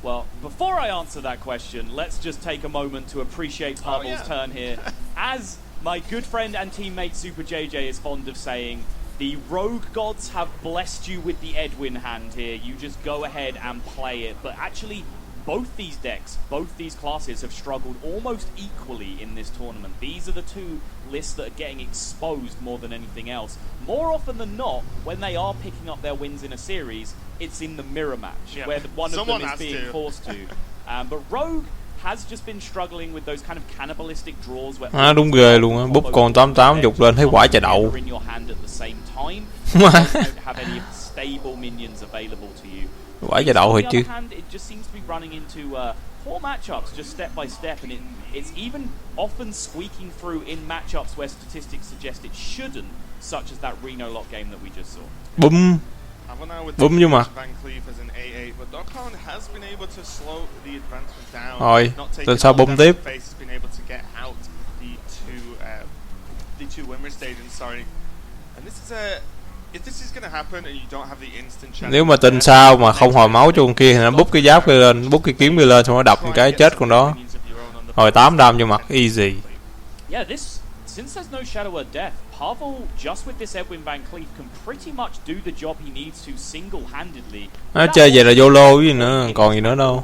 Well, before I answer that question, let's just take a moment to appreciate Pavel's turn here. As my good friend and teammate Super JJ is fond of saying, the rogue gods have blessed you with the Edwin hand here. You just go ahead and play it. But actually, both these decks, both these classes have struggled almost equally in this tournament. These are the two lists that are getting exposed more than anything else. More often than not, when they are picking up their wins in a series, it's in the mirror match, where one of them is being forced to. But Rogue has just been struggling with those kind of cannibalistic draws where đúng ghê luôn á, búp còn 88 dục lên thấy quả chà đậu. Quả chà đậu thôi chứ. It just seems to be running into poor matchups just step by step, and it's even often squeaking through in matchups where statistics suggest it shouldn't, such as that Reno lock game that we just saw. Bum. Bum vô mặt. Rồi, từ sau bum tiếp. Nếu mà tin sao mà không hồi máu cho con kia thì nó bút cái giáp kia lên, bút cái kiếm kia lên xong nó đập một cái chết con đó. Hồi 8 đam vô mặt, easy. Yeah, since there's no shadow of death, Pavel just with this Edwin Van Cleef can pretty much do the job he needs to single-handedly. Nó chơi vậy là YOLO với gì nữa, còn gì nữa đâu.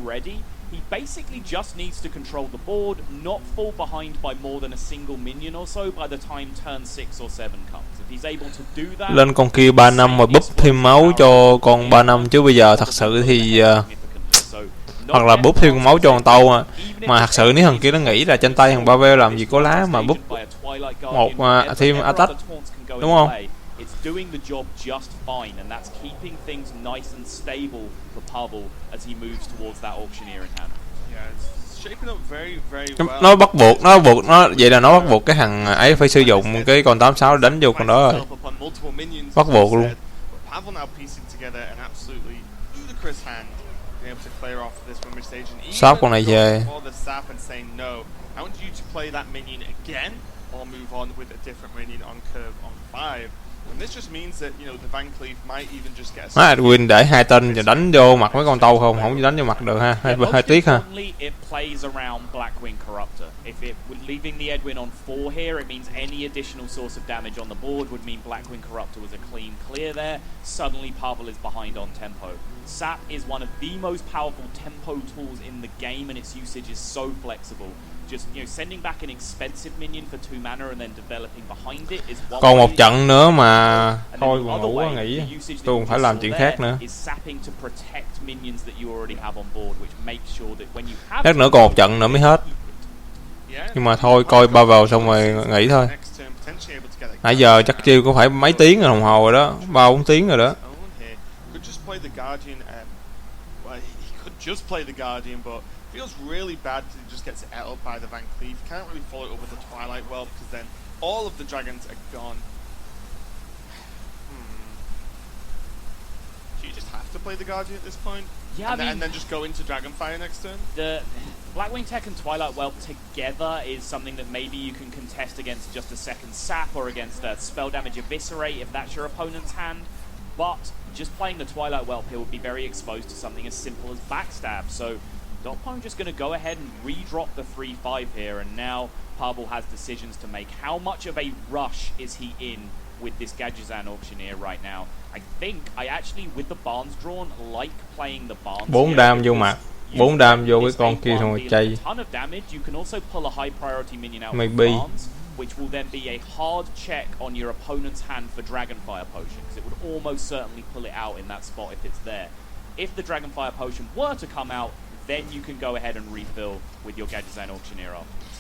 He basically just needs to control the board, not fall behind by more than a single minion or so by the time turn 6 or 7 comes. If he's able to do that, lên con kia 3 năm mà búp thêm máu cho con 3 năm chứ bây giờ thật sự thì hoặc là búp thêm con máu cho con tâu mà thật sự nếu thằng kia nó nghĩ là trên tay thằng Pavel làm gì có lá mà búp một thêm attack, đúng không? It's doing the job just fine, and that's keeping things nice and stable for Pavel as he moves towards that auctioneer in hand. Nó bắt buộc nó vậy là nó bắt buộc cái thằng ấy phải sử dụng cái con 86 đánh vô con đó rồi, bắt buộc luôn. Shop con này về. Edwin để 2 tên rồi đánh vô mặt mấy con tàu không đánh vô mặt được ha, hơi tiếc ha. It plays around Blackwing Corruptor. If it leaving the Edwin on 4 here, it means any additional source of damage on the board would mean Blackwing Corruptor was a clean clear there. Suddenly Pavel is behind on tempo. Sap is one of the most powerful tempo tools in the game, and its usage is so flexible. Just, you know, sending back an expensive minion for 2 mana and then developing behind it is one. Còn một trận nữa mà thôi buồn ngủ quá, nghỉ. Tôi còn phải làm chuyện khác nữa. Lát nữa còn một trận nữa mới hết. Nhưng mà thôi coi Pavel xong rồi nghỉ thôi. Nãy giờ chắc chiêu có phải mấy tiếng đồng hồ rồi đó, 3-4 tiếng rồi đó. Feels really bad because he just gets ate up by the Van Cleef. Can't really follow it up with the Twilight Well because then all of the dragons are gone. Do you just have to play the Guardian at this point? Yeah, and then just go into Dragonfire next turn? The Blackwing Tech and Twilight Well together is something that maybe you can contest against just a second Sap or against a Spell Damage Eviscerate if that's your opponent's hand. But just playing the Twilight Well here would be very exposed to something as simple as Backstab. So Docpwn just going to go ahead and re-drop the 3-5 here, and now Pavel has decisions to make. How much of a rush is he in with this Gadgetzan Auctioneer right now? I think I actually, with the Barnes drawn, like playing the Barnes. 4 đam vô mặt, 4 đam vô cái con kia xong rồi chay. Ton of damage. You can also pull a high priority minion out with Barnes, which will then be a hard check on your opponent's hand for Dragonfire Potion, because it would almost certainly pull it out in that spot if it's there. If the Dragonfire Potion were to come out, then you can go ahead and refill with your Gadgetzan Auctioneer afterwards.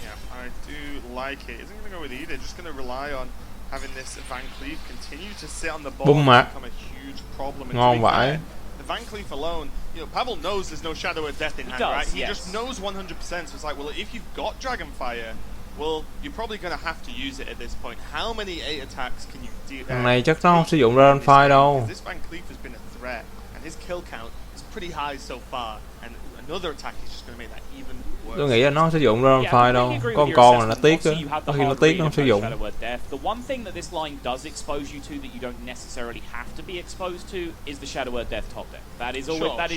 Yeah, I do like it. Isn't going to go with either. Just going to rely on having this Van Cleef continue to sit on the ball and become a huge problem. Ngon vãi. The Van Cleef alone, you know, Pavel knows there's no Shadow of Death in hand, right? He just knows 100%. So it's like, well, if you've got Dragonfire, well, you're probably going to have to use it at this point. How many 8 attacks can you do? Thằng này chắc nó không sử dụng Dragonfire đâu. This Van Cleef has been a threat, and his kill count is pretty high so far. And another attack is just going to make that even worse. Tôi nghĩ là nó sử dụng Dragonfire đâu. Có con là nó tiếc á. Có khi nó tiếc nó không sử dụng. The one thing that this line does expose you to that you don't necessarily have to be exposed to is the Shadow of Death top deck. That is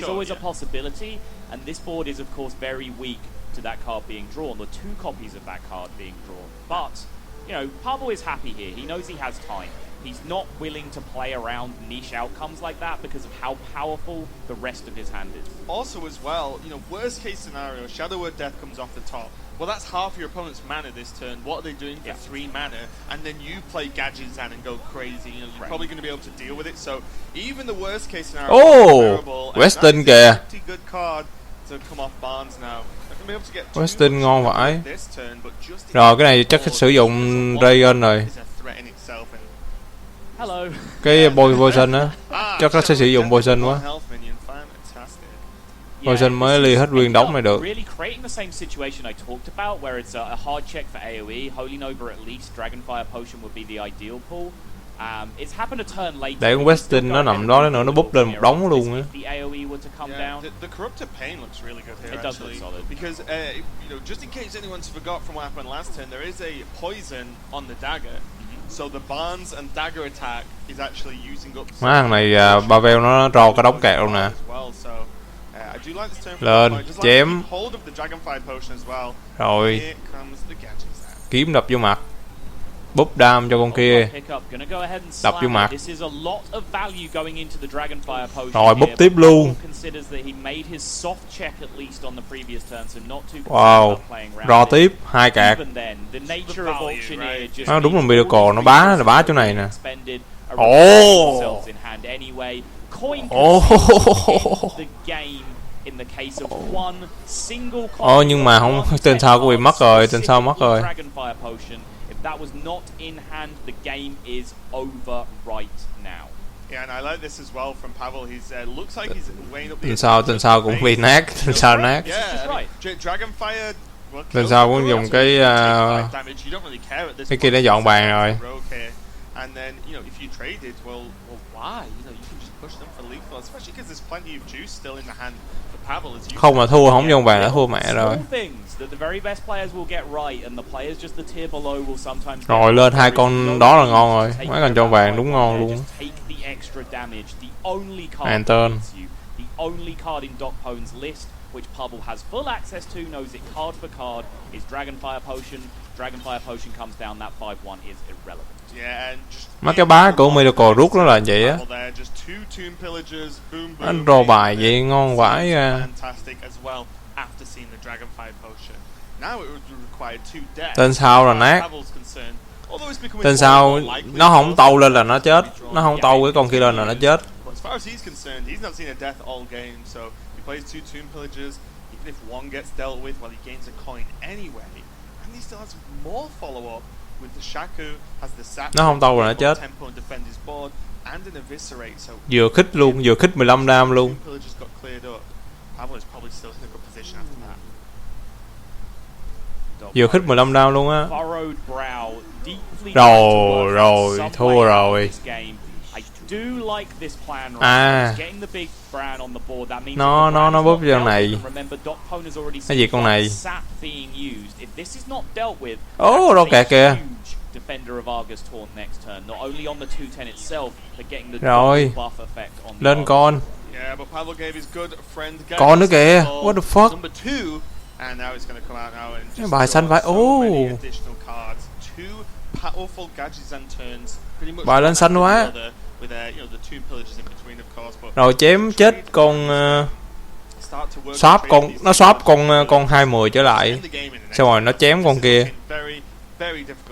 always a possibility, and this board is of course very weak to that card being drawn. The 2 copies of that card being drawn. But you know, Pavel is happy here. He knows he has time. He's not willing to play around niche outcomes like that because of how powerful the rest of his hand is. Also as well, you know, worst case scenario, Shadow of Death comes off the top. Well, that's half your opponent's mana this turn. What are they doing for 3 mana? And then you play Gadgetzan and go crazy. You know, you're probably going to be able to deal with it. So even the worst case scenario is terrible. Weston kìa. Pretty good card to come off Barnes now. Weston ngon vãi. Rồi cái này chắc sử dụng Rayon rồi. Cái Poison á, chắc nó sẽ sử dụng Poison quá. Poison mới ly hết nguyên đống này được. Really creating the same situation I talked about, where it's a hard check for AOE. Holy Nova at least, Dragonfire Potion would be the ideal pull. It's happened a turn later. Để con Weston nó nằm đó nữa, nó búp lên một đống luôn á. The AOE were to come down. The Corruptor Pain looks really good here. It does look solid. Because you know, just in case anyone's forgot from what happened last turn, there is a poison on the dagger. So the Barnes and dagger attack is actually using up. Má thằng này Pavel nó trò cái đống kẹo luôn nè. Lên chém. Rồi. Kiếm đập vô mặt. Búp đam cho con kia. Đập vô mặt. Rồi búp tiếp luôn. Wow. Rò tiếp 2 cạc. Nó đúng là Miracle, nó bá chỗ này nè. Ồ. Ồ nhưng mà không, tên sau của bị mất rồi, tên sau mất rồi. That was not in hand, the game is over right now. Yeah, and I like this as well from Pavel. He's looks like he's weighing up the. Tên sau cũng bị nát, tên sau nát. Yeah, Dragonfire. Tên sau cũng dùng cái kia để dọn bàn rồi. And then, you know, if you traded, well, why? You know, you can just push them for lethal, especially because there's plenty of juice still in the hand for Pavel. Không mà thua không dọn bàn đã thua mẹ rồi. Rồi lên hai con đó là ngon rồi, mấy con dọn bàn đúng ngon luôn. An tên. The only card in Docpwn's list which Pavel has full access to, knows it card for card, is Dragonfire Potion. Dragonfire Potion comes down, that 5-1 is irrelevant. Mấy cái bá của Miracle rút nó là vậy á. Anh rô bài vậy ngon vãi ra. Tên sau là nát. Tên sau nó không tâu lên là nó chết. Nó không tâu cái con kia lên là nó chết. Nó không tâu rồi nó chết. Vừa khích luôn, vừa khích 15 đam luôn. Vừa khích 15 đam luôn á. Rồi, thua rồi. À, nó búp con này. Cái gì con này? Đâu kìa kìa. Rồi, lên con. Con nữa kìa. What the fuck? Cái bài xanh phải. Bài lên xanh quá. Rồi chém chết con swap con, nó swap con 210 trở lại. Xong rồi nó chém con kia.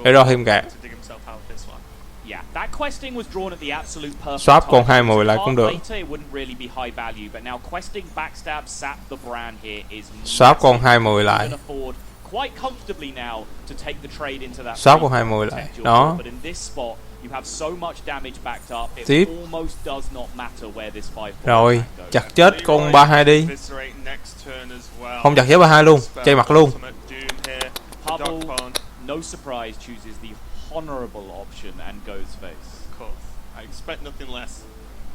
Để rồi thêm gạt. Swap con 210 lại cũng được. Swap con 210 lại. Swap con 210 lại. Đó. Tiếp. Rồi, chặt chết con 32 đi. Không chặt chết 32 luôn, chay mặt luôn. No surprise, chooses the honorable option and goes face. Of course, I expect nothing less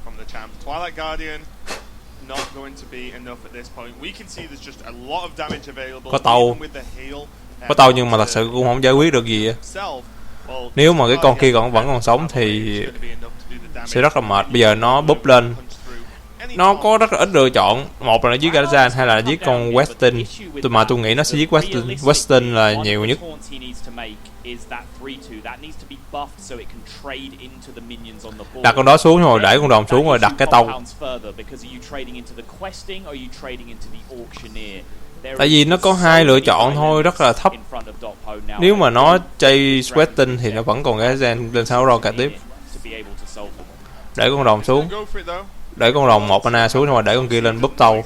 from the champ. Twilight Guardian not going to be enough at this point. We can see there's just a lot of damage available. Có tàu nhưng mà thật sự cũng không giải quyết được gì. Nếu mà cái con kia vẫn còn sống thì sẽ rất là mệt. Bây giờ nó búp lên. Nó có rất là ít lựa chọn. Một là nó giết Gazan, hay là giết con Weston. Mà tôi nghĩ nó sẽ giết Weston. Weston là nhiều nhất. Đặt con đó xuống rồi đẩy con đòn xuống rồi đặt cái tàu. Tại vì nó có hai lựa chọn thôi, rất là thấp. Nếu mà nó chay Weston thì nó vẫn còn Gazan lên sau rồi cả tiếp. Để con đòn xuống. Để con rồng 1 mana xuống rồi để con kia lên búp tàu.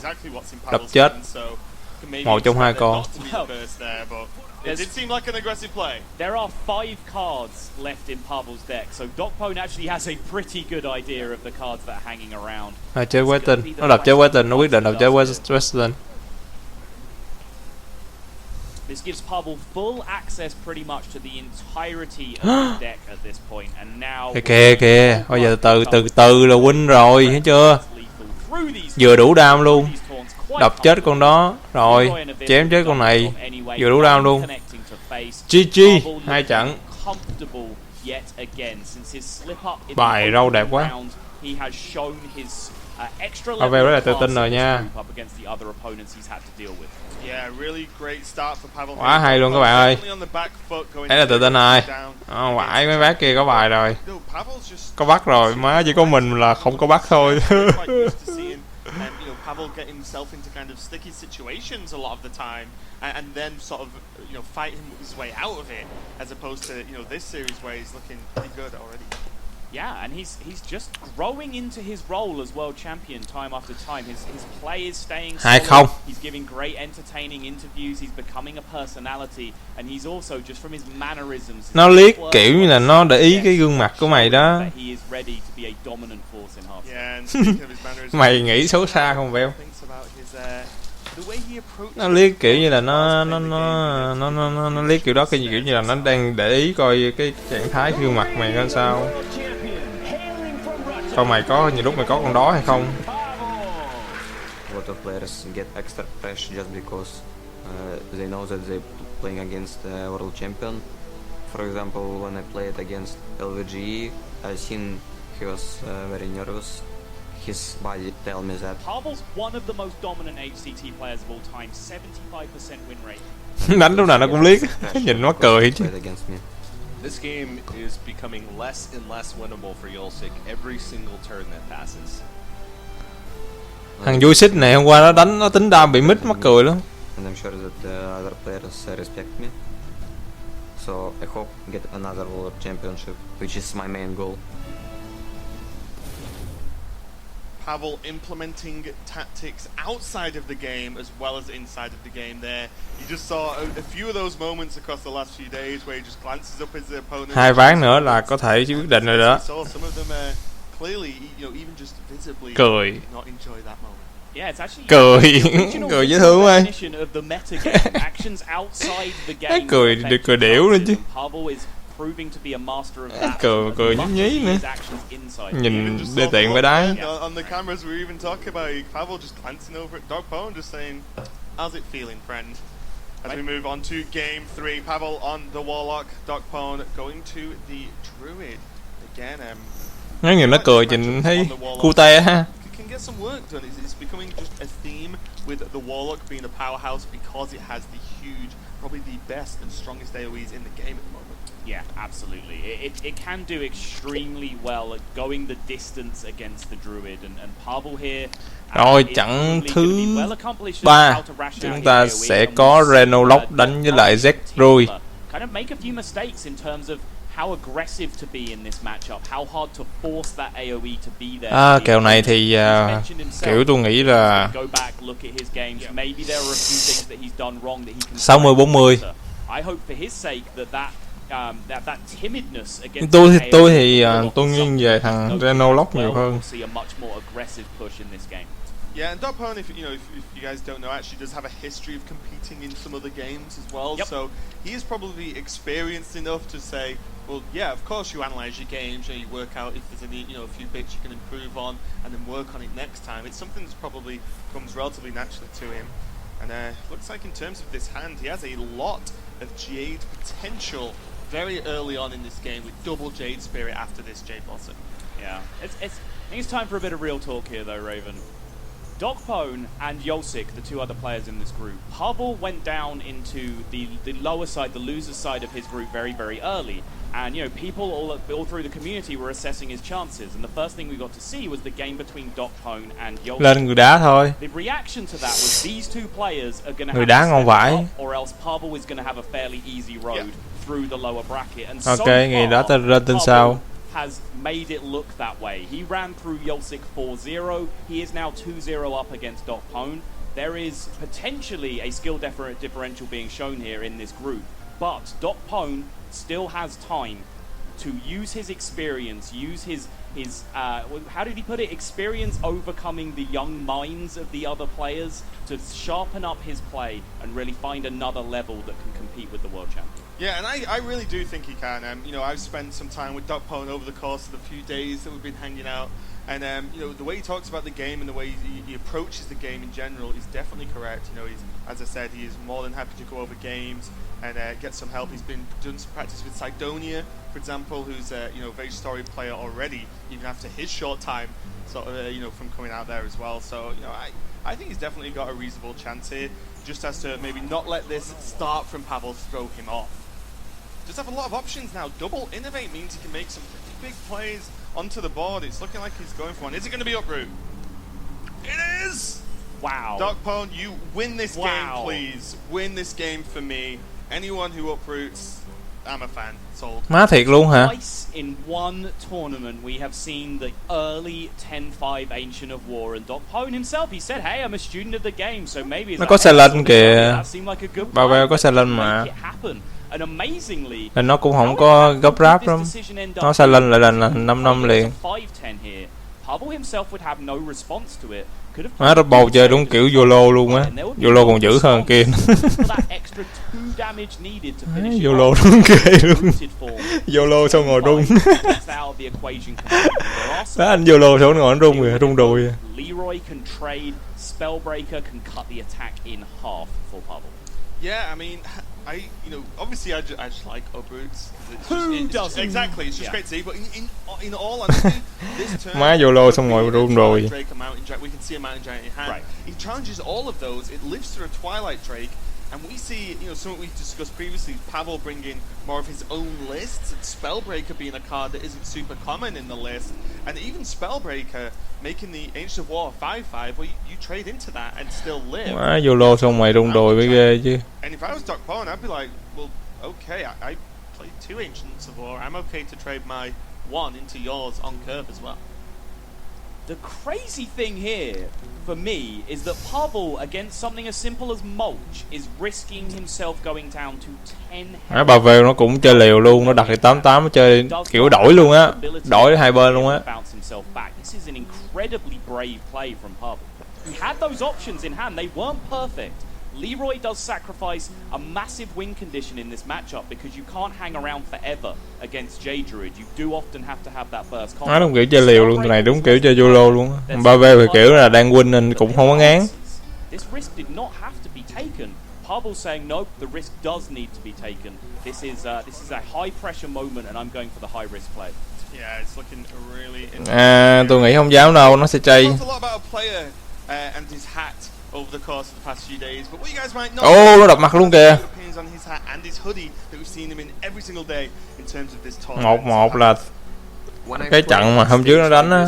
Đập chết. Một trong hai con. There are 5 cards left in Pavel's deck, so Docpwn actually has a pretty good idea of the cards that are hanging around. Chơi Weston, nó đập chơi Weston, nó quyết định đập chơi Weston. This gives Pavel full access pretty much to the entirety of the deck at this point, and now. Kìa, bây giờ từ từ là win rồi, thấy chưa? Vừa đủ đam luôn. Đập chết con đó, rồi chém chết con này, vừa đủ đam luôn. GG, 2 trận. Bài râu đẹp quá. Pavel rất là tự tin rồi nha. Quá hay luôn các bạn ơi. Đấy là tự tin rồi. Vãi, mấy bác kia có bài rồi. Có bắt rồi, má chỉ có mình là không có bắt thôi. Pavel getting himself into kind of sticky situations a lot of the time, and then sort of fight his way out of it, as opposed to this series where he's looking pretty good already. Yeah, and he's just growing into his role as world champion time after time. His play is staying solid. 2-0. He's giving great entertaining interviews. He's becoming a personality, and he's also just from his mannerisms. Nó liếc kiểu như là nó để ý cái gương mặt của mày đó. That he is ready to be a dominant force in Hearthstone. Yeah, and speaking of his mannerisms, Mày nghĩ xấu xa không Bell? thinks about his, the way he approaches Nó liếc kiểu như là nó liếc kiểu đó, cái kiểu như là nó đang để ý coi cái trạng thái gương mặt mày ra sao. Coi mày có nhiều lúc mày có con đó hay không. A lot of players get extra pressure just because they know that they're playing against a world champion. For example, when I played against LVG, I seen he was very nervous. His body tell me that. Pavel's one of the most dominant HCT players of all time, 75% win rate. Đánh lúc nào nó cũng liếc, nhìn mắc cười chứ. This game is becoming less and less winnable for Yolsik every single turn that passes. Thằng vui xích này hôm qua nó đánh nó tính đam bị mít mắc cười lắm. And I'm sure that other players respect me. So I hope get another world championship, which is my main goal. Pavel implementing tactics outside of the game as well as inside of the game there. You just saw a few of those moments across the last few days where he just glances up at his opponent. 2 ván nữa là có thể chứ quyết định rồi đó. Saw some of them clearly, even just visibly Cười. not enjoy that moment. Yeah, it's actually cười cười dễ thương quá. Cười được cười đểu lên chứ. Cười nhí nhí nữa. Nhìn đê tiện với đá. On the cameras we even talking about Pavel just glancing over at Docpwn just saying, how's it feeling, friend? As we move on to game 3, Pavel on the Warlock, Docpwn going to the Druid again. Nói nhiều nó cười nhìn thấy cute ha. Can get some work done. It's becoming just a theme with the Warlock being a powerhouse because it has the huge, probably the best and strongest AoEs in the game at the moment. Yeah, absolutely. It can do extremely well at going the distance against the Druid, and Pavel here. Rồi trận thứ 3 chúng ta sẽ có Renolock đánh với lại Z-Rui. Kind of make a few mistakes in terms of how aggressive to be in this matchup, how hard to force that AoE to be there. Kèo này thì kiểu tôi nghĩ là 60-40. I hope for his sake that timidness against tôi thì tôi nghiêng về thằng Renolock nhiều hơn. Yeah, and Docpwn, if you guys don't know, actually does have a history of competing in some other games as well. Yep. So he is probably experienced enough to say, well, yeah, of course you analyze your games, you work out if there's any, a few bits you can improve on, and then work on it next time. It's something that probably comes relatively naturally to him. And looks like in terms of this hand, he has a lot of Jade potential very early on in this game with double Jade Spirit after this Jade Blossom. Yeah, I think it's time for a bit of real talk here, though, Raven. Docpwn and Yolsik, the two other players in this group, Pavel went down into the lower side, the loser side of his group very, very early. And, people all through the community were assessing his chances. And the first thing we got to see was the game between Docpwn and Yolsik. Lên người đá thôi. The reaction to that was these two players are going to người đá ngon vãi. Or else Pavel is going to have a fairly easy road through the lower bracket. And so far, người đá tên sau has made it look that way. He ran through Yolsik 4-0. He is now 2-0 up against Docpwn. There is potentially a skill differential being shown here in this group, but Docpwn still has time to use his experience, use his how did he put it? Experience overcoming the young minds of the other players to sharpen up his play and really find another level that can compete with the world champion. Yeah, and I really do think he can. I've spent some time with Docpwn over the course of the few days that we've been hanging out, and the way he talks about the game and the way he approaches the game in general is definitely correct. He's, as I said, he is more than happy to go over games and get some help. He's been doing some practice with Sidonia, for example, who's a very storied player already, even after his short time, sort of from coming out there as well. So I think he's definitely got a reasonable chance here. Just has to maybe not let this start from Pavel throw him off. Just have a lot of options now. Double innovate means he can make some pretty big plays onto the board. It's looking like he's going for one. Is it going to be uproot? It is! Wow. Docpwn, you win this game, please. Win this game for me. Anyone who uproots, I'm a fan. Sold. Má thiệt luôn hả? Twice in one tournament we have seen the early 10-5 Ancient of War, and Docpwn himself, he said, hey, I'm a student of the game, so maybe Nó có xe lên kìa. that seemed like a good Pavel plan, có xe lên make mà. it happen. And amazingly, Nên nó cũng không có gấp ráp lắm. Nó xe lên lại là 5 năm liền. 5-10 here. Pavel himself would have no response to it. Má nó bầu chơi đúng kiểu YOLO luôn á. YOLO còn dữ hơn kia. YOLO đúng ghê luôn. YOLO xong ngồi rung. Đó, anh YOLO xong ngồi rung rồi, rung đùi. Leroy can trade, Spellbreaker can cut the attack in half for Pavel. Yeah, I mean, obviously I just like Uproots. Who doesn't? Exactly, it's just great to see. But in all honesty, this turn, Má YOLO xong ngồi rung rồi. Drake, a Mountain Giant, we can see a Mountain Giant in hand. Right. He challenges all of those. It lives through a Twilight Drake, and we see, something we discussed previously. Pavel bringing more of his own lists, and Spellbreaker being a card that isn't super common in the list, and even Spellbreaker making the Ancient of War 5/5. Well, you trade into that and still live. Má YOLO xong mày rung đùi mới ghê chứ. And if I was Docpwn, I'd be like, well, okay, I played 2 Ancients of War. I'm okay to trade my 1 into yours on curve as well. The crazy thing here, for me, is that Pavel, against something as simple as Mulch, is risking himself going down to 10. Má Pavel nó cũng chơi liều luôn, nó đặt cái 88 nó chơi kiểu đổi luôn á, đổi hai bên luôn á. This is an incredibly brave play from Pavel. He had those options in hand, they weren't perfect. Leroy does sacrifice a massive win condition in this matchup because you can't hang around forever against J Druid. You do often have to have that first contact. Nó đúng kiểu chơi liều luôn, tụi này đúng kiểu chơi YOLO luôn. Pavel thì kiểu là đang win nên cũng không có ngán. This risk did not have to be taken. Pavel saying nope, the risk does need to be taken. This is a high pressure moment and I'm going for the high risk play. Yeah, it's looking really tôi nghĩ không dám đâu, nó sẽ chay. Nó đập mặt luôn kìa. 1-1 là cái trận mà hôm trước nó đánh á.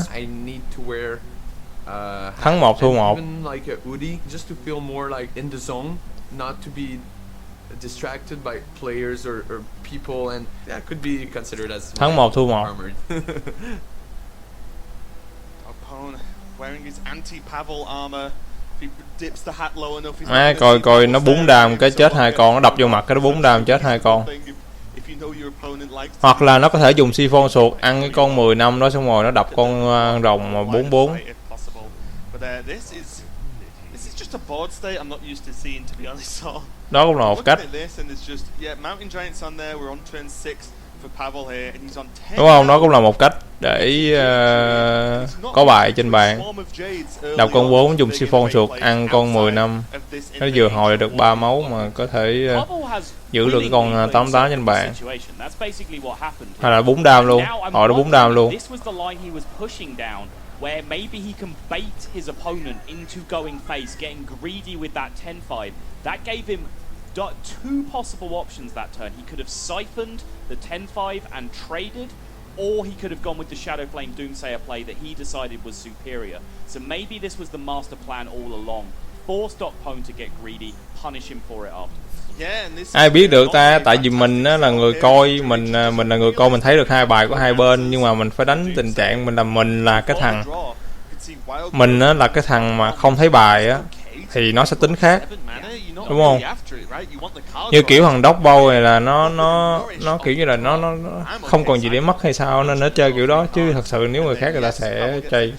Thắng 1 thua 1. Not to be distracted by players or people, and that could be considered as thắng 1 thua 1. Opponent wearing his anti-Pavel armor. If he dips the hat low enough, he's coi nó búng đam cái chết 2 con, nó đập vô mặt cái nó búng đam chết 2 con. Hoặc là nó có thể dùng siphon suột ăn cái con 10 năm đó xong rồi nó đập con rồng mà 4-4. Just a board state I'm not used to seeing, to be honest. Đó cũng là một cách. Mountain Giants on there. We're on turn 6 for Pavel here, and he's on 10. Đúng không? Nó cũng là một cách để có bài trên bàn. Đập con 4 dùng siphon suột ăn con 10 năm. Nó vừa hồi được 3 máu mà có thể giữ được con 88 trên bàn. Hay là búng đam luôn. Họ đã búng đam luôn. Where maybe he can bait his opponent into going face, getting greedy with that 10-5. That gave him 2 possible options that turn. He could have siphoned the 10-5 and traded, or he could have gone with the Shadow Flame Doomsayer play that he decided was superior. So maybe this was the master plan all along. Force Docpwn to get greedy, punish him for it afterwards. Ai biết được ta, tại vì mình á là người coi, mình là người coi, mình thấy được hai bài của hai bên, nhưng mà mình phải đánh tình trạng mình là cái thằng mình á là cái thằng mà không thấy bài á thì nó sẽ tính khác, đúng không? Như kiểu thằng Docpwn này là nó kiểu như là nó không còn gì để mất hay sao nên nó chơi kiểu đó, chứ thật sự nếu người khác người ta sẽ chơi.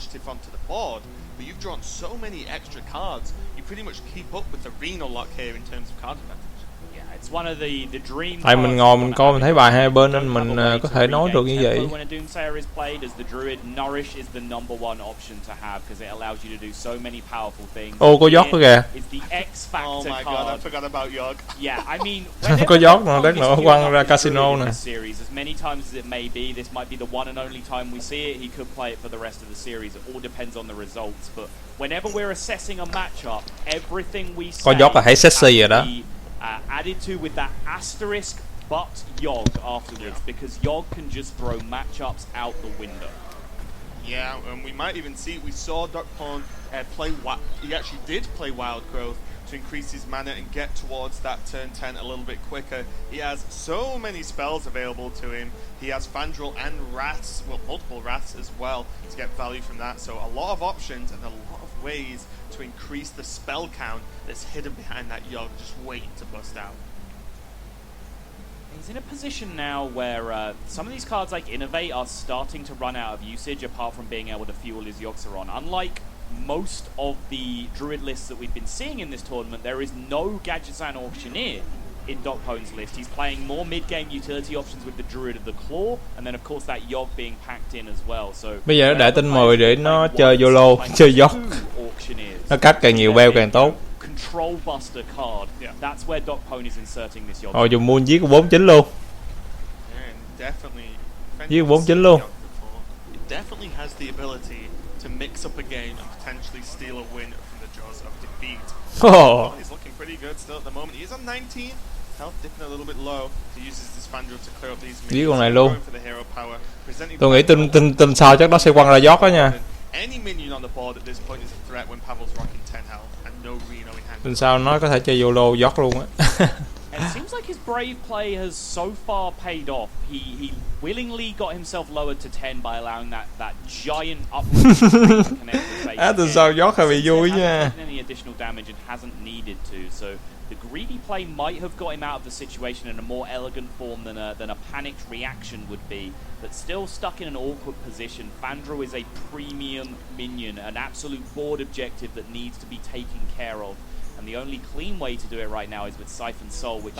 Pretty much keep up with the Reno lock here in terms of card advantage. It's one of the dream. Tại mình ngồi mình coi mình thấy bài hai bên nên mình có thể nói được như vậy. When a Doomsayer is played as the Druid, Nourish is the number one option to have because it allows you to do so many powerful things. Ô có York kìa. It's the X factor card. Oh my god, I forgot about York. Yeah, I mean, có York mà đất nữa quăng ra casino nè. Series as many times as it may be, this might be the one and only time we see it. He could play it for the rest of the series. It all depends on the results, but whenever we're assessing a matchup, everything we say có York là thấy sexy rồi đó. Added to with that asterisk but Yogg afterwards, because Yogg can just throw matchups out the window. Yeah, and we might even see, we saw Docpwn play he actually did play Wild Growth to increase his mana and get towards that turn 10 a little bit quicker. He has so many spells available to him. He has Fandral and Wraths, well, multiple Wraths as well to get value from that. So a lot of options and a lot of ways to increase the spell count that's hidden behind that Yogg, just waiting to bust out. He's in a position now where some of these cards like Innovate are starting to run out of usage apart from being able to fuel his Yogg-Saron. Unlike most of the Druid lists that we've been seeing in this tournament, there is no Gadgetzan Auctioneer in Docpwn's list. He's playing more mid-game utility options with the Druid of the Claw, and then of course that Yogg being packed in as well. So bây giờ nó để tên mồi để nó chơi YOLO, chơi Yogg. Nó cắt càng nhiều beo càng tốt. Control Buster card. That's where Docpwn is inserting this Yogg. Rồi dùng muôn giết 49 luôn. Giết 49 luôn. It definitely has the ability to mix up a game and potentially steal a win from the jaws of defeat. Oh. He's looking pretty good still at the moment. He's on 19. Health dipping a little bit low. He uses this Fandral to clear up these minions. Giết con này luôn. For the hero power. Tôi nghĩ tin sau chắc nó sẽ quăng ra Yogg đó nha. Any minion on the board at this point is a threat when Pavel's rocking 10 health and no Reno in hand. Tin sau nó có thể chơi YOLO Yogg luôn á. And it seems like his brave play has so far paid off. He willingly got himself lowered to 10 by allowing that giant upward connect to face. Tin sau Yogg hơi bị vui nha. Any additional damage and hasn't needed to. So the greedy play might have got him out of the situation in a more elegant form than a panicked reaction would be, but still stuck in an awkward position. Fandral is a premium minion, an absolute board objective that needs to be taken care of. And the only clean way to do it right now is with Siphon Soul, which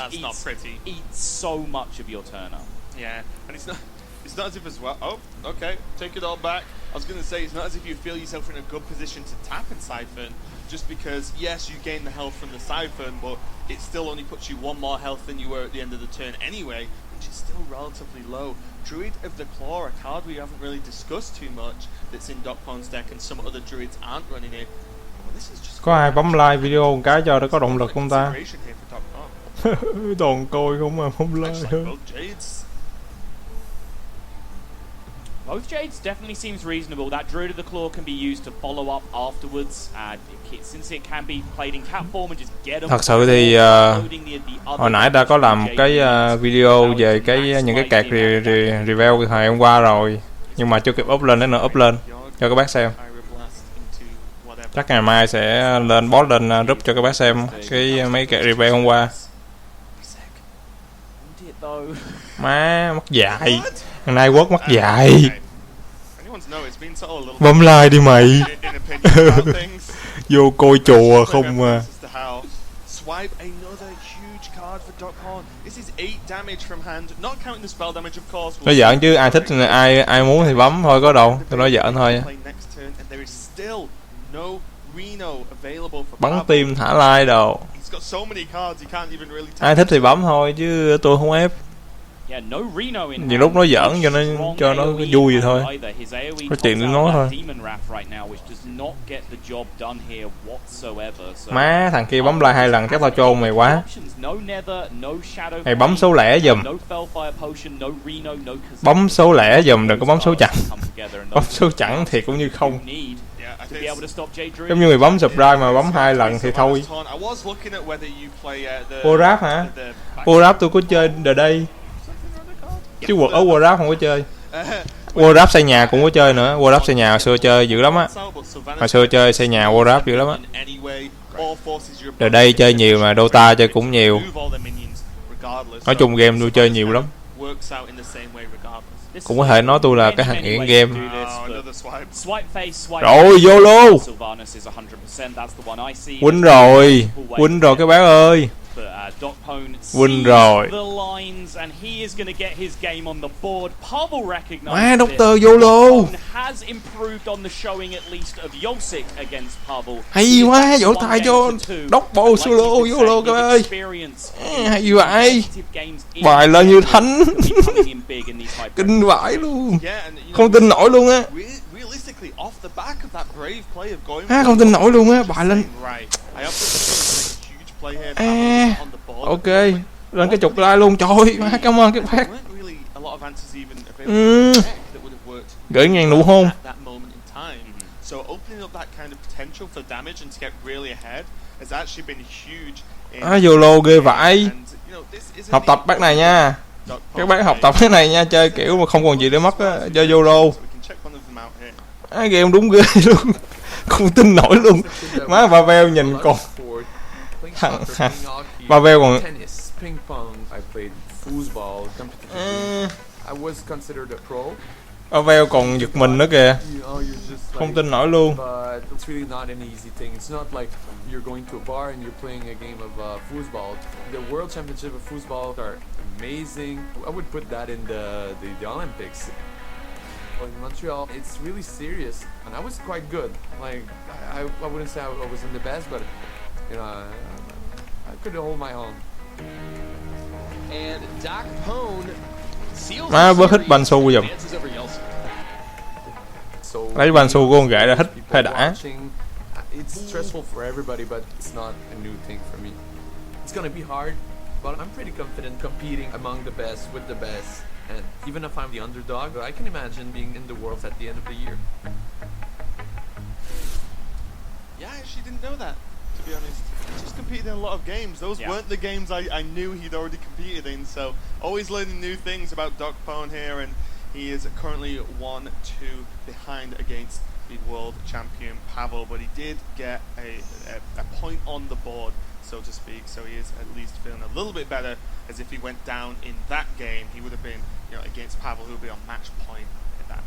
eats so much of your turn up. Yeah, and it's not as if as well. Oh, okay, take it all back. I was going to say, it's not as if you feel yourself in a good position to tap in Siphon, just because, yes, you gain the health from the Siphon, but it still only puts you one more health than you were at the end of the turn anyway, which is still relatively low. Druid of the Claw, a card we haven't really discussed too much, that's in Docpwn's deck, and some other Druids aren't running it. Có ai bấm like video một cái cho nó có động lực không ta? Toàn coi không mà bấm like thôi. Both Jades definitely seems reasonable. That Druid of the Claw can be used to follow up afterwards. Since it can be played in cat form and just get them. Thật sự thì hồi nãy ta có làm cái video về những cái card review hồi hôm qua rồi, nhưng mà chưa kịp up lên, để nữa up lên cho các bác xem. Chắc ngày mai sẽ lên post lên group cho các bác xem mấy cái review hôm qua. Má mắt dại, thằng này quất mắt dại. Bấm like đi mày. Vô coi chùa không mà. Nói giỡn chứ ai thích ai muốn thì bấm thôi, có đâu. Tôi nói giỡn thôi. Bắn tim thả like đồ. Ai thích thì bấm thôi chứ tôi không ép. Nhiều lúc nói giỡn cho nó vui vậy thôi. Có chuyện để nói thôi. Má thằng kia bấm like 2 lần chắc tao chôn mày quá. Mày bấm số lẻ giùm. Bấm số lẻ giùm, đừng có bấm số chẵn. Bấm số chẵn thì cũng như không. Giống như mày bấm subscribe mà bấm 2 lần thì thôi. Warrap hả? Warrap tôi có chơi The Day. Chứ quật ở Warrap không có chơi. Warrap xây nhà cũng có chơi nữa. Warrap xây nhà hồi xưa chơi dữ lắm á. Hồi xưa chơi xây nhà Warrap dữ lắm á. The Day chơi nhiều mà Dota chơi cũng nhiều. Nói chung game tôi chơi nhiều lắm. Cũng có thể nói tôi là cái thằng nghiện game. Rồi YOLO. Win rồi. Win rồi các bác ơi. Win rồi. Má Doctor YOLO. Hay quá, vỗ tay cho Docpwn solo YOLO các ơi. Hay vậy. Bài lên như thánh. Kinh vãi luôn. Không tin nổi luôn á. Không tin nổi luôn á, bài lên. Ok, lên cái chục like luôn, trời má, cảm ơn các bác. Gửi ngàn nụ hôn. So opening up that kind of potential for damage and to get really ahead has actually been huge. YOLO ghê vãi. Học tập bác này nha. Các bác học tập cái này nha, chơi kiểu mà không còn gì để mất á, chơi YOLO. Game đúng ghê luôn. Không tin nổi luôn. Má Pavel nhìn còn thằng Pavel còn Pavel còn giật mình nữa kìa. Không tin nổi luôn. You're going to a bar and you're playing a game of foosball. The World Championship of foosball are amazing. I would put that in the Olympics. In Montreal, it's really serious, and I was quite good. Like I wouldn't say I was in the best, but you know I could hold my own. And Docpwn seals Má bớt hít banh xu giùm. Lấy banh xu của con gái ra hít hơi đã. It's stressful for everybody, but it's not a new thing for me. It's gonna be hard, but I'm pretty confident competing among the best with the best. And even if I'm the underdog, I can imagine being in the Worlds at the end of the year. Yeah, I actually didn't know that, to be honest. He just competed in a lot of games. Those weren't the games I knew he'd already competed in, so always learning new things about Docpwn here, and he is currently 1-2 behind against the world champion Pavel, but he did get a point on the board, so to speak, so he is at least feeling a little bit better, as if he went down in that game, he would have been, you know, against Pavel, who would be on match point at that.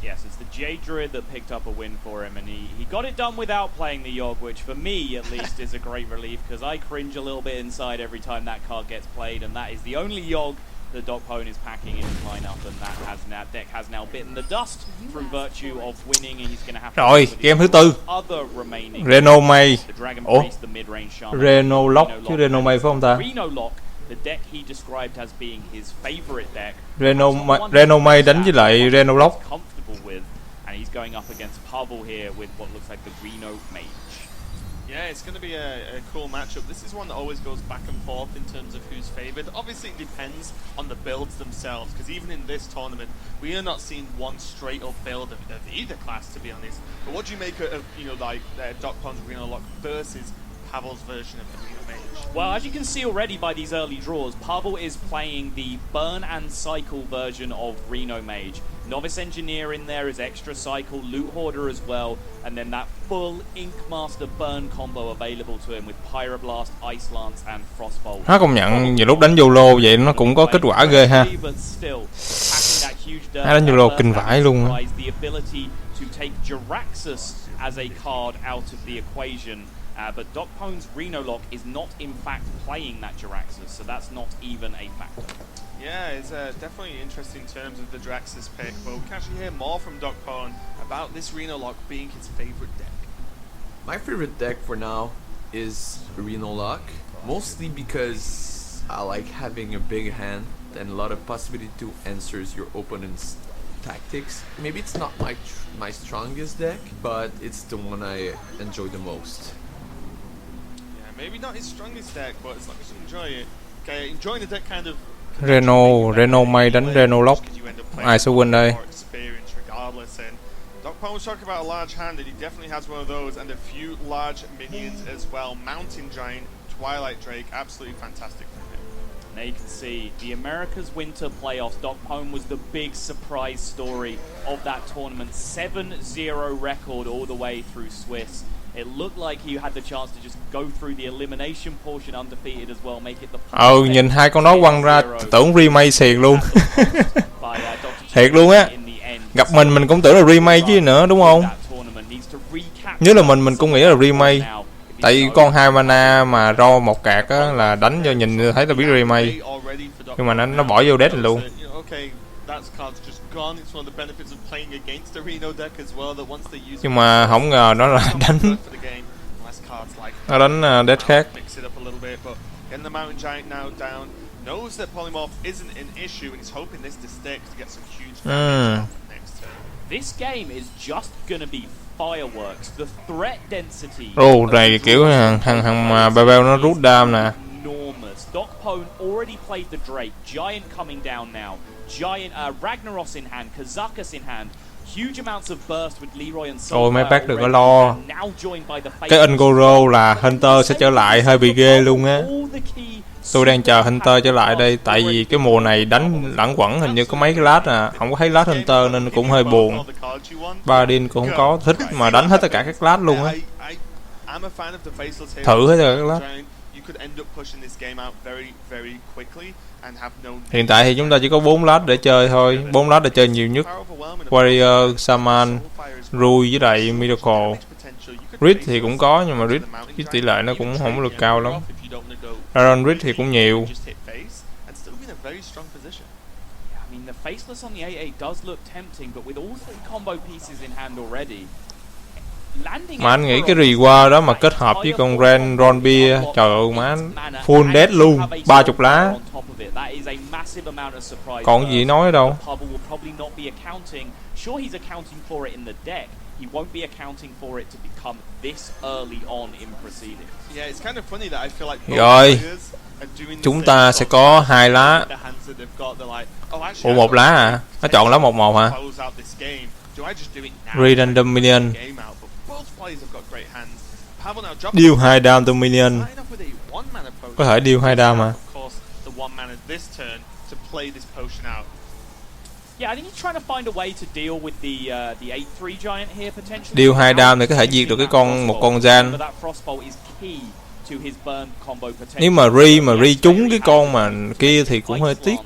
Yes, it's the Jade Druid that picked up a win for him, and he got it done without playing the Yogg, which for me, at least, is a great relief, because I cringe a little bit inside every time that card gets played, and that is the only Yogg that Docpwn is packing in his lineup, and that deck has now bitten the dust through virtue of winning, and he's going to have to rồi, game thứ tư. Reno May. Ủa? Reno Lock chứ Reno May phải không ta? Reno Lock, the deck he described as being his favorite deck. Reno May đánh với lại Reno Lock. Comfortable with, and he's going up against Pavel here with what looks like the Reno Mage. Yeah, it's going to be a cool matchup. This is one that always goes back and forth in terms of who's favoured. Obviously, it depends on the builds themselves, because even in this tournament, we are not seeing one straight-up build of either class, to be honest. But what do you make of, you know, like Docpwn's Reno Lock versus Pavel's version of the Reno Mage? Well, as you can see already by these early draws, Pavel is playing the burn and cycle version of Reno Mage. Novice Engineer in there is extra cycle, Loot Hoarder as well, and then that full Ink Master burn combo available to him with Pyroblast, Ice Lance and Frostbolt. Nó công nhận nhiều lúc đánh YOLO vậy nó cũng có kết quả ghê ha. Đánh YOLO kinh vãi luôn á. The ability to take Jiraxxus as a card out of the equation. But Docpwn's Reno Lock is not in fact playing that Jiraxxus, so that's not even a factor. Yeah, it's definitely interesting in terms of the Jiraxxus pick, but we can actually hear more from Docpwn about this Reno Lock being his favourite deck. My favorite deck for now is Reno Lock, mostly because I like having a big hand and a lot of possibility to answer your opponent's tactics. Maybe it's not my strongest deck, but it's the one I enjoy the most. Maybe not his strongest deck, but as long as you enjoy it. Okay, enjoying the deck kind of. Reno May đánh Reno Lock. Ai sẽ win đây? Regardless, and Docpwn was talking about a large hand, and he definitely has one of those, and a few large minions as well. Mountain Giant, Twilight Drake, absolutely fantastic for him. Now you can see the America's Winter Playoffs. Docpwn was the big surprise story of that tournament. 7-0 record all the way through Swiss. It looked like he had the chance to just go through the elimination portion undefeated as well, make it the nhìn hai con đó quăng ra tưởng remake xiền luôn. Thiệt luôn á. Gặp mình cũng tưởng là remake chứ nữa đúng không? Nếu là mình cũng nghĩ là remake. Tại vì con 2 mana mà ro một card á là đánh cho nhìn thấy là biết remake. Nhưng mà nó bỏ vô deck luôn. Nhưng mà không ngờ nó là đánh deck khác. This game is just gonna be fireworks. The threat density. Này kiểu thằng Pavel nó rút đam nè. Enormous. Docpwn already played the Drake. Giant coming down now. Giant Ragnaros in hand, Kazakus in hand. Huge amounts of burst with Leroy and Ôi mấy Senpai bác đừng có already, lo. and now joined by the Cái Faceless. Ungoro là Hunter sẽ trở lại hơi bị ghê luôn á. Tôi đang chờ Hunter trở lại đây. Tại vì cái mùa này đánh lẳng quẩn hình như có mấy cái lát à. Không có thấy lát Hunter nên cũng hơi buồn. Baradin cũng không có. Thích mà đánh hết tất cả các lát luôn á. Thử hết tất cả các lát. Hiện tại thì chúng ta chỉ có 4 lát để chơi thôi. 4 lát để chơi nhiều nhất. Warrior, Saman, Rui với lại Miracle. Rit thì cũng có nhưng mà Rit cái tỷ lệ nó cũng không được cao lắm. Aaron Rit thì cũng nhiều. I mean, the Faceless on the 88 does look tempting, but with all three combo pieces in hand already, mà anh nghĩ cái reward đó mà kết hợp với con Ren Ronbeer, trời ơi má, full dead luôn, 30 lá. Còn gì nói đâu. Rồi, chúng ta sẽ có 2 lá. Ủa 1 lá à? Nó chọn lá 1-1 hả? Redundant Minion. Deal 2 dam to Minion. Có thể deal 2 dam mà. Yeah, I think he's trying to find a way to deal with the 8-3 giant here potentially. Deal 2 dam thì có thể diệt được cái một con Gian. Nếu mà Re trúng cái con mà kia thì cũng hơi tiếc.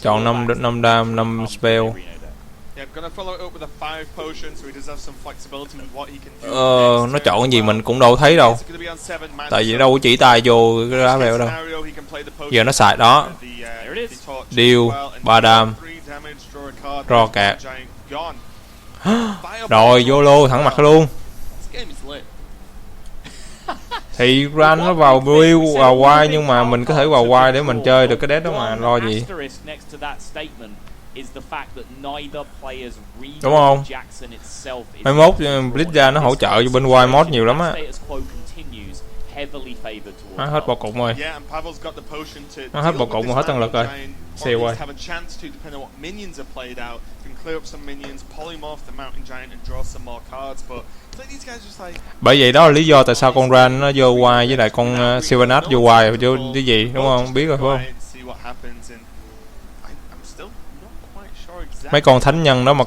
Chọn 5 dam, 5 spell. Nó chọn cái gì mình cũng đâu thấy đâu. Tại vì đâu có chỉ tay vô cái lá bèo đâu. Giờ nó xài đó. Deal 3 dam. Ro cạc. Rồi vô lô thẳng mặt luôn. Thì Ran nó vào build vào wide nhưng mà mình có thể vào wide để mình chơi được cái deck đó mà lo gì. Đúng không? Mai mốt Blizzard nó hỗ trợ cho bên wide mod nhiều lắm á. Nó hết bò cụm rồi. Nó hết bò cụm rồi, hết tăng lực rồi. Xèo rồi. Bởi vậy đó là lý do tại sao con Ran nó vô wide với lại con Sylvanas vô wide vô cái gì đúng không? Biết rồi phải không? Mấy con thánh nhân đó mà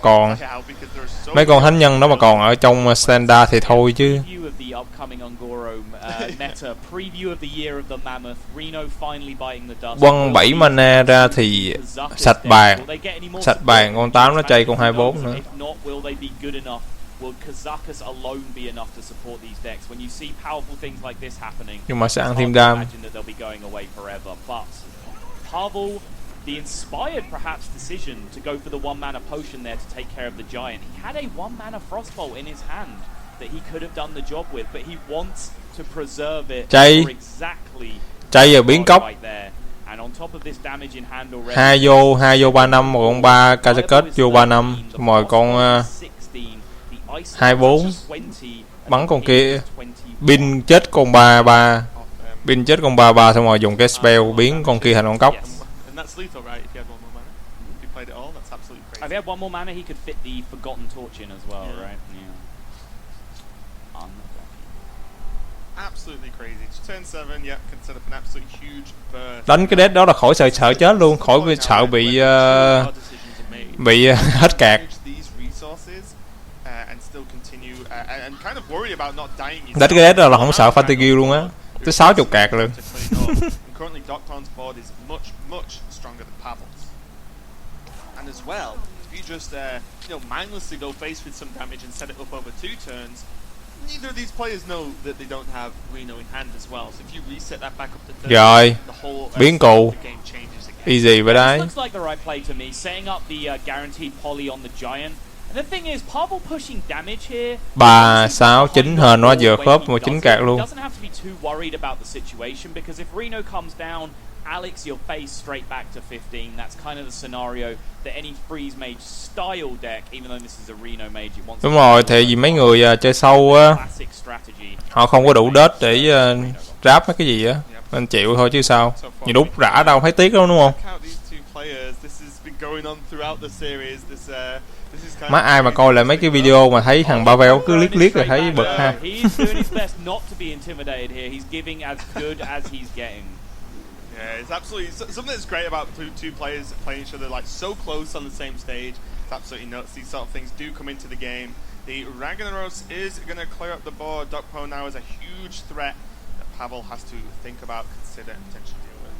còn ở trong standard thì thôi chứ. Quăng 7 mana ra thì sạch bàn con 8 nó chay con 24 nữa. Nhưng mà sẽ ăn thêm đam. The inspired perhaps decision to go for the 1 mana potion there to take care of the giant. He had a 1 mana frostbolt in his hand that he could have done the job with, but he wants to preserve it for exactly chay giờ biến cốc. And on top of this damage in hand already. 2 vô 35, một con 3 Kazaket vô 35, rồi con 24 bắn con kia, pin chết con 33, pin chết con 33 xong rồi dùng cái spell biến con kia thành con cốc. That's lethal, right? If you had 1 more mana. If you played it all, that's absolutely crazy. If he had 1 more mana, he could fit the Forgotten Torch in as well, right? Yeah. Absolutely crazy. Turn 7, yeah, can set up an absolute huge burst. Đánh cái deck đó là khỏi sợ chết luôn, khỏi sợ bị hết cạc. Đánh cái deck đó là không sợ fatigue luôn á, tới 60 cạc luôn. Currently, Docpwn's board is much stronger than Pavel's. And as well, if you just mindlessly go face with some damage and set it up over 2 turns, neither of these players know that they don't have Reno in hand as well. So if you reset that back up to 30, rồi the whole biến cụ game changes again. Easy vậy đấy. Looks like the right play to me, setting up the guaranteed poly on the giant. And the thing is, Pavel pushing damage here. 3, 6, 9 hên nó vừa khớp 19 cạc luôn. Doesn't have to be too worried about the situation because if Reno comes down, Alex, you'll face straight back to 15. That's kind of the scenario that any freeze mage style deck, even though this is a Reno mage, it wants. Đúng rồi, thì vì mấy người chơi sâu á, họ không có đủ đất để ráp mấy cái gì á, nên chịu thôi chứ sao. Nhiều đúc rã đâu thấy tiếc đâu đúng không? going on throughout the series. This is kind Má ai mà coi lại mấy cái video mà thấy thằng Pavel cứ liếc là thấy bực ha. He's doing his best not to be intimidated here. He's giving as good as he's getting. Yeah, it's absolutely something that's great about two players playing each other like so close on the same stage. It's absolutely nuts. These sort of things do come into the game. The Ragnaros is going to clear up the board. Docpwn now is a huge threat that Pavel has to think about, consider, and potentially deal with.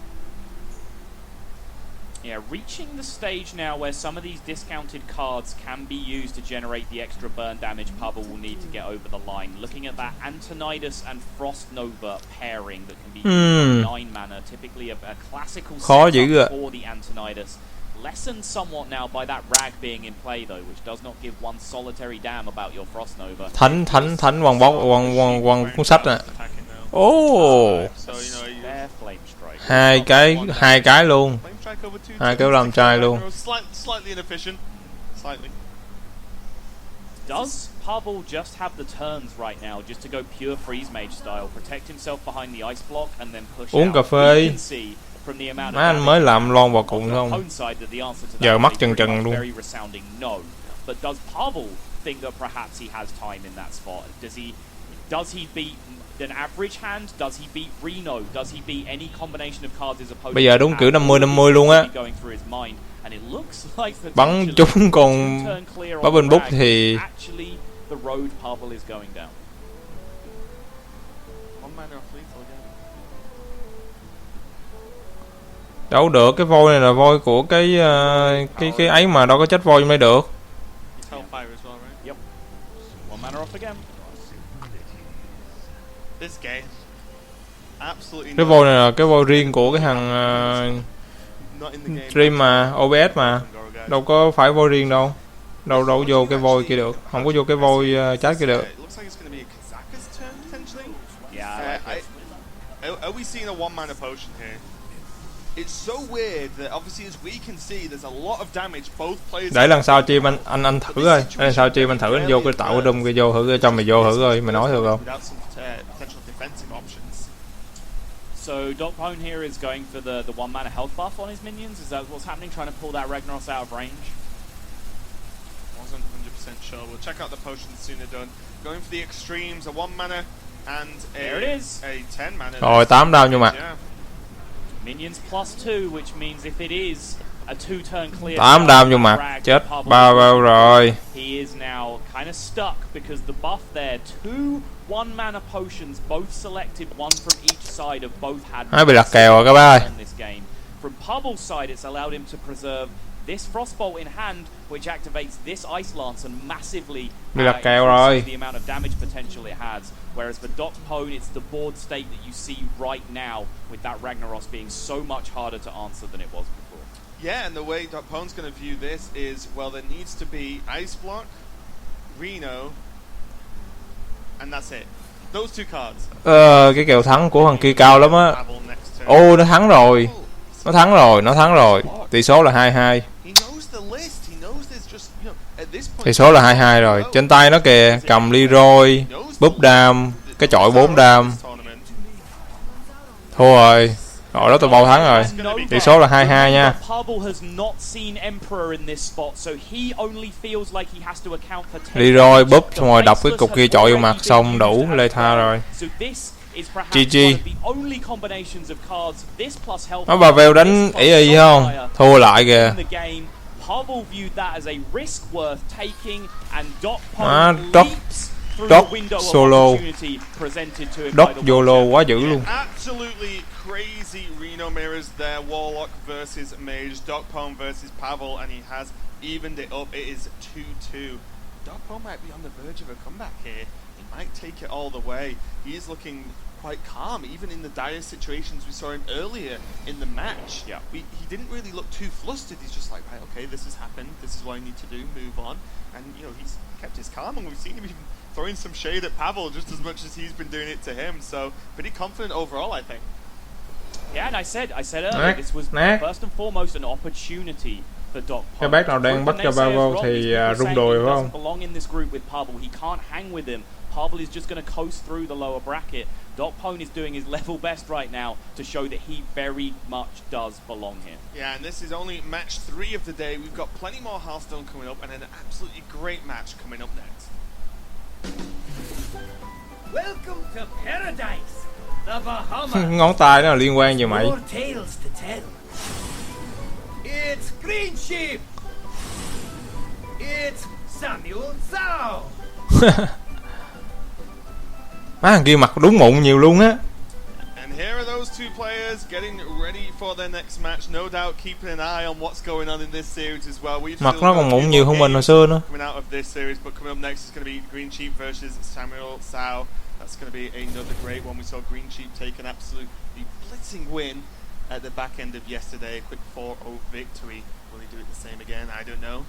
Yeah, reaching the stage now where some of these discounted cards can be used to generate the extra burn damage Pavel will need to get over the line. Looking at that Antonidas and Frost Nova pairing that can be used for 9 mana, typically a classical setup for the Antonidas. Lessened somewhat now by that rag being in play though, which does not give one solitary damn about your Frost Nova. Thánh quăng cuốn sách nè. Oh. Hai cái luôn. Hai cái làm trai luôn. Slightly inefficient. Slightly. Does Pavel just have the turns right now just to go pure freeze mage style, protect himself behind the ice block and then push Uống out? cà phê. Má anh mới làm lon vào cùng không? Giờ mắt trần luôn. No. But does Pavel think that perhaps he has time in that spot? Does he beat an average hand? Does he beat Reno? Does he beat any combination of cards his opponent? Bây giờ đúng kiểu 50-50 luôn á. Bắn trúng còn bắn bên bút thì the road Pavel is going down. Đâu được, cái voi này là voi của cái ấy mà đâu có chết voi mới được. Yep. One mana off again. Cái voi này là cái voi riêng của cái thằng Dream mà, OBS mà. Đâu có phải voi riêng đâu. Đâu vô cái voi kia được. Không có vô cái voi chat kia được. Are we seeing a one mana potion here? It's so weird that obviously as we can see there's a lot of damage both players. Để lần sau chim anh thử coi. Lần sau chim anh thử anh vô cái tạo cái room kia vô thử cho mày vô thử coi, mày nói được không? So Docpwn here is going for the 1 mana health buff on his minions. Is that what's happening? Trying to pull that Ragnaros out of range? Wasn't 100% sure. We'll check out the potions sooner done. Going for the extremes, a 1 mana and there it is. A 10 mana. Rồi 8 đao nhưng mà. Minions plus 2, which means if it is a 2-turn clear. 8 đam vô mặt, chết Pavel rồi. He is now kind of stuck because the buff there, 2 1 mana potions, both selected, one from each side of both had. Bị lật kèo rồi các bác ơi. From Pavel's side, it's allowed him to preserve this Frostbolt in hand, which activates this Ice Lance and massively increases the amount of damage potential it has. Whereas for Docpwn, it's the board state that you see right now, with that Ragnaros being so much harder to answer than it was before. Yeah, and the way Docpwn's going to view this is, well, there needs to be Ice Block, Reno, and that's it. Those 2 cards. Cái kèo thắng của thằng kia cao lắm á. Ô, nó thắng rồi. Nó thắng rồi. Tỷ số là 2-2. Tỷ số là 2-2 rồi. Trên tay nó kìa, cầm Leroy, búp đam, cái chọi 4 đam. Thua rồi. Rồi đó tụi bao thắng rồi. Tỷ số là 2-2 nha. Leroy búp xong rồi đập cái cục kia chọi vô mặt xong đủ lê tha rồi. GG. Nó Pavel đánh ý không? Thua lại kìa. Doc solo. Doc solo quá dữ luôn. Crazy Reno mirrors there. Warlock versus Mage, Docpwn versus Pavel, and he has evened it up. It is 2-2. Docpwn might be on the verge of a comeback here. He might take it all the way. He is looking quite calm, even in the dire situations we saw him earlier in the match. Yeah. He didn't really look too flustered. He's just like, right, okay, this has happened. This is what I need to do. Move on. And you know, he's kept his calm, and we've seen him even throwing some shade at Pavel just as much as he's been doing it to him. So pretty confident overall, I think. Yeah, and I said earlier, this was first and foremost an opportunity for Docpwn. Cái bác nào đang bắt cho Pavel thì rung đùi phải không? Belong in this group with Pavel. He can't hang with him. Pavel is just going to coast through the lower bracket. Docpwn is doing his level best right now to show that he very much does belong here. Yeah, and this is only match 3 of the day. We've got plenty more Hearthstone coming up and an absolutely great match coming up next. Welcome to paradise, the Bahamas. Ngón tay nó là liên quan gì mày? More tales to tell. It's Green Sheep. It's Samuel Zhao. Thằng kia mặc đúng mụn nhiều luôn á. And here are those two players getting ready for their next match. No doubt keeping an eye on what's going on in this series as well. Mặt nó còn mụn nhiều hơn mình hồi xưa nữa. Coming out of this series, but coming up next is going to be Green Sheep versus Samuel Zhao. That's going to be another great one. We saw Green Sheep take an absolutely blitzing win at the back end of yesterday. A quick 4-0 victory. Will he do it the same again? I don't know.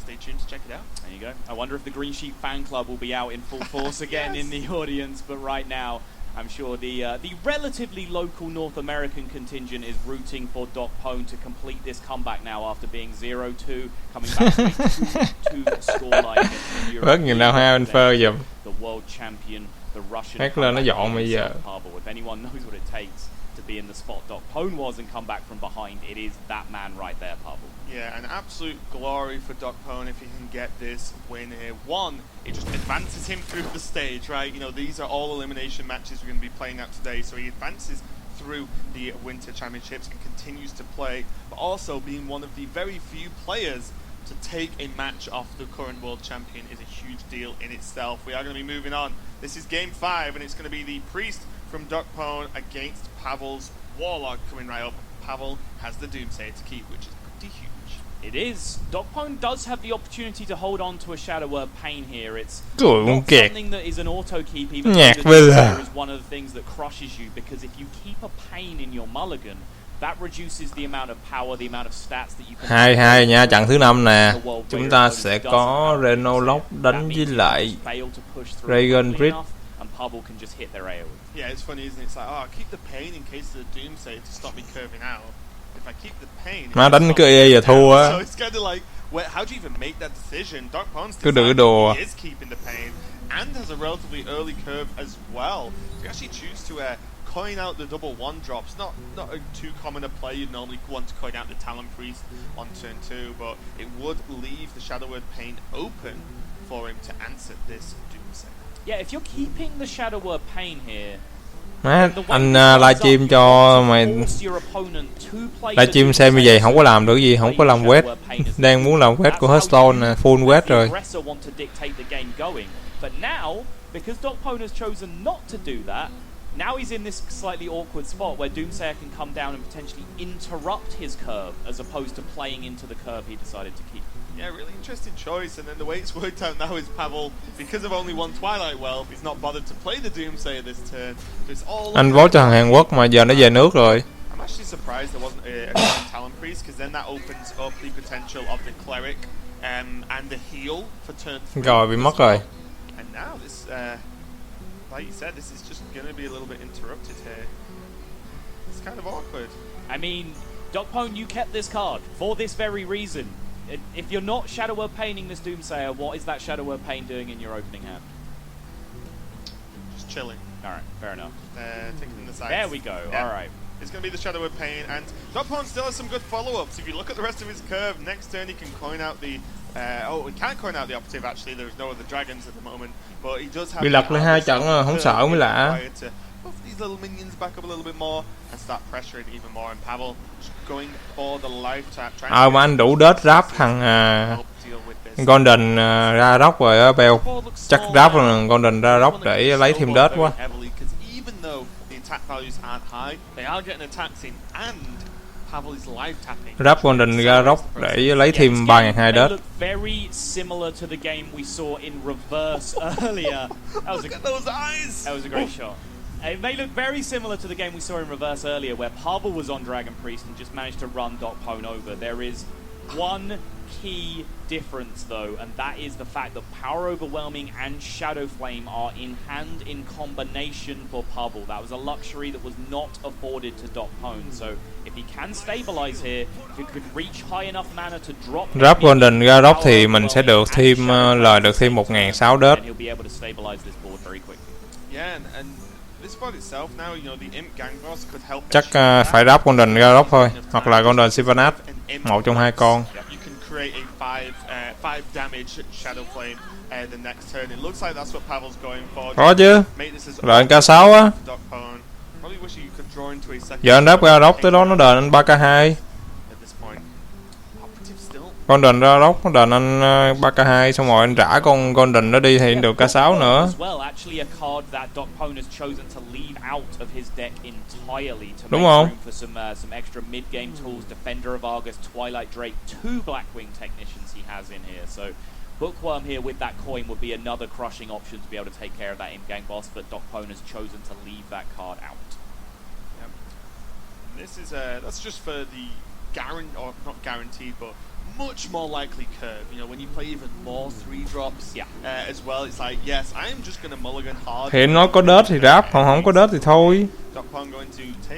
Stay tuned to check it out. There you go. I wonder if the Green Sheep fan club will be out in full force again in the audience, but right now I'm sure the relatively local North American contingent is rooting for Docpwn to complete this comeback now after being 0-2, coming back to a 2-2 scoreline against the Rất nhiều nào hai anh phơ giùm. the world champion, the Russian. Hát lên nó dọn bây giờ. Pavel. If anyone knows what it takes to be in the spot Docpwn was and come back from behind, it is that man right there, Pavel. Yeah, an absolute glory for Docpwn if he can get this win here. One, it just advances him through the stage, right? You know, these are all elimination matches we're going to be playing out today, so he advances through the Winter Championships and continues to play, but also being one of the very few players to take a match off the current world champion is a huge deal in itself. We are going to be moving on. This is game 5, and it's going to be the Priest from Docpwn against Pavel's Warlock coming right up. Pavel has the Doomsayer to keep, which is pretty huge. It is. Docpwn does have the opportunity to hold on to a Shadow Word Pain here. It's Trời not kẹt. something that is an auto keep, even Nhạc though the bây giờ. Doomsayer is one of the things that crushes you, because if you keep a Pain in your mulligan, that reduces the amount of power, the amount of stats that you can... 2-2 nha, trận thứ 5 nè. Chúng ta sẽ có Renolock đánh với lại Dragon Bridge. And Pavel can just hit their AoE. Yeah, it's funny, isn't it? It's like, oh, I'll keep the pain in case of the Doomsayer to stop me curving out. If I keep the pain... Má đánh cái E giờ thua á. So it's kind of like, how do you even make that decision? Docpwn's Cứ đừng đùa. he is keeping the pain and has a relatively early curve as well. You actually choose to coin out the double 1-drops. Not too common a play. You'd normally want to coin out the Talon Priest on turn 2, but it would leave the Shadow Word Pain open for him to answer this Doomsayer. Yeah, if you're keeping the Shadow Word Pain here, Má, anh livestream cho mày livestream xem như vậy không có làm được gì, không có làm quét. Đang muốn làm quét của HEARTHSTONE nè, full quét rồi. But now, because Docpwn has chosen not to do that, now he's in this slightly awkward spot where Doomsayer can come down and potentially interrupt his curve as opposed to playing into the curve he decided to keep. Yeah, really interesting choice, and then the way it's worked out now is Pavel, because of only one Twilight Well, he's not bothered to play the Doomsayer this turn. So it's all... Anh vote cho thằng Hàn Quốc mà giờ nó về nước rồi. I'm actually surprised there wasn't a Talon Priest, because then that opens up the potential of the Cleric and the heal for turn 3. Rồi, bị mất rồi. And now this, like you said, this is just going to be a little bit interrupted here. It's kind of awkward. I mean, Docpwn, you kept this card for this very reason. If you're not Shadow Word Paining this Doomsayer, what is that Shadow Word Pain doing in your opening hand? Just chilling. Alright, fair enough. Taking the sides. There we go, Yeah. alright. It's going to be the Shadow Word Pain, and Docpwn still has some good follow-ups. If you look at the rest of his curve, next turn he can coin out the... he can't coin out the operative actually, there's no other dragons at the moment, but he does have... Bị lật lên 2 trận rồi, không sợ mới lạ. Buff these little minions back up a little bit more and start pressuring even more, and Pavel going for the lifetime. Mà anh đủ đớt ráp thằng Golden ra rock rồi á, Bell. Chắc ráp là Golden ra rock để lấy thêm đớt quá. Even though the attack values aren't high, they are getting attacks in, and Pavel is live tapping. Ráp Golden ra rock để lấy thêm 3.200 đớt. Very similar to the game we saw in reverse earlier. Look at those eyes! That was a great shot. They look very similar to the game we saw in reverse earlier, where Pavel was on Dragon Priest and just managed to run Docpwn over. There is one key difference though, and that is the fact that Power Overwhelming and Shadow Flame are in hand in combination for Pavel. That was a luxury that was not afforded to Docpwn. So if he can stabilize here, if he could reach high enough mana to drop Drop Golden Garrosh thì mình sẽ được thêm lời được thêm 1.600 đất. he'll be able to stabilize this board very quickly. Yeah, and this board itself now, you know, the Imp Gang Boss could help. Chắc phải drop Golden Garrosh thôi, hoặc là Golden Sylvanas, một trong hai con. You can create a 5 damage Shadow Flame the next turn. It looks like that's what Pavel's going for. Có chứ. Lợi K6 á. Giờ anh drop Garrosh tới đó nó đền anh 3k2. Golden Garrosh nó đền anh 3k2 xong rồi anh trả con Golden nó đi thì được K6 nữa. Đúng không? Bookworm here with that coin would be another crushing option to be able to take care of that Imp Gang boss, but Docpwn has chosen to leave that card out. Yep. This is that's just for the not guaranteed, but much more likely curve. You know, when you play even more 3-drops as well, it's like, yes, I am just gonna mulligan hard. Thì nó có đớt thì ráp, còn không có đớt thì thôi.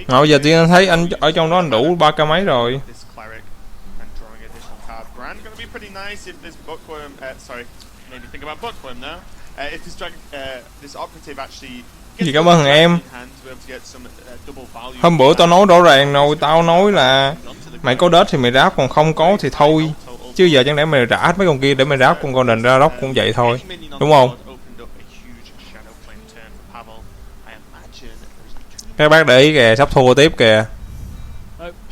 Bây giờ tiên anh thấy anh ở trong đó anh đủ 3k mấy rồi. Brand going to be pretty nice if this Bookworm, sorry, made me think about Bookworm now. If this this operative actually Gì cảm ơn em. Hôm bữa tao nói rõ ràng rồi, tao nói là mày có đớt thì mày ráp, còn không có thì thôi. Chứ giờ chẳng lẽ mày rã hết mấy con kia để mày ráp con Golden Garrosh cũng vậy thôi. Đúng không? Các bác để ý kìa, sắp thua tiếp kìa.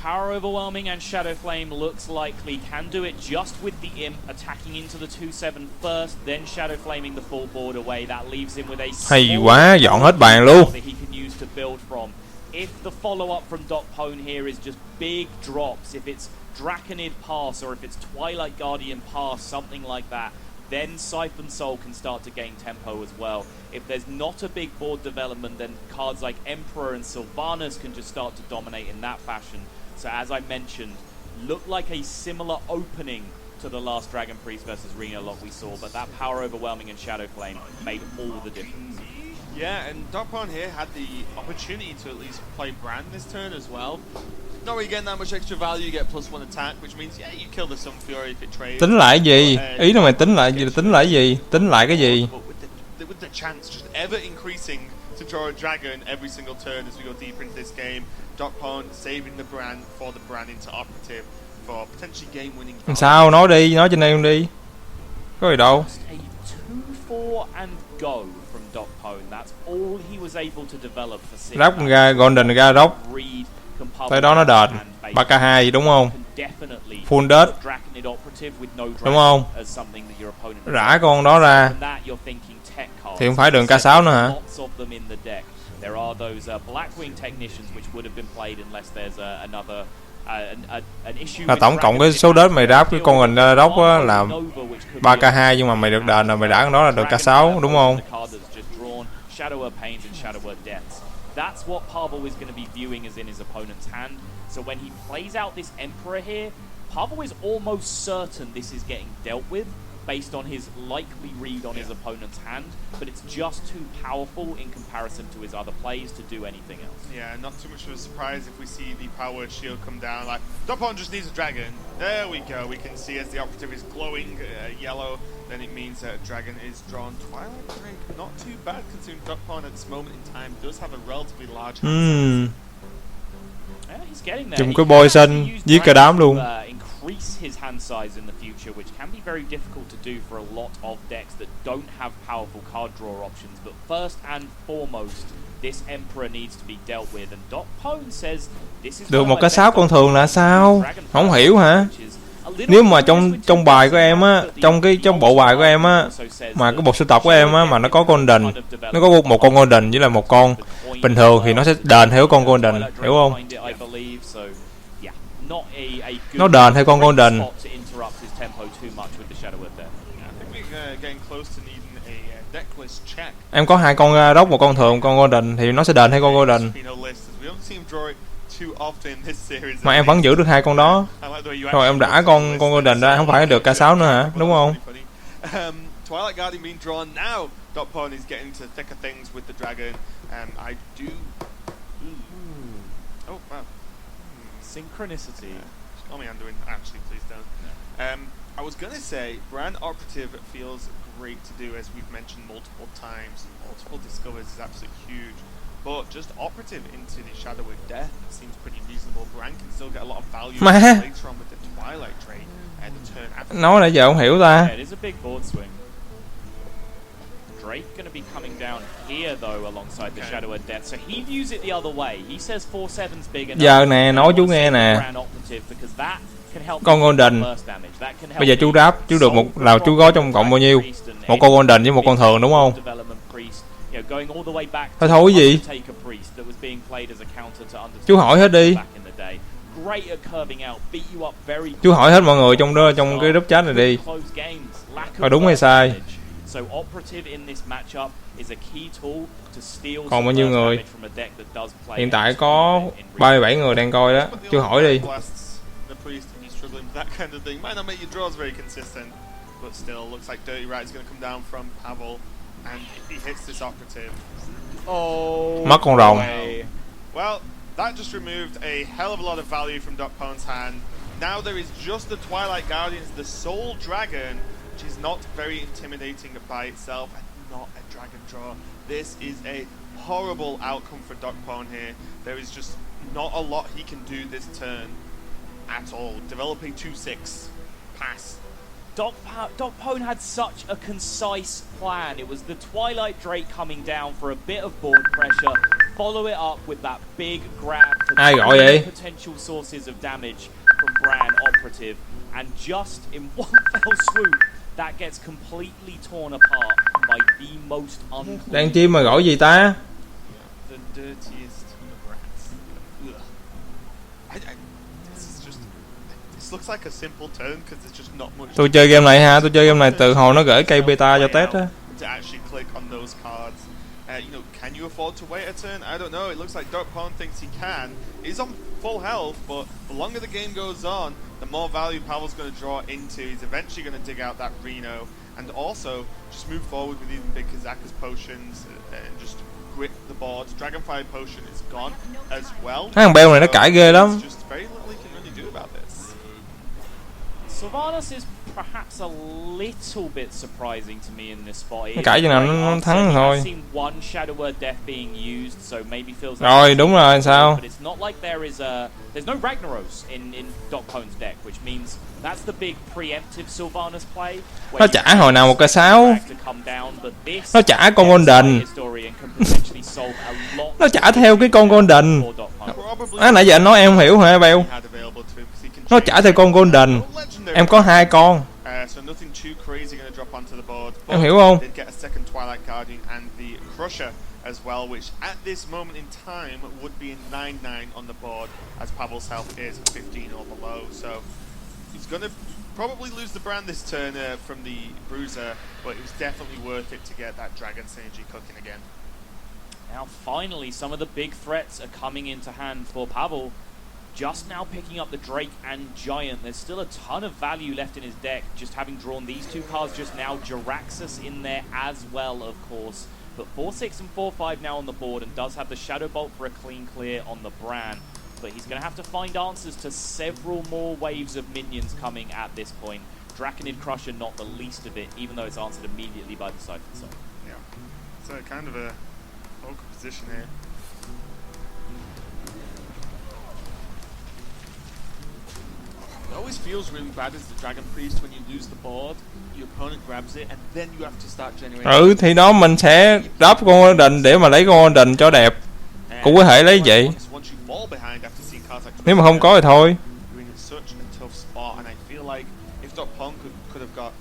Power Overwhelming and Shadow Flame looks likely can do it just with the Imp attacking into the 2/7 first, then Shadow Flaming the full board away. That leaves him with a hay quá, dọn hết bàn luôn. That he can use to build from. If the follow up from Docpwn here is just big drops, if it's Draconid Pass or if it's Twilight Guardian Pass, something like that, then Siphon Soul can start to gain tempo as well. If there's not a big board development, then cards like Emperor and Sylvanas can just start to dominate in that fashion. So as I mentioned, looked like a similar opening to the last Dragon Priest versus Reno lot we saw, but that Power Overwhelming and Shadow Flame made all the difference. Yeah, and Docpwn here had the opportunity to at least play Brand this turn as well. Not really getting that much extra value, you get +1 attack, which means, yeah, you kill the Sun Fury if it trades. Tính lại gì? Ý là mày tính lại gì? Tính lại gì? Tính lại cái gì? With the chance just ever increasing to draw a dragon every single turn as we go deeper into this game, Docpwn saving the Brand for the Brand into operative for potentially game winning. Sao? Nói đi, nói trên đây luôn đi. Có gì đâu. A 2-4 and go from Docpwn. That's all he was able to develop for six. Ráp ra Golden Garrosh. Tới đó nó đền 3k2 đúng không? Full dead. Đúng không? Rã con đó ra thì không phải đường K6 nữa hả? There are those Blackwing technicians which would have been played unless there's another an issue. Là tổng cộng cái số đớt mày ráp cái con Golden Garrosh á là 3k2 nhưng mà mày được đền là mày rã con đó là được K6 đúng không? Shadower Pains and Shadower Deaths. That's what Pavel is going to be viewing as in his opponent's hand. So when he plays out this Emperor here, Pavel is almost certain this is getting dealt with based on his likely read on his opponent's hand, but it's just too powerful in comparison to his other plays to do anything else. Yeah, not too much of a surprise if we see the power shield come down. Like, Docpwn just needs a dragon. There we go. We can see as the operative is glowing yellow, then it means that dragon is drawn. Twilight Drake, not too bad considering Docpwn at this moment in time does have a relatively large hand size. Yeah, he's getting there. Dùng cái boy xanh giết cả đám luôn. Increase his hand size in the future, which can be very difficult to do for a lot of decks that don't have powerful card draw options. But first and foremost, this Emperor needs to be dealt with, and Docpwn says this is được một cái 6 con thường là sao? Không hiểu hả? Nếu mà trong bài của em á, trong bộ bài của em á, mà cái bộ sưu tập của em á mà nó có Golden, nó có một con Golden với là một con bình thường thì nó sẽ đền theo con Golden, hiểu không? Nó đền theo con Golden. Em có 2 con Garrosh, một con thường, một con Golden thì nó sẽ đền theo con Golden. Mà em vẫn giữ được hai con đó. Rồi em đã con Golden ra, không phải được K6 nữa hả? Đúng không? Twilight Guardian being drawn now. Docpwn is getting to thicker things with the dragon. I do. Oh wow. Synchronicity. Call me Anduin. Actually, please don't. I was gonna say Brand Operative feels great to do, as we've mentioned multiple times. Multiple discovers is absolutely huge. But just Operative into the Shadow of Death seems pretty reasonable. Brand can still get a lot of value later on with the Twilight Drake and the turn after. Nói nãy giờ không hiểu ta. Yeah, it is a big board swing. Drake going to be coming down here though alongside the Shadow of Death, so he views it the other way. He says 4/7's big enough. Giờ nè, nói chú nghe nè. Con Golden. Bây giờ chú đáp, chú được một là chú có trong cộng bao nhiêu? Một con Golden với một con thường đúng không? Thôi thôi gì? Chú hỏi hết đi. Chú hỏi hết mọi người trong đó, trong cái group chat này đi. Có đúng hay sai? Còn bao nhiêu người? Hiện tại có 37 người đang coi đó. Chú hỏi đi. Mất con rồng. Well, that just removed a hell of a lot of value from Docpwn's hand. Now there is just the Twilight Guardians, the Soul Dragon, which is not very intimidating by itself, and not a dragon draw. This is a horrible outcome for Docpwn here. There is just not a lot he can do this turn at all. Developing 2/6. Pass. Docpwn had such a concise plan. It was the Twilight Drake coming down for a bit of board pressure, follow it up with that big grab for potential sources of damage from Brand Operative, and just in one fell swoop, that gets completely torn apart by the most unclean. Đang chim mà gọi gì ta? The dirtiest rats. This looks like a simple turn because there's just not much. Tôi chơi game này ha, tôi chơi game này từ hồi nó gửi cây beta cho test á. To actually click on those cards. Can you afford to wait a turn? I don't know. It looks like Docpwn thinks he can. He's on full health, but the longer the game goes on, the more value Pavel's going to draw into. He's eventually going to dig out that Reno, and also just move forward with even big Kazakus potions and just grip the board. Dragonfire potion is gone as well. Thằng Bell này nó cãi ghê lắm. Just very little he can really do about this. Sylvanas is perhaps a little bit surprising to me in this spot. Cãi cho nào nó thắng thôi. Rồi đúng rồi sao? There's no Ragnaros in Docpwn's deck, which means that's the big preemptive Sylvanas play. Nó trả hồi nào một K6. Nó trả con Golden. Nó trả theo cái con Golden. Nãy giờ anh nói em không hiểu hả Bell? Nó trả theo con Golden. Em có hai con. So nothing too crazy going to drop onto the board. Em hiểu không? Did get a second Twilight Guardian and the Crusher as well, which at this moment in time would be a 9/9 on the board, as Pavel's health is 15 or below. So he's going to probably lose the brand this turn from the Bruiser, but it was definitely worth it to get that Dragon synergy cooking again. Now finally some of the big threats are coming into hand for Pavel. Just now picking up the Drake and Giant. There's still a ton of value left in his deck, just having drawn these two cards just now. Jiraxxus in there as well, of course. But 4/6 and 4/5 now on the board, and does have the Shadow Bolt for a clean clear on the Bran. But he's going to have to find answers to several more waves of minions coming at this point. Draconid Crusher not the least of it, even though it's answered immediately by the Siphon Soul. Yeah, so kind of a awkward position here. It always feels really bad as the Dragon Priest when you lose the board, your opponent grabs it and then you have to start generating. Thì đó mình sẽ drop con Golden để mà lấy con Golden cho đẹp. Cũng có thể lấy vậy. Nếu mà không có thì thôi. And I feel like if Docpwn could have got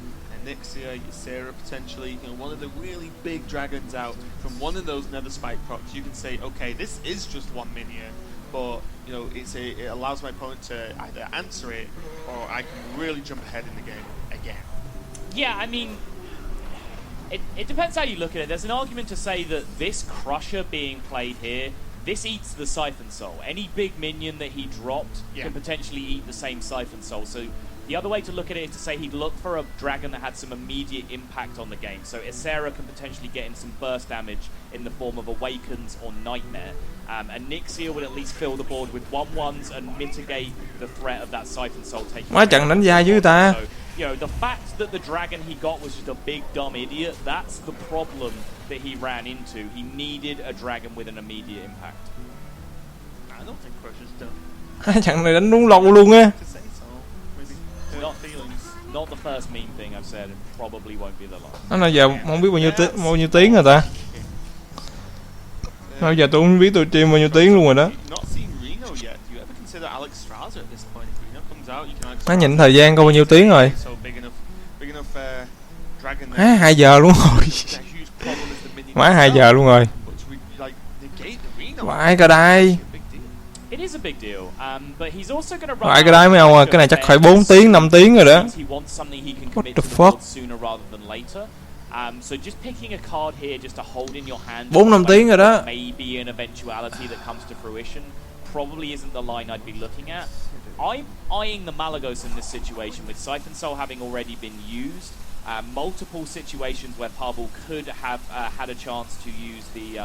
Nixia, Ysera potentially, one of the really big dragons out from one of those Nether Spike procs, you can say, okay, this is just one minion. But it allows my opponent to either answer it or I can really jump ahead in the game again. Yeah, I mean, it depends how you look at it. There's an argument to say that this Crusher being played here this eats the Siphon Soul. Any big minion that he dropped can potentially eat the same Siphon Soul. So the other way to look at it is to say he'd look for a dragon that had some immediate impact on the game. So Ysera can potentially get in some burst damage in the form of Awakens or Nightmare. And Nixia would at least fill the board with 1/1s and mitigate the threat of that Siphon Soul taking. Má trận đánh dài dữ ta. So, you know, the fact that the dragon he got was just a big dumb idiot, that's the problem that he ran into. He needed a dragon with an immediate impact. I don't think Crusher's done. Hai trận này đánh đúng lâu luôn á. Not the first mean thing I've said, and probably won't be the last. Nó là giờ không biết bao nhiêu tiếng rồi ta. Bây giờ tôi không biết tôi stream bao nhiêu tiếng luôn rồi đó. Nó nhìn thời gian coi bao nhiêu tiếng rồi. 2 giờ luôn rồi. Má 2 giờ luôn rồi. Vãi cả đai. It is a big deal, but he's also going to run. Vãi cái đai mấy ông à, cái này chắc phải 4 tiếng, 5 tiếng rồi đó. What the fuck? So just picking a card here just to hold in your hand. 4-5 tiếng rồi đó. Maybe an eventuality that comes to fruition. Probably isn't the line I'd be looking at. I'm eyeing the Malagos in this situation with Siphon Soul having already been used. Multiple situations where Pavel could have had a chance to use the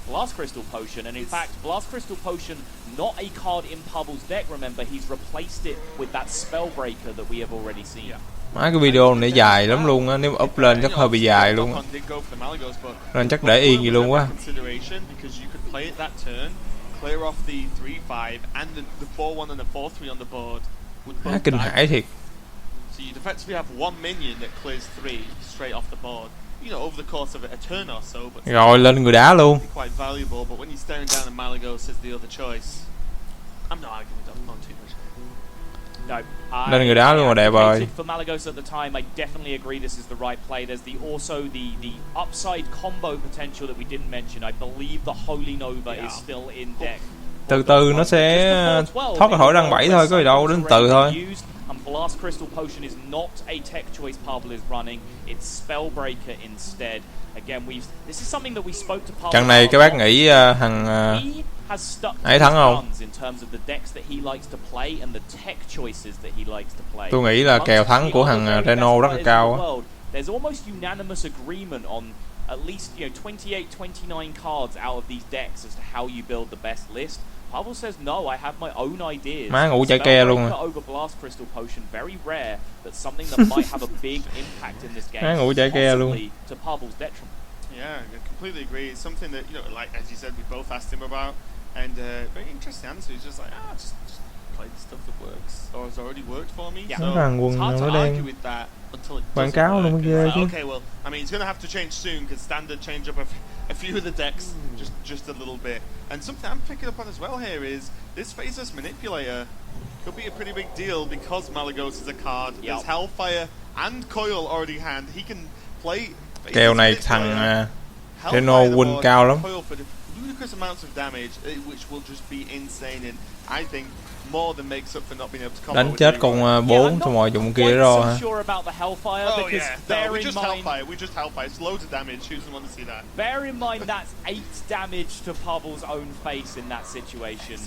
Blast Crystal Potion, and in fact, Blast Crystal Potion, not a card in Pavel's deck, remember, he's replaced it with that Spellbreaker that we have already seen. Má cái video này dài lắm luôn á, nếu up lên chắc hơi bị dài luôn á. Nên chắc để yên gì luôn quá. Kinh hãi thiệt. So you effectively have one minion that clears 3 straight off the board. You know, over the course of a turn or so, but rồi lên người đá luôn. Quite valuable, but when you're staring down at Malagos as the other choice, I'm not arguing with Docpwn too much. No, lên người đá luôn rồi đẹp rồi. For Malagos at the time, I definitely agree this is the right play. There's also the upside combo potential that we didn't mention. I believe the Holy Nova is still in deck. Từ từ nó sẽ thoát khỏi răng 7 thôi, có gì đâu, đến từ thôi. Blast Crystal Potion is not a tech choice Pavel is running. It's Spellbreaker instead. Again, this is something that we spoke to Pavel. Trận này các bác nghĩ thằng ấy thắng không? In terms of the decks that he likes to play and the tech choices that he likes to play. Tôi nghĩ là kèo thắng của thằng Reno rất là cao á. There's almost unanimous agreement on at least 28, 29 cards out of these decks as to how you build the best list. Pavel says no, I have my own ideas. Má ngủ chạy ke luôn. Over Blast Crystal Potion, very rare, but something that might have a big impact in this game. Má ngủ chạy ke luôn. To Pavel's detriment. Yeah, I completely agree. It's something that, you know, like as you said, we both asked him about, and very interesting answer. He's just like, just play the stuff that works or has already worked for me. So it's hard to argue with that until it quảng cáo luôn kia chứ. Okay, well, I mean, it's going to have to change soon because Standard change up a few of the decks just a little bit. And something I'm picking up on as well here is this Phaseless Manipulator could be a pretty big deal because Malagos is a card. There's Hellfire and Coil already in hand. He can play. Kèo này thằng Reno win cao lắm. Coil for ludicrous amounts of damage, which will just be insane, and I think more than makes up for not being able to combo. Đánh chết con 4 xong rồi dùng kia rồi hả? Oh yeah, no, we just Hellfire. It's loads of damage. Who doesn't want to see that? Bear in mind that's 8 damage to Pavel's own face in that situation.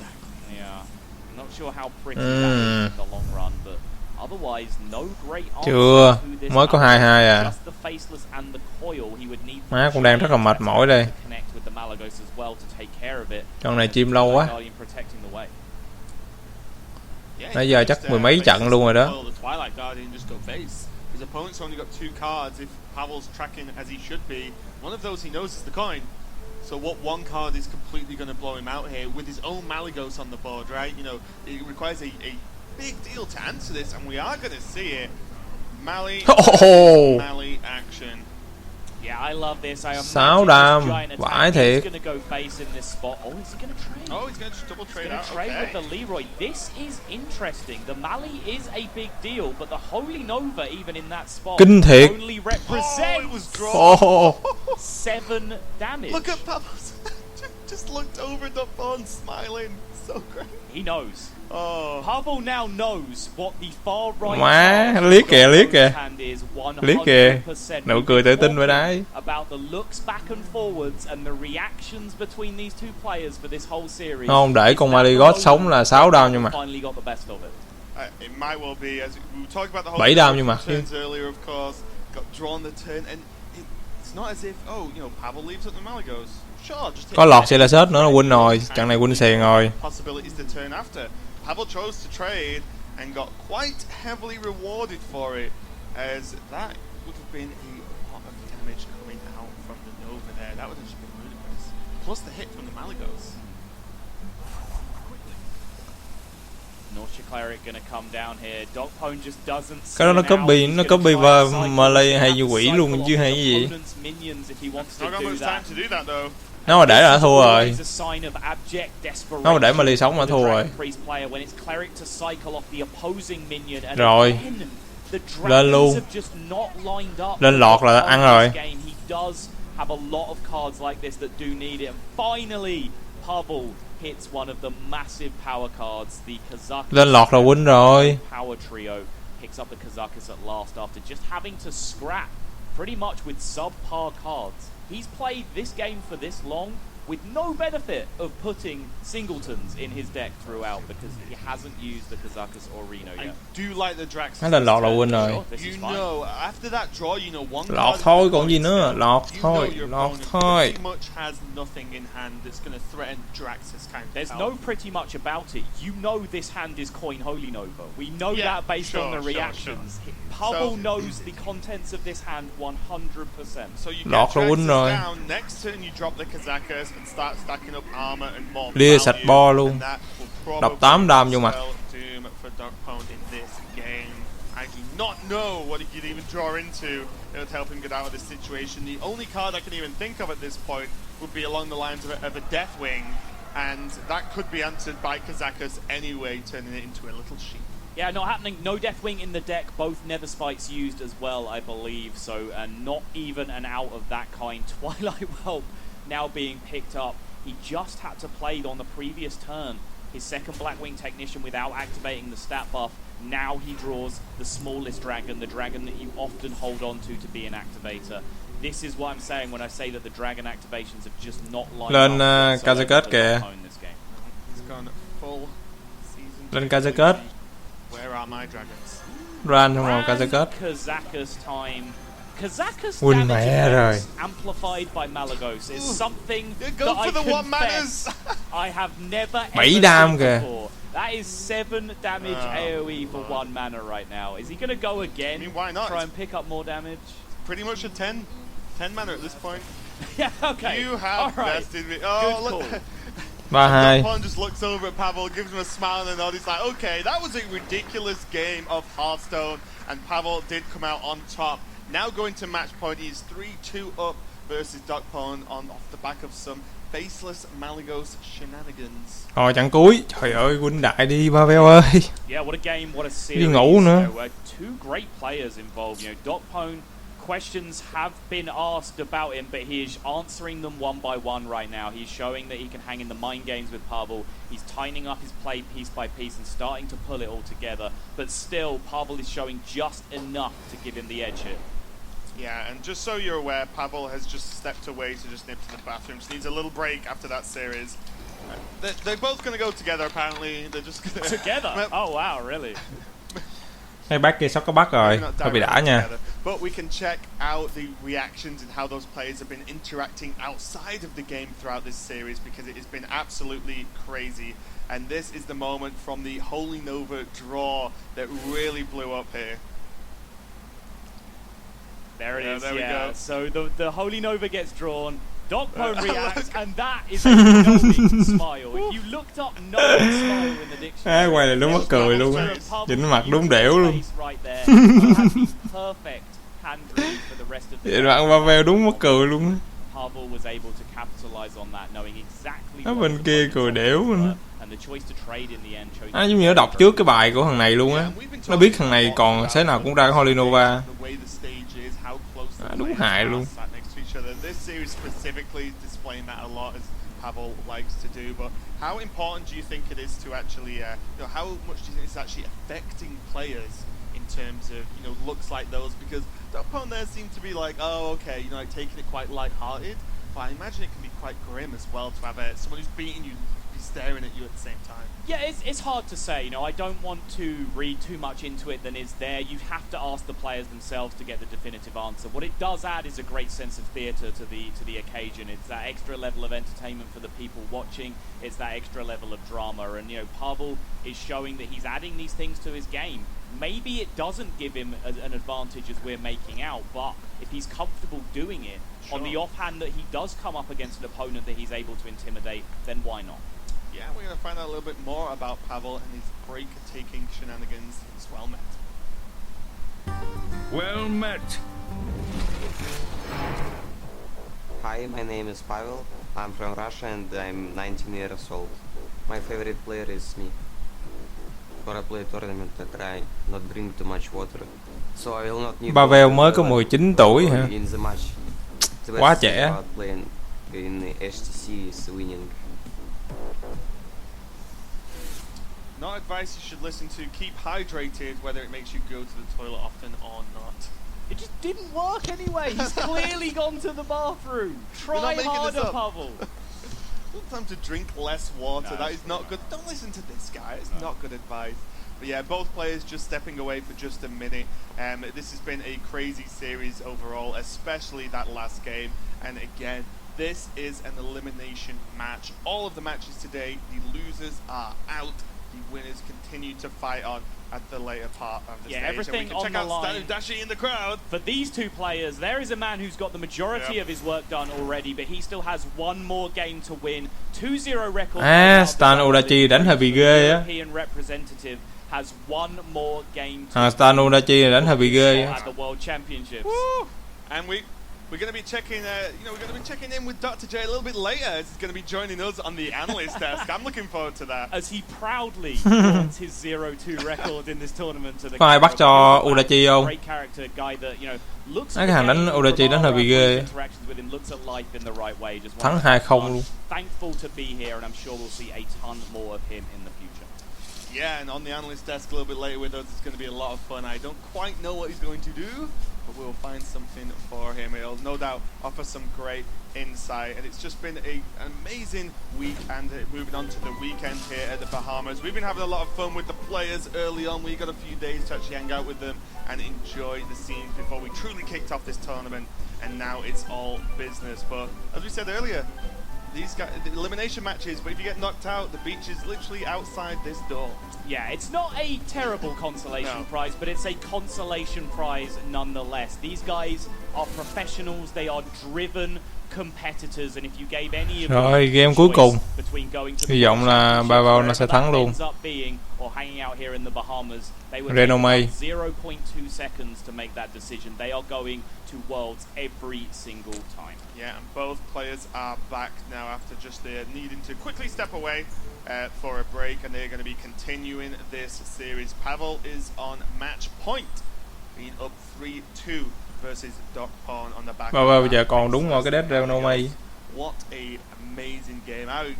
Yeah, I'm not sure how pretty that is in the long run, but otherwise no great answer. Chưa, mới có 2-2 à. Just the Faceless and the Coil he would need. Má cũng đang rất là mệt mỏi đây. Trận này chim lâu quá. Nãy giờ chắc mười mấy trận luôn rồi đó. His opponent's only got 2 cards. If Pavel's tracking as he should be, one of those he knows is the coin. So what one card is completely going to blow him out here with his own Malagos on the board, right? You know, it requires a big deal to answer this, and we are going to see it. Mali action. Yeah, I love this. I 6 đam, vãi thiệt. He's going to go face in this spot. Oh, is he going to trade? Oh, he's going to double trade out. Trade with the Leroy. This is interesting. The Mali is a big deal, but the Holy Nova, even in that spot, kinh thiệt. only represents 7 damage. Look at Pavel's just looked over Docpwn, smiling. So great. He knows. Oh. Pavel now knows what the far right Má, part liếc of kìa, liếc kìa. hand is Liếc kìa. 100%. Nụ cười tự tin với đấy. About the looks back and forwards and the reactions between these two players for this whole series. Không, để con Marigot sống là 6 đao nhưng mà. Finally got the best of it. It might well be, as we were talking about the whole 7 đao nhưng mà. turns earlier, of course, got drawn the turn, and it's not as if, Pavel leaves at the Malagos. Sure, just Có lọt sẽ là sết nữa là win rồi, trận này win xiền rồi. Possibilities to turn after. Pavel chose to trade and got quite heavily rewarded for it, as that would have been a lot of damage coming out from the Nova there. That would have just been ludicrous. Plus the hit from the Malagos. Nausea Cleric gonna come down here. Docpwn just doesn't. Cái đó nó copy vào Malay hay như quỷ luôn chứ hay cái gì. Not got much time to do that though. Nó mà để là thua rồi. Nó mà để Malay sống là thua rồi. Rồi. Lên luôn. Lên lọt là ăn rồi. Have a lot of cards like this that do need it, and finally Pavel hits one of the massive power cards. The Kazakhstan lên lọt là win rồi. Power trio picks up the Kazakhstan at last after just having to scrap pretty much with subpar cards. He's played this game for this long with no benefit of putting singletons in his deck throughout because he hasn't used the Kazakhstan or Reno yet. I do like the Drax. Nó lên lọt là win rồi. You know, after that draw, one lọt thôi còn gì nữa, lọt thôi, lọt thôi. Pretty much has nothing in hand that's going to threaten Drax's kind of There's power. no pretty much about it. You know this hand is Coin Holy Nova. We know that based on the reactions. Pavel knows the contents of this hand 100%. So you lọt là win rồi. Down. Next turn you drop the Kazakhstan and start stacking up armor and more. Lia sạch bo luôn. Đập 8 đam vô mặt. Doom for Docpwn in this game. I do not know what he could even draw into that would help him get out of this situation. The only card I can even think of at this point would be along the lines of a Deathwing, and that could be answered by Kazakhstan anyway, turning it into a little sheep. Yeah, not happening. No Deathwing in the deck. Both Nether Spikes used as well, I believe. So, not even an out of that kind. Twilight Whelp now being picked up. He just had to play it on the previous turn. His second Blackwing Technician without activating the stat buff. Now he draws the smallest dragon, the dragon that you often hold on to be an activator. This is what I'm saying when I say that the dragon activations have just not lined lên up. Kazakhstan kìa. He's gone full season. Lên Kazakhstan. Where are my dragons? Ran không rồi Kazakhstan. Kazakhstan time. Kazakhstan win mẹ rồi. Amplified by Malagos is something go that for I the confess I have never 7 ever đam seen kìa. before. That is 7 damage AoE for 1 mana right now. Is he going to go again? I mean, why not? Try and pick up more damage? Pretty much a 10 mana at this point. Yeah, okay. You have bested me. Oh, look. 3-2. Docpwn just looks over at Pavel, gives him a smile and a nod. He's like, okay, that was a ridiculous game of Hearthstone, and Pavel did come out on top. Now going to match point, he's 3-2 up versus Docpwn off the back of some faceless Malagos shenanigans. Rồi trận cuối, trời ơi, win đại đi Pavel ơi. Yeah, what a game, what a series. Đi ngủ nữa. Two great players involved. Docpwn, questions have been asked about him, but he is answering them one by one right now. He's showing that he can hang in the mind games with Pavel. He's tidying up his play piece by piece and starting to pull it all together. But still, Pavel is showing just enough to give him the edge here. Yeah, and just so you're aware, Pavel has just stepped away to just nip to the bathroom. Just needs a little break after that series. They're both going to go together, apparently. They're just gonna together? Oh, wow, really? Hay bác kia sắp có bắt rồi, hơi bị đã nha. But we can check out the reactions and how those players have been interacting outside of the game throughout this series, because it has been absolutely crazy. And this is the moment from the Holy Nova draw that really blew up here. There it is, there we go. So the Holy Nova gets drawn, Docpwn reacts, and that is a knowing smile. If you looked up knowing smile in the dictionary, Quay lại đúng mắc cười luôn á. Chỉnh mặt đúng đểu luôn. Perfect hand read for the rest of the Vậy bạn Pavel đúng mắc cười luôn á. Pavel was able to capitalize on that, knowing exactly ở bên kia cười đểu luôn. Giống như nó đọc trước cái bài của thằng này luôn á. Nó biết thằng này còn thế nào cũng ra Holy Nova. Đúng hại luôn. each other. This series specifically is displaying that a lot, as Pavel likes to do. But how important do you think it is to actually, how much do you think it's actually affecting players in terms of, looks like those? Because Docpwn there seemed to be like, oh, okay, like taking it quite light-hearted. But I imagine it can be quite grim as well to have someone who's beating you be staring at you at the same time. Yeah, it's hard to say. I don't want to read too much into it than is there. You have to ask the players themselves to get the definitive answer. What it does add is a great sense of theatre to the occasion. It's that extra level of entertainment for the people watching. It's that extra level of drama. And Pavel is showing that he's adding these things to his game. Maybe it doesn't give him an advantage as we're making out, but if he's comfortable doing it, on the offhand that he does come up against an opponent that he's able to intimidate, then why not? Yeah, we're going to find out a little bit more about Pavel and his break-taking shenanigans. It's well met. Well met. Hi, my name is Pavel. I'm from Russia and I'm 19 years old. My favorite player is me. For a play tournament, I try not drink too much water, so I will not need. Pavel mới có 19 tuổi hả? In the match. Quá trẻ. Playing in HTC is winning. Not advice you should listen to. Keep hydrated, whether it makes you go to the toilet often or not. It just didn't work anyway. He's clearly gone to the bathroom. Try harder, Pavel. Time to drink less water. No, that is not good. Don't listen to this guy. It's not good advice. But yeah, both players just stepping away for just a minute. This has been a crazy series overall, especially that last game. And again, this is an elimination match. All of the matches today, the losers are out. The winners continue to fight on at the later part of the stage. Everything and we can on check the out line. Dashi in the crowd. For these two players, there is a man who's got the majority of his work done already, but he still has one more game to win. 2-0 record. Stan Udachi đánh hơi bị ghê á. European representative has one more game to Stan Udachi đánh hơi bị ghê á. At the World Championships. Woo! And we're going to be checking, we're going to be checking in with Dr. J a little bit later. He's going to be joining us on the analyst desk. I'm looking forward to that. As he proudly brought his 0-2 record in this tournament to the Có ai bắt cho Udachi không? Great character, guy that, looks cái thằng đánh Udachi đánh hơi bị ghê. Interactions with him, looks at life in the right way. Just thắng 2-0 luôn. Thankful to be here, and I'm sure we'll see a ton more of him in the future. Yeah, and on the analyst desk a little bit later with us, it's going to be a lot of fun. I don't quite know what he's going to do, but we'll find something for him. It'll no doubt offer some great insight. And it's just been an amazing week, and moving on to the weekend here at the Bahamas. We've been having a lot of fun with the players early on. We got a few days to actually hang out with them and enjoy the scenes before we truly kicked off this tournament. And now it's all business. But as we said earlier, these guys, the elimination matches, but if you get knocked out, the beach is literally outside this door. Yeah, it's not a terrible consolation prize, but it's a consolation prize nonetheless. These guys are professionals, they are driven competitors, and if you gave any of Rồi, game cuối cùng. Hy vọng là Pavel nó sẽ thắng luôn. Renome. 0.2 seconds to make that decision. They are going to Worlds every single time. Yeah, and both players are back now after just needing to quickly step away for a break, and they're going to be continuing this series. Pavel is on match point, being up 3-2 versus Docpwn on the back. Pavel giờ còn đúng vào cái dead Renome. What a amazing game. I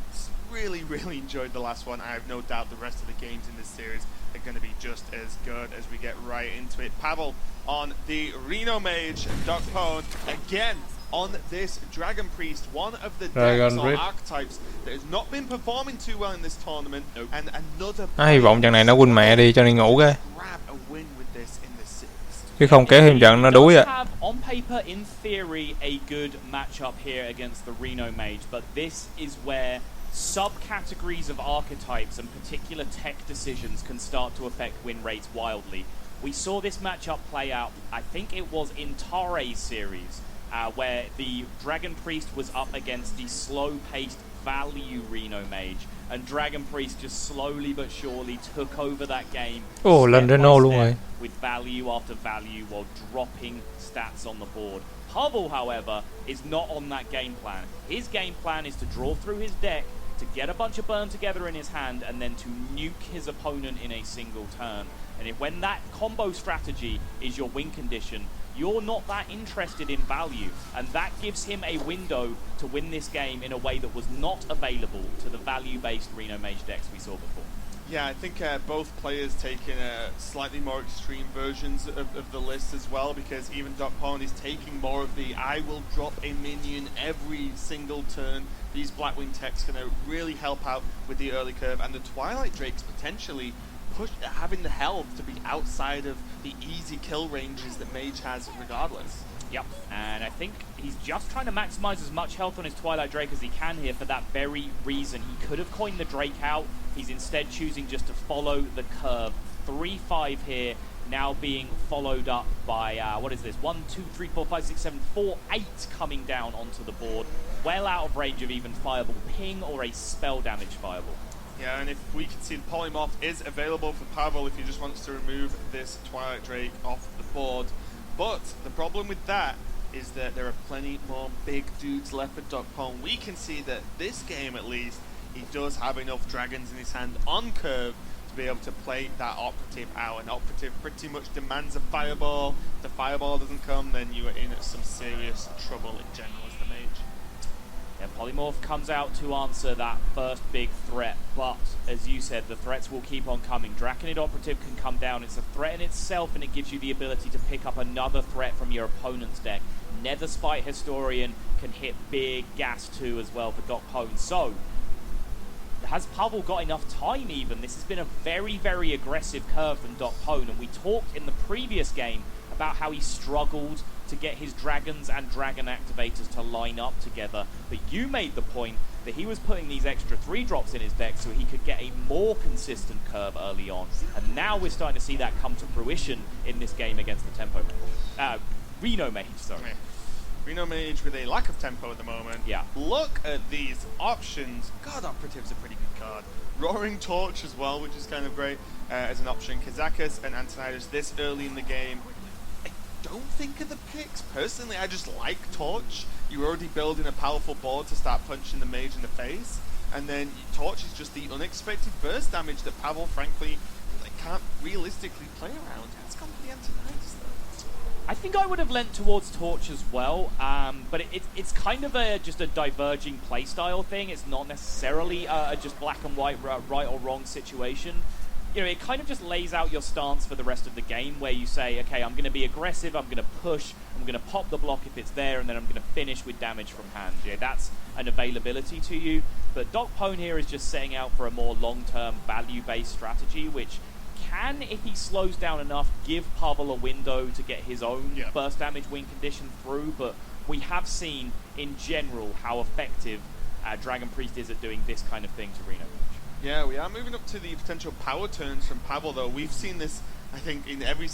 really enjoyed the last one. I have no doubt the rest of the games in this series are going to be just as good as we get right into it. Pavel on the Reno Mage, Docpwn again on this Dragon Priest, one of the decks or archetypes that has not been performing too well in this tournament, and another. Hy vọng trận này nó win mẹ đi cho nên ngủ cái. Grab a win with this in this series. Chứ không kéo thêm trận nó đuối á. Have on paper, in theory, a good matchup here against the Reno Mage, but this is where subcategories of archetypes and particular tech decisions can start to affect win rates wildly. We saw this matchup play out, I think it was in Tare's series, where the Dragon Priest was up against the slow-paced value Reno Mage, and Dragon Priest just slowly but surely took over that game lên Reno luôn rồi. With value after value while dropping stats on the board. Pavel, however, is not on that game plan. His game plan is to draw through his deck, to get a bunch of burn together in his hand, and then to nuke his opponent in a single turn. And when that combo strategy is your win condition, you're not that interested in value, and that gives him a window to win this game in a way that was not available to the value-based Reno Mage decks we saw before. Yeah, I think both players taking slightly more extreme versions of the list as well, because even Docpwn is taking more of the I will drop a minion every single turn. These Blackwing techs going to really help out with the early curve, and the Twilight Drakes potentially having the health to be outside of the easy kill ranges that Mage has regardless. Yep, and I think he's just trying to maximize as much health on his Twilight Drake as he can here for that very reason. He could have coined the Drake out. He's instead choosing just to follow the curve. 3-5 here, now being followed up by, what is this? 1, 2, 3, 4, 5, 6, 7, 4, 8 coming down onto the board. Well out of range of even Fireball Ping or a spell damage Fireball. Yeah, and if we can see the Polymorph is available for Pavel if he just wants to remove this Twilight Drake off the board. But the problem with that is that there are plenty more big dudes left for Docpwn. We can see that this game, at least, he does have enough dragons in his hand on curve to be able to play that Operative out. And Operative pretty much demands a Fireball. If the Fireball doesn't come, then you are in some serious trouble in general as the Mage. Yeah, Polymorph comes out to answer that first big threat, but as you said, the threats will keep on coming. Draconid Operative can come down. It's a threat in itself, and it gives you the ability to pick up another threat from your opponent's deck. Netherspite Historian can hit big gas too as well for Docpwn. So, has Pavel got enough time even? This has been a very, very aggressive curve from Docpwn, and we talked in the previous game about how he struggled to get his dragons and dragon activators to line up together. But you made the point that he was putting these extra 3-drops in his deck so he could get a more consistent curve early on. And now we're starting to see that come to fruition in this game against the Tempo Mage. Reno Mage, sorry. Reno Mage with a lack of tempo at the moment. Yeah. Look at these options. God, Operative's a pretty good card. Roaring Torch as well, which is kind of great as an option. Kazakus and Antonidas this early in the game. Don't think of the picks. Personally, I just like Torch. You're already building a powerful board to start punching the Mage in the face, and then Torch is just the unexpected burst damage that Pavel, frankly, can't realistically play around. It's gone for the Antonidas, though. I think I would have lent towards Torch as well, but it's kind of just a diverging playstyle thing. It's not necessarily just black and white, right or wrong situation. You know, it kind of just lays out your stance for the rest of the game, where you say, okay, I'm going to be aggressive, I'm going to push, I'm going to pop the block if it's there, and then I'm going to finish with damage from hand. Yeah, that's an availability to you. But Docpwn here is just setting out for a more long-term value-based strategy, which can, if he slows down enough, give Pavel a window to get his own burst damage win condition through. But we have seen, in general, how effective Dragon Priest is at doing this kind of thing to Reno. Yeah, we are moving up to the potential power turns from Pavel, though. We've seen this, I think, in every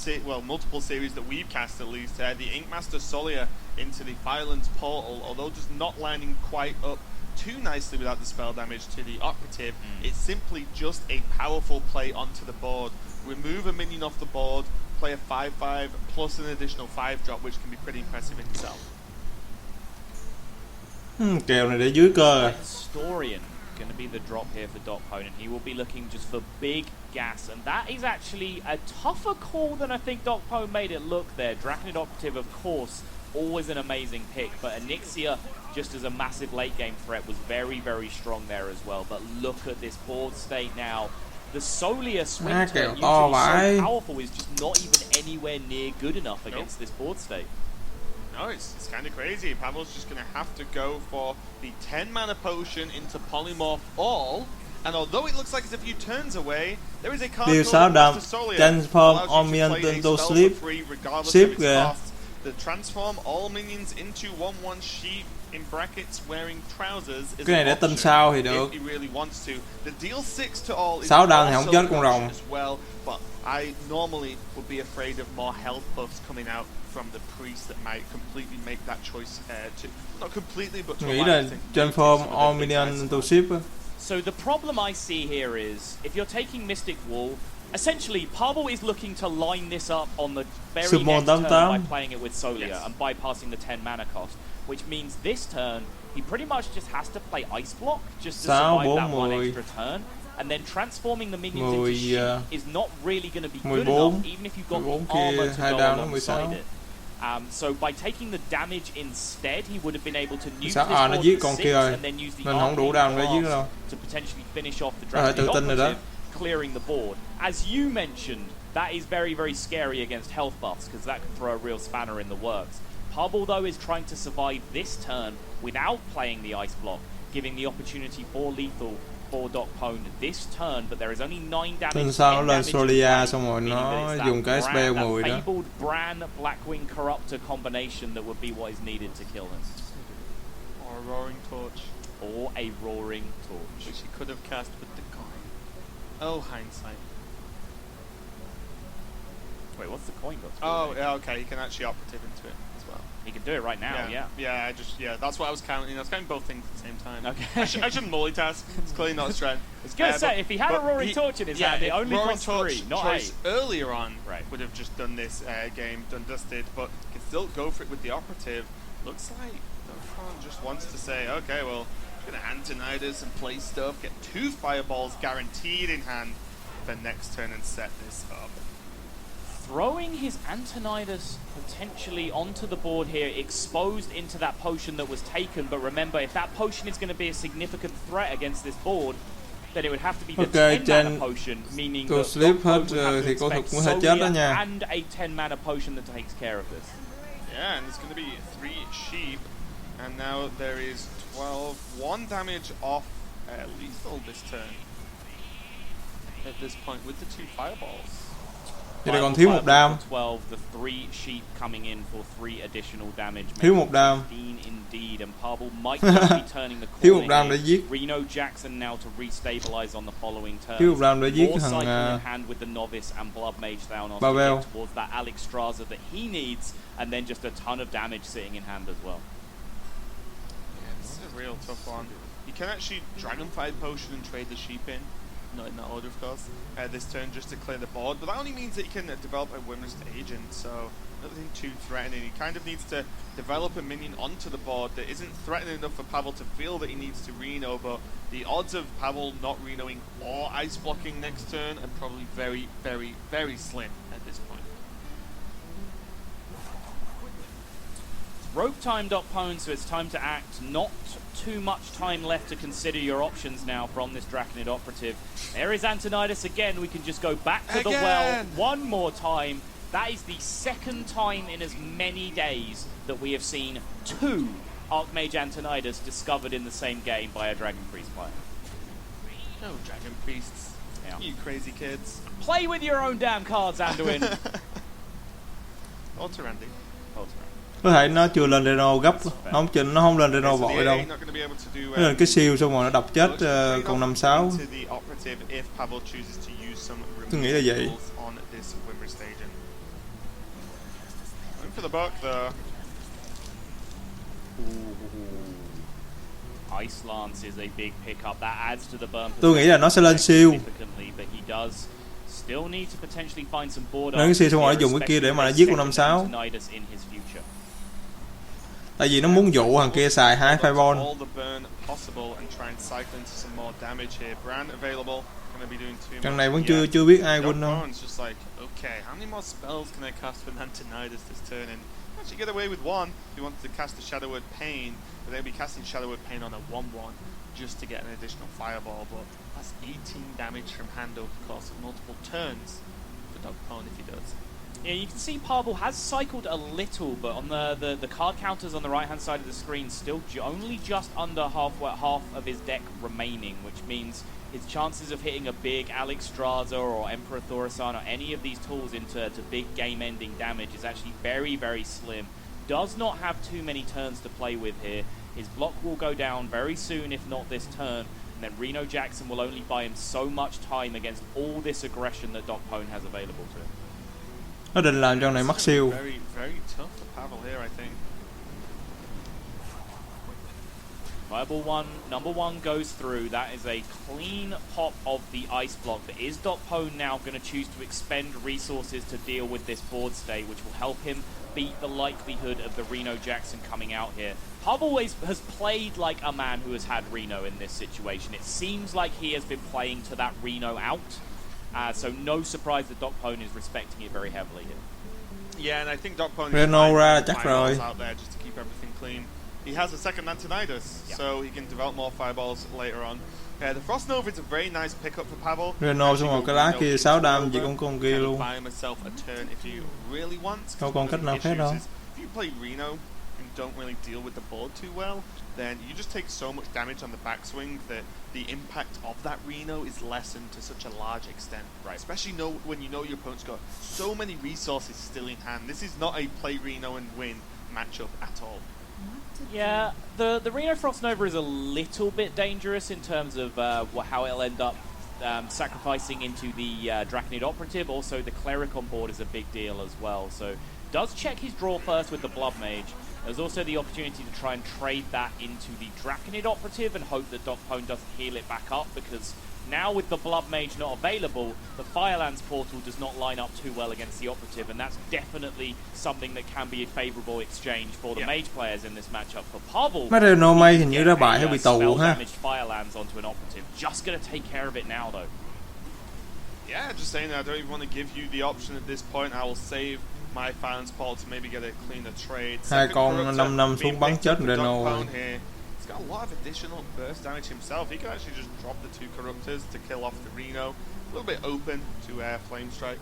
multiple series that we've cast, at least. The Inkmaster Solia into the Firelands portal, although just not lining quite up too nicely without the spell damage to the Operative. It's simply just a powerful play onto the board. Remove a minion off the board, play a 5/5 plus an additional 5-drop, which can be pretty impressive in itself. Kèo này để dưới cơ. Historian going to be the drop here for Docpwn, and he will be looking just for big gas, and that is actually a tougher call than I think Docpwn made it look there. Draconid Operative, of course, always an amazing pick, but Onyxia, just as a massive late game threat, was very, very strong there as well. But look at this board state now. The Solia swing turn, usually so powerful, is just not even anywhere near good enough against this board state. No, it's kind of crazy. Pavel's just going to have to go for the 10-mana potion into Polymorph all, and although it looks like it's a few turns away, there is a card Điều called đậm, Solia transform that all allows you to minions play a into spell sleep, for free regardless ship of its kìa. cost. The transform all minions into 1/1 sheep in brackets wearing trousers is Cái này an để tinh option sao thì được. if he really wants to. The deal 6 to all is 6 đằng thì also không chết an con option rồng. as well, but I normally would be afraid of more health buffs coming out from the priest that might completely make that choice to not completely, but to Nghĩ là transform all minions into ship. So the problem I see here is, if you're taking Mystic Wall, essentially Pavel is looking to line this up on the very Summon next turn by 88. playing it with Solia and bypassing the 10 mana cost, which means this turn he pretty much just has to play Ice Block just to survive that one extra turn. And then transforming the minions into sheep is not really going to be good enough, even if you've got the armor to go alongside it. So by taking the damage instead, he would have been able to nuke this nó board giết for con 6 kia rồi. and then use the Nên không đủ arcane đam để giết nó đâu. blast to potentially finish off the Phải tự Dragon tin rồi đó. Operative, clearing the board. As you mentioned, that is very, very scary against health buffs because that can throw a real spanner in the works. Pavel, though, is trying to survive this turn without playing the ice block, giving the opportunity for lethal for Docpwn this turn, but there is only 9 damage. Tuần sau nó lên damage Solia in xong rồi meaning that nó it's that dùng cái Bran, spell that 10 đó. fabled Bran Blackwing Corruptor combination that would be what is needed to kill him. Or a roaring torch. Or a roaring torch. Which he could have cast with the coin. Oh, hindsight. Wait, what's the coin got to do Oh, with it? yeah, okay, he can actually operative into it as well. He can do it right now, yeah. Yeah, that's what I was counting. I was counting both things at the same time. Okay. I shouldn't multitask. It's clearly not a strength. I was going to say, if he had a roaring torch in his hand, it only roaring costs torch 3, not choice 8. earlier on would have just done this game, done dusted, but can still go for it with the operative. Looks like Docpwn just wants to say, okay, well, I'm going to Antonidas and play stuff, get 2 fireballs guaranteed in hand for next turn and set this up. Throwing his Antonidas potentially onto the board here, exposed into that potion that was taken. But remember, if that potion is going to be a significant threat against this board, then it would have to be the 10 mana potion, meaning that sleep hết Docpwn would have rồi to thì cô expect thực cũng hết chết đó Solia nha. and a 10 mana potion that takes care of this. Yeah, and there's going to be 3 sheep, and now there is 12, 1 damage off lethal this turn. At this point, with the 2 fireballs. Thì là còn thiếu một đam. 12, the 3 sheep coming in for 3 additional damage. Thiếu một đam. 15 indeed, and Pavel might just be turning the corner. Thiếu một đam để giết. Reno Jackson now to restabilize on the following turn. Thiếu một đam để giết More thằng cycle in hand with the novice and blood mage Thanos to Pavel. get towards that Alex Straza that he needs, and then just a ton of damage sitting in hand as well. Yeah, this is a real tough one. You can actually Dragonfire Potion and trade the sheep in. Not in that order, of course, this turn just to clear the board, but that only means that he can develop a Wimmer's Agent, so nothing too threatening. He kind of needs to develop a minion onto the board that isn't threatening enough for Pavel to feel that he needs to Reno, but the odds of Pavel not Renoing or ice blocking next turn are probably very, very, very slim at this point. Rope time, Docpwn, so it's time to act. Not too much time left to consider your options now from this Draconid Operative. There is Antonidas again. We can just go back to the well one more time. That is the 2nd time in as many days that we have seen 2 Archmage Antonidas discovered in the same game by a Dragon Priest player. No Dragon Priests. Yeah. You crazy kids. Play with your own damn cards, Anduin. Or Randy. Có thể nó chưa lên Reno gấp, nó không lên Reno vội đâu. Nó lên cái siêu xong rồi nó đập chết con 5-6. Tôi nghĩ là vậy. Ice Lance is a big pickup. That adds to the burn. Tôi nghĩ là nó sẽ lên siêu. But he does still need to potentially find some board. Lên cái siêu xong rồi nó dùng cái kia để mà nó giết con 5-6. Tại vì nó muốn dụ thằng kia xài 2 fireball. Thằng này vẫn chưa biết ai win đâu. Okay, how many more spells can I cast with Antonidas this turn? And actually get away with one. If you wanted to cast the Shadowword Pain, but they'll be casting Shadowword Pain on a 1/1 just to get an additional fireball. But that's 18 damage from hand over the course of multiple turns for Docpwn if he does. Yeah, you can see Pavel has cycled a little, but on the card counters on the right-hand side of the screen, still only just under half of his deck remaining, which means his chances of hitting a big Alex Straza or Emperor Thaurissan or any of these tools into big game-ending damage is actually very, very slim. Does not have too many turns to play with here. His block will go down very soon, if not this turn, and then Reno Jackson will only buy him so much time against all this aggression that Docpwn has available to him. Nó định làm cho này mắc siêu. Very, very tough for Pavel here, I think. Fireball one, number 1 goes through. That is a clean pop of the ice block. But is Docpwn now going to choose to expend resources to deal with this board state, which will help him beat the likelihood of the Reno Jackson coming out here? Pavel has played like a man who has had Reno in this situation. It seems like he has been playing to that Reno out. So no surprise that Docpwn is respecting it very heavily here. Yeah, and I think Docpwn Reno ra chắc rồi. out there just to keep everything clean. He has a second Antonidas, so he can develop more fireballs later on. The Frost Nova is a very nice pickup for Pavel. Reno xong rồi cái lá kia 6 đam chỉ con kia luôn. Buy himself a turn if you really want. Không còn cách nào khác đâu. If you play Reno and don't really deal with the board too well, then you just take so much damage on the backswing that the impact of that Reno is lessened to such a large extent. Right. Especially when you know your opponent's got so many resources still in hand. This is not a play Reno and win matchup at all. Yeah, the Reno Frost Nova is a little bit dangerous in terms of how it'll end up sacrificing into the Draconid Operative. Also, the Cleric on board is a big deal as well. So, does check his draw first with the Blood Mage. There's also the opportunity to try and trade that into the Draconid Operative and hope that Docpwn doesn't heal it back up, because now with the Blood Mage not available, the Firelands portal does not line up too well against the Operative, and that's definitely something that can be a favourable exchange for the Mage players in this matchup. For Pavel, Mấy Reno May hình như ra bại hay bị tù ha. Firelands onto an Operative. Just going to take care of it now though. Yeah, just saying that I don't even want to give you the option at this point. I will save my Firelands portal to maybe get a cleaner trade. Hai con 5 xuống bắn chết Reno rồi. He's got a lot of additional burst damage himself. He can actually just drop the 2 Corruptors to kill off the Reno. A little bit open to Flame Strike.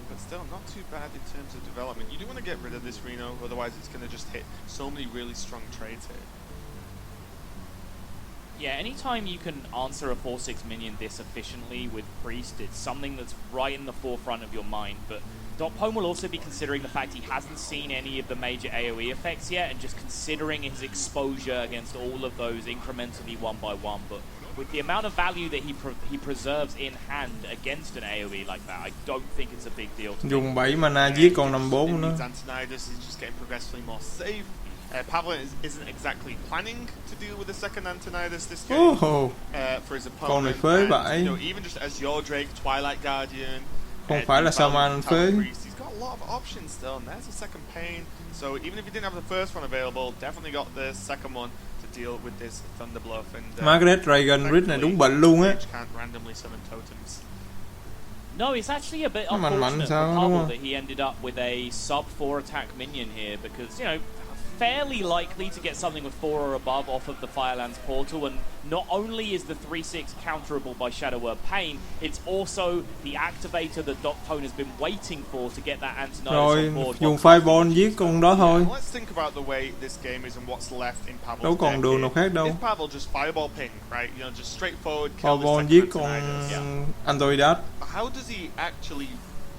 But still, not too bad in terms of development. You do want to get rid of this Reno, otherwise it's going to just hit so many really strong trades here. Yeah, anytime you can answer a 4-6 minion this efficiently with Priest, it's something that's right in the forefront of your mind. But Docpwn will also be considering the fact he hasn't seen any of the major AoE effects yet, and just considering his exposure against all of those incrementally one by one. But with the amount of value that he preserves in hand against an AoE like that, I don't think it's a big deal. Dùng 7 mana giết con 5/4 nữa. Antonidas is just getting progressively more safe. Pavel isn't exactly planning to deal with the second Antonidas this game for his opponent. Con này phế bại. Even just as your Drake, Twilight Guardian. Không phải là Saman phế. He's got a lot of options still, and there's a second Pain. So even if you didn't have the first one available, definitely got the second one to deal with this Thunderbluff. And Margaret Dragon Rid này đúng bệnh luôn á. Can't randomly summon totems. No, it's actually a bit unfortunate for Pavel that he ended up with a sub 4 attack minion here, because, you know, fairly likely to get something with 4 or above off of the Firelands portal, and not only is the 3/6 counterable by Shadow Word Pain, it's also the activator that Docpwn has been waiting for to get that Antonidas on board. Dùng Fireball giết con đó thôi. Let's think about the way this game is and what's left in Pavel's đâu còn đường nào khác đâu. If Pavel just Fireball ping, right? You know, just straightforward kill Fireball giết con Antonidas. How does he actually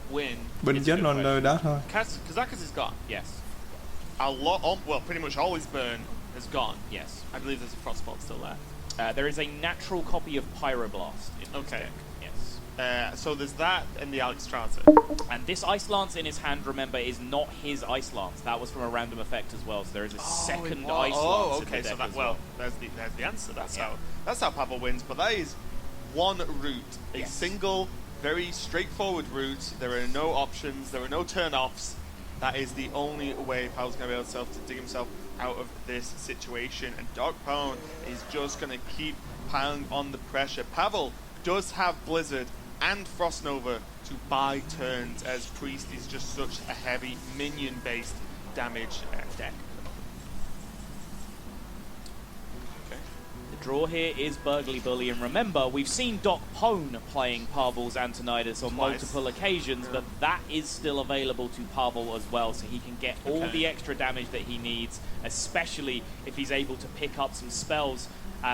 win? Bình chết Antonidas thôi. Kazakus is gone. Yes. A lot, well, pretty much all his burn has gone. Yes. I believe there's a Frostbolt still there. There is a natural copy of Pyroblast in this deck. Yes. So there's that and the Alex Strata. And this Ice Lance in his hand, remember, is not his Ice Lance. That was from a random effect as well. So there is a second Ice Lance in the deck as well. There's the answer. That's how Pavel wins. But that is one route, a single, very straightforward route. There are no options. There are no turn-offs. That is the only way Pavel's going to be able to dig himself out of this situation. And Docpwn is just going to keep piling on the pressure. Pavel does have Blizzard and Frost Nova to buy turns, as Priest is just such a heavy minion-based damage deck. Draw here is Burgly Bully, and remember, we've seen Docpwn playing Pavel's Antonidas on multiple occasions, but that is still available to Pavel as well, so he can get all the extra damage that he needs, especially if he's able to pick up some spells,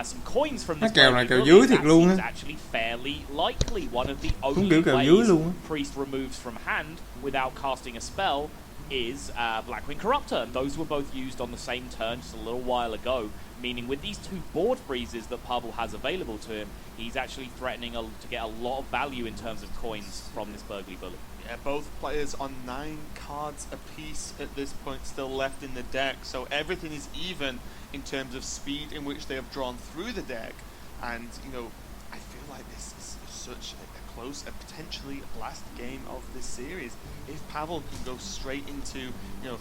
some coins from this Burgly Bully. That seems actually fairly likely. One of the only ways Priest removes from hand without casting a spell is Blackwing Corruptor, and those were both used on the same turn just a little while ago, meaning with these 2 board freezes that Pavel has available to him, he's actually threatening to get a lot of value in terms of coins from this Burgly Bully. Yeah, both players on 9 cards apiece at this point still left in the deck, so everything is even in terms of speed in which they have drawn through the deck, and, you know, I feel like this is such a close and potentially last game of this series. If Pavel can go straight into, you know,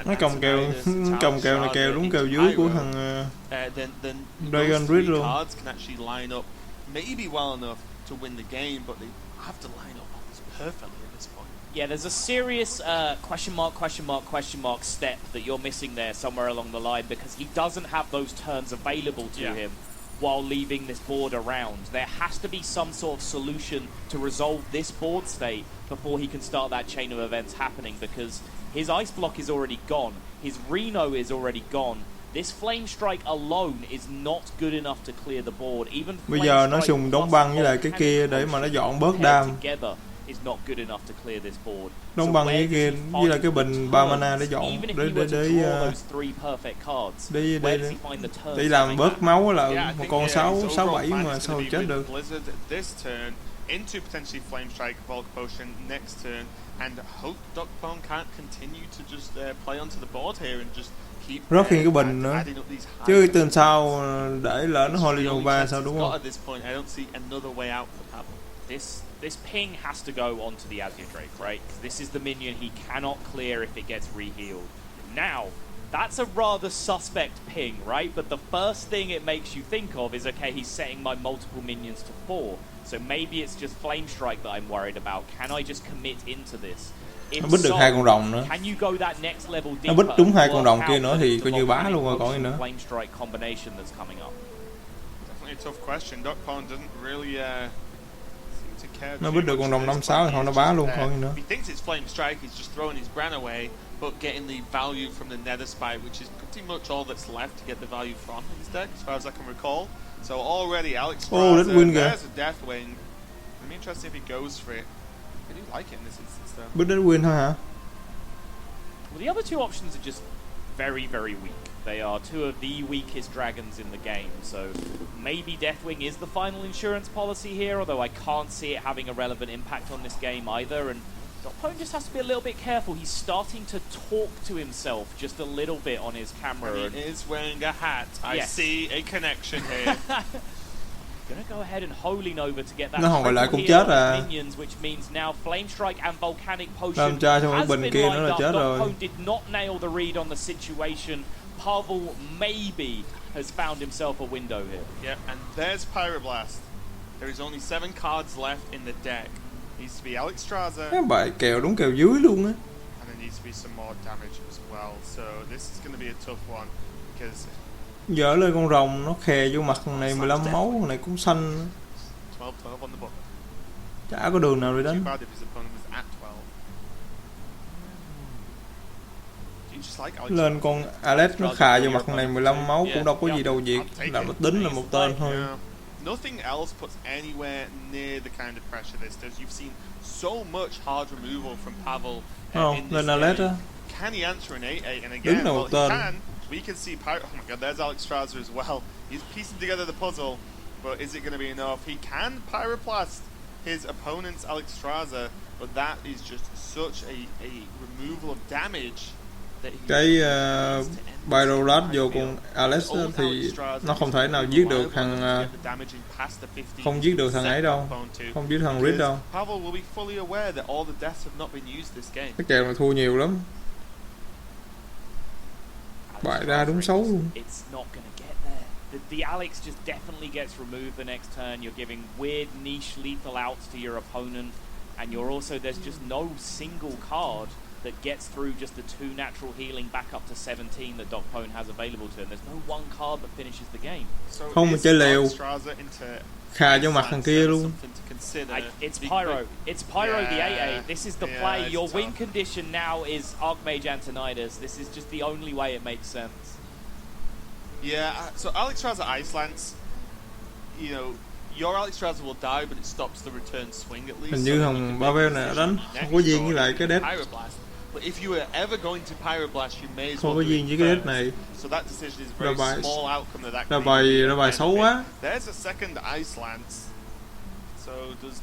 nó cầm kèo này kèo đúng kèo dưới của thằng Dragon Rid luôn. Cards can actually line up maybe well enough to win the game, but they have to line up almost perfectly at this point. Yeah, there's a serious question mark step that you're missing there somewhere along the line, because he doesn't have those turns available to him while leaving this board around. There has to be some sort of solution to resolve this board state before he can start that chain of events happening, because his ice block is already gone, his Reno is already gone. This flame strike alone is not good enough to clear the board. Even bây giờ nó dùng đóng băng với lại cái kia để mà nó dọn bớt đam. Is not good enough to clear this board. Đóng băng với kia với lại cái bình 3 mana để dọn để làm bớt máu là một con 6-7 mà sao chết được. Into potentially Flame Strike, Bulk Potion next turn, and hope Docpwn can't continue to just play onto the board here and just keep rớt cái bình nữa. Chứ tuần sau để lỡ nó Holy Nova sao đúng không? At this point, I don't see another way out for Pavel. This ping has to go onto the Azure Drake, right? This is the minion he cannot clear if it gets rehealed. Now, that's a rather suspect ping, right? But the first thing it makes you think of is, okay, he's setting my multiple minions to 4. So maybe it's just Flame Strike that I'm worried about. Can I just commit into this? Nó bứt được 2 con rồng nữa. Can you go that next level deeper? Nó bứt đúng 2 con rồng kia nữa thì coi như bá luôn rồi, còn gì nữa. Flame Strike combination that's coming up. Definitely a tough question. Docpwn doesn't really seem to care. Nó bứt được con rồng 5-6 thì thôi nó bá luôn, còn gì nữa. He thinks it's Flame Strike. He's just throwing his Gran away, but getting the value from the Nether Spite, which is pretty much all that's left to get the value from his deck, as far as I can recall. So already Alex there's a Deathwing. It'll be interesting if he goes for it. I do like it in this instance though. Bứt Deathwing thôi hả? Well, the other two options are just very, very weak. They are two of the weakest dragons in the game, so maybe Deathwing is the final insurance policy here, although I can't see it having a relevant impact on this game either, and Docpwn just has to be a little bit careful. He's starting to talk to himself just a little bit on his camera. And he is wearing a hat. I see a connection here. Gonna go ahead and Holy Nova to get that nó hồi lại cũng chết à. Minions, which means now Flame Strike and Volcanic Potion làm trai trong cái has bình been kia nó lined là up. chết rồi. Docpwn did not nail the read on the situation. Pavel maybe has found himself a window here. Yeah, and there's Pyroblast. There is only 7 cards left in the deck. Needs to be Alexstrasza. Cái bài kèo đúng kèo dưới luôn á. And there needs to be some more damage as well. So this is going to be a tough one because Dở lên con rồng nó khè vô mặt thằng này 15 máu, thằng này cũng xanh. 12 on the book. Chả có đường nào để đánh. Lên con Alex nó khà vô mặt thằng này 15 máu cũng đâu có gì đâu việc, làm nó tính là một tên thôi. Nothing else puts anywhere near the kind of pressure this does. You've seen so much hard removal from Pavel in this game. Can he answer an 8-8? And again, well, he can. We can see oh my god, there's Alexstrasza as well. He's piecing together the puzzle, but is it going to be enough? He can Pyroblast his opponent's Alexstrasza, but that is just such a removal of damage. Cái Pyroblast vô con Alex thì nó không thể nào giết được thằng không giết được thằng ấy đâu, không giết thằng Rit đâu. Cái kèo này thua nhiều lắm. Bại ra đúng xấu luôn. The Alex just definitely gets removed the next turn. You're giving weird niche lethal outs to your opponent, and you're also there's just no single card that gets through just the 2 natural healing back up to 17 that Docpwn has available to him. There's no one card that finishes the game. Không mà chơi lèo. Khà cho mặt thằng kia luôn. It's Pyro. It's Pyro the 8-8. This is the play. Your win condition now is Archmage Antonidas. This is just the only way it makes sense. Yeah, so Alexstrasza Ice Lance, you know, your Alexstrasza will die, but it stops the return swing at least. Hình như thằng Pavel này đánh không có duyên với lại cái death. But if you were ever going to Pyroblast, you may as well không có duyên với cái death này. So that decision is very small outcome that ra bài xấu quá. There's a second Ice Lance. So does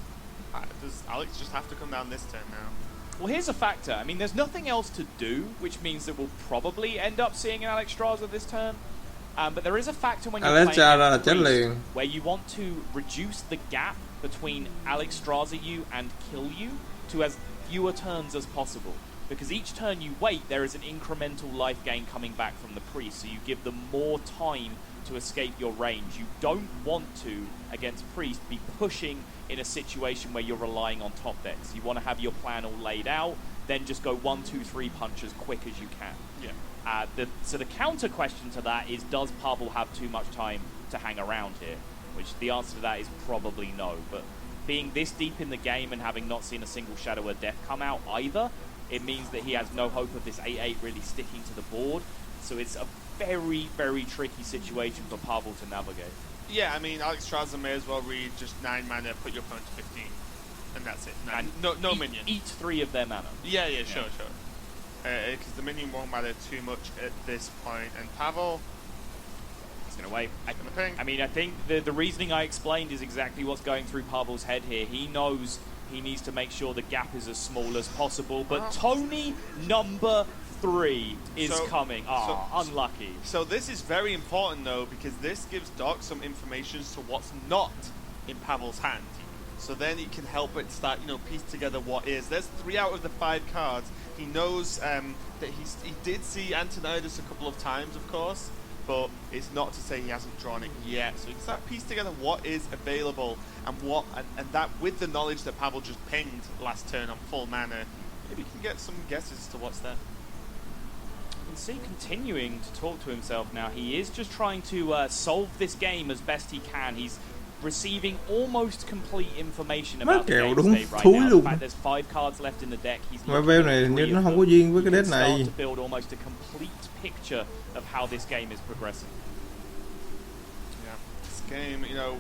Alex just have to come down this turn now? Well, here's a factor. I mean, there's nothing else to do, which means that we'll probably end up seeing an Alexstrasza this turn. But there is a factor when you're playing Priest, where you want to reduce the gap between Alexstrasza you and kill you to as fewer turns as possible. because each turn you wait, there is an incremental life gain coming back from the priest, so you give them more time to escape your range. You don't want to, against priest, be pushing in a situation where you're relying on top decks. You want to have your plan all laid out, then just go 1, 2, 3 punch as quick as you can. Yeah. So the counter question to that is, does Pavel have too much time to hang around here? Which the answer to that is probably no. But being this deep in the game and having not seen a single Shadow of Death come out either, it means that he has no hope of this 8-8 really sticking to the board. So it's a very, very tricky situation for Pavel to navigate. Yeah, I mean, Alexstrasza may as well read just 9 mana, put your opponent to 15, and that's it. And no minion. Eat 3 of their mana. Yeah, sure. Because the minion won't matter too much at this point. And Pavel, he's going to wait. I mean, I think the reasoning I explained is exactly what's going through Pavel's head here. He knows he needs to make sure the gap is as small as possible. But Tony number 3 is coming. Unlucky. So this is very important, though, because this gives Doc some information as to what's not in Pavel's hand. So then he can help it start, piece together what is. There's 3 out of the 5 cards. He knows that he did see Antonidas a couple of times, of course, but it's not to say he hasn't drawn it yet. So he can start piece together what is available and that with the knowledge that Pavel just pinged last turn on full mana, maybe he can get some guesses as to what's there. You can see continuing to talk to himself now. He is just trying to solve this game as best he can. He's receiving almost complete information about the game state right now. In fact, there's 5 cards left in the deck. He's Pavel này hình như nó không có duyên với cái deck này. Start to build almost a complete picture of how this game is progressing. Yeah, this game, you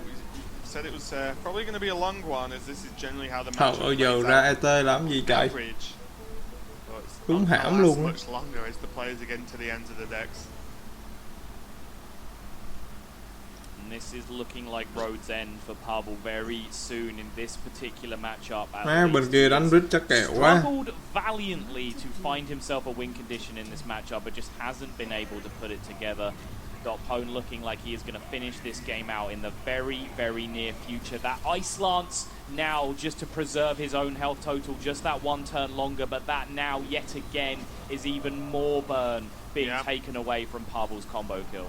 said it was probably going to be a long one, as this is generally how the match Thôi giờ ra ET làm gì trời? Đúng hãm luôn á. Much longer as the players are getting to the ends of the decks. And this is looking like road's end for Pavel very soon in this particular matchup. Má bên kia đánh rít chắc kẹo quá. Struggled valiantly to find himself a win condition in this matchup, but just hasn't been able to put it together. Docpwn looking like he is going to finish this game out in the very, very near future. That Ice Lance now just to preserve his own health total, just that 1 turn longer, but that now yet again is even more burn being taken away from Pavel's combo kill.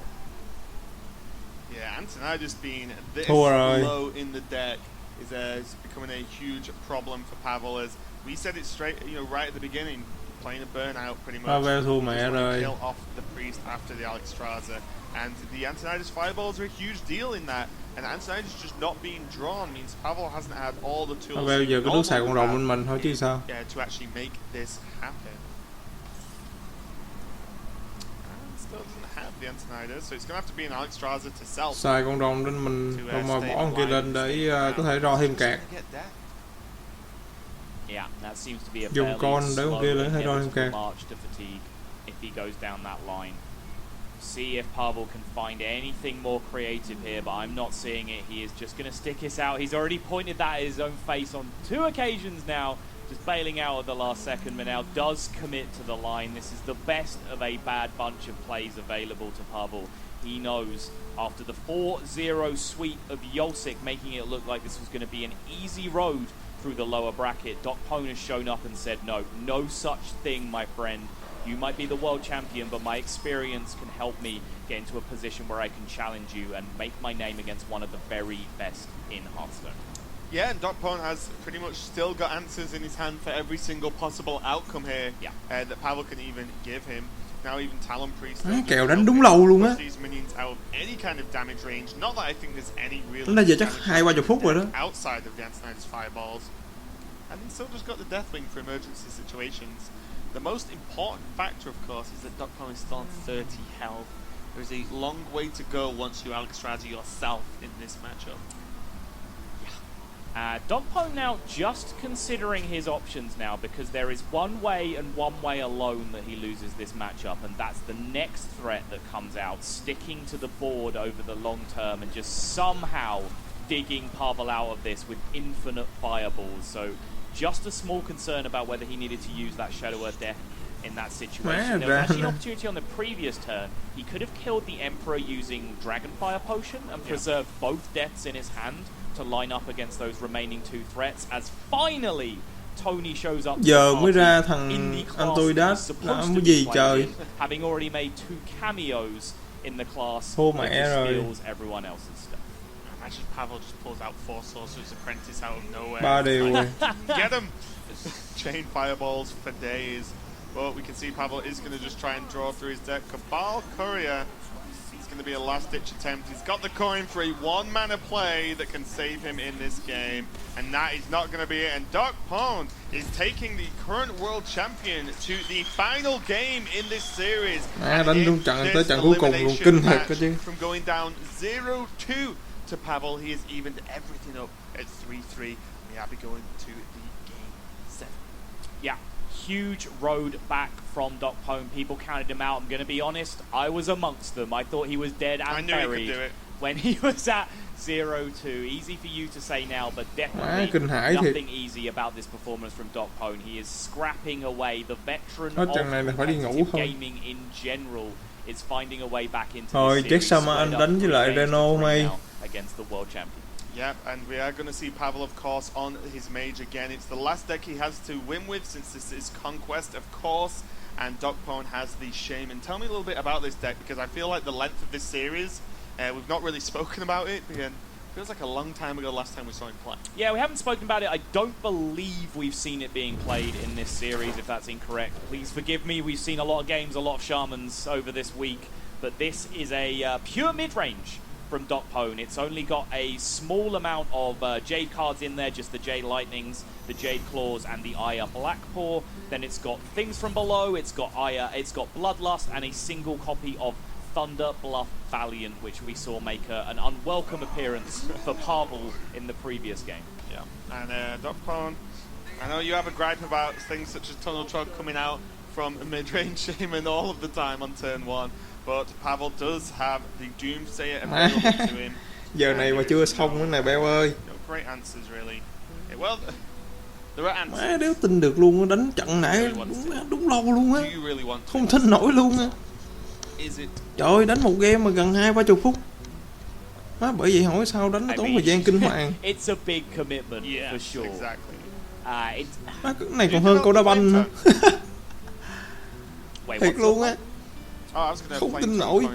Yeah, Antonidas being this low in the deck is becoming a huge problem for Pavel, as we said it straight, right at the beginning, playing a burnout pretty much. Pavel thua mẹ rồi. Kill off the priest after the Alexstrasza, and the Antonidas fireballs are a huge deal in that. And Antonidas just not being drawn means Pavel hasn't had all the tools. Pavel giờ có nước xài con rồng bên mình thôi chứ sao? Yeah, to actually make this happen. Still doesn't have the Antonidas, so it's going to have to be an Alexstrasza to sell. Xài con rồng lên mình, rồi mà bỏ con kia lên để có thể ro thêm card. Yeah, that seems to be a dùng con để con kia lên hay ro thêm card. march to fatigue if he goes down that line. See if Pavel can find anything more creative here, but I'm not seeing it. He is just going to stick this out. He's already pointed that at his own face on 2 occasions now, just bailing out at the last second, but now does commit to the line. This is the best of a bad bunch of plays available to Pavel. He knows after the 4-0 sweep of Yolsik, making it look like this was going to be an easy road through the lower bracket, Docpwn has shown up and said, no such thing, my friend. You might be the world champion, but my experience can help me get into a position where I can challenge you and make my name against one of the very best in Hearthstone. Yeah, and Docpwn has pretty much still got answers in his hand for every single possible outcome here that Pavel can even give him. Now even Talon Priest kèo đánh đúng lâu luôn á. These minions out of any kind of damage range. Not that I think there's any real Nó giờ chắc 20-30 phút rồi đó. Outside of the Antonidas fireballs. And he's still just got the Deathwing for emergency situations. The most important factor, of course, is that Docpwn is still on 30 health. There's a long way to go once you Alexstrasza yourself in this matchup. Docpwn now just considering his options now, because there is one way and one way alone that he loses this matchup, and that's the next threat that comes out, sticking to the board over the long term and just somehow digging Pavel out of this with infinite fireballs. So just a small concern about whether he needed to use that Shadow of Death in that situation. There was actually an opportunity on the previous turn. He could have killed the Emperor using Dragonfire Potion and preserved both deaths in his hand to line up against those remaining 2 threats, as finally Tony shows up Giờ to the mới ra party thằng in the class Antoidas, he's supposed làm to cái be gì playing trời. in, having already made 2 cameos in the class Thua that mẹ just rồi. steals everyone else's stuff. Imagine Pavel just pulls out 4 Sorcerer's Apprentice out of nowhere. 3 điều rồi. Get him! Chain fireballs for days. Well, we can see Pavel is going to just try and draw through his deck. Cabal Courier. It's going to be a last-ditch attempt. He's got the coin for a 1-mana play that can save him in this game. And that is not going to be it. And Docpwn is taking the current world champion to the final game in this series. Đánh luôn trận tới trận cuối cùng luôn, kinh thiệt cơ chứ. From going down 0-2 to Pavel, he has evened everything up at 3-3. We are going to the game 7. Yeah, huge road back from Docpwn. People counted him out. I'm going to be honest, I was amongst them. I thought he was dead and I knew buried he could do it. when he was at 0-2. Easy for you to say now, but definitely kinh hãi thiệt. nothing easy about this performance from Docpwn. He is scrapping away. The veteran Hết of trận này là phải đi ngủ competitive thôi. gaming in general is finding a way back into Thôi, the chắc series. sao mà anh Straight up đánh với 3 lại games to Renault 3 mày. now against the world champion. Yep, and we are going to see Pavel, of course, on his mage again. It's the last deck he has to win with, since this is Conquest, of course, and Docpwn has the Shaman. Tell me a little bit about this deck, because I feel like the length of this series, we've not really spoken about it, because it feels like a long time ago last time we saw him play. Yeah, we haven't spoken about it. I don't believe we've seen it being played in this series, if that's incorrect. Please forgive me, we've seen a lot of games, a lot of Shamans over this week, but this is a pure mid-range from Docpwn. It's only got a small amount of Jade cards in there, just the Jade Lightnings, the Jade Claws, and the Aya Blackpaw. Then it's got things from below, it's got Bloodlust, and a single copy of Thunder Bluff Valiant, which we saw make an unwelcome appearance for Pavel in the previous game. Yeah, and Docpwn, I know you have a gripe about things such as Tunnel Trog coming out from mid-range Shaman all of the time on turn 1, but Pavel does have the Doomsayer available to him. Giờ này mà chưa xong cái này Beo ơi. No great answers really. Well, there are answers. Má đéo tin được luôn, đánh trận nãy đúng lâu luôn á. Không tin nổi luôn á. Trời ơi, đánh một game mà gần 20-30 phút. Má bởi vậy hỏi sao đánh nó tốn thời gian kinh hoàng. It's a big commitment for sure. Exactly. Má cái này còn hơn câu đá banh nữa. Thiệt luôn á. Không tin nổi.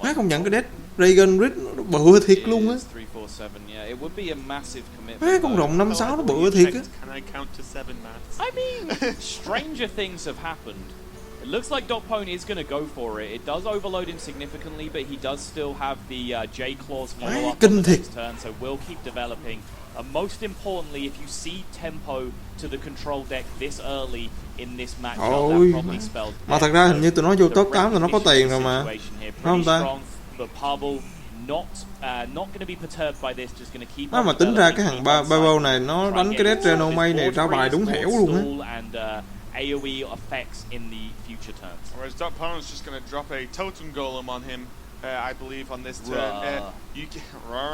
Má công nhận cái deck Dragon Ridge nó bự thiệt luôn á. Má con rồng 5-6 nó bự thiệt á. I mean, stranger things have happened. It looks like Docpwn is going to go for it. It does overload him significantly, but he does still have the J Claws follow up on the next turn, so we'll keep developing. And most importantly, if you see tempo to the control deck this early in this match, that probably spells mà thật ra hình như tụi nó vô top 8 tụi nó có tiền rồi mà. Phải không ta? But Pavel not going to be perturbed by this, just going to keep. Mà tính ra cái thằng Pavel này nó đánh cái deck Renomay này ra bài đúng hẻo luôn á. AoE effects in the future turns. Whereas Docpwn is just going to drop a Totem Golem on him, I believe, on this turn.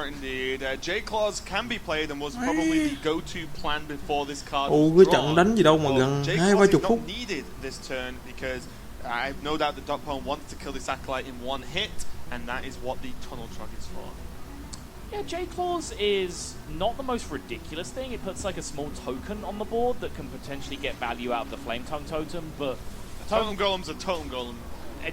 Indeed. J Claws can be played and was probably the go-to plan before this card was cái trận đánh gì đâu mà gần 20-30 phút. Needed this turn because I have no doubt that Docpwn wants to kill this Acolyte in one hit, and that is what the Tunnel Trog is for. Yeah, J Claws is not the most ridiculous thing. It puts like a small token on the board that can potentially get value out of the Flame Tongue totem, but Totem Golem's a Totem Golem.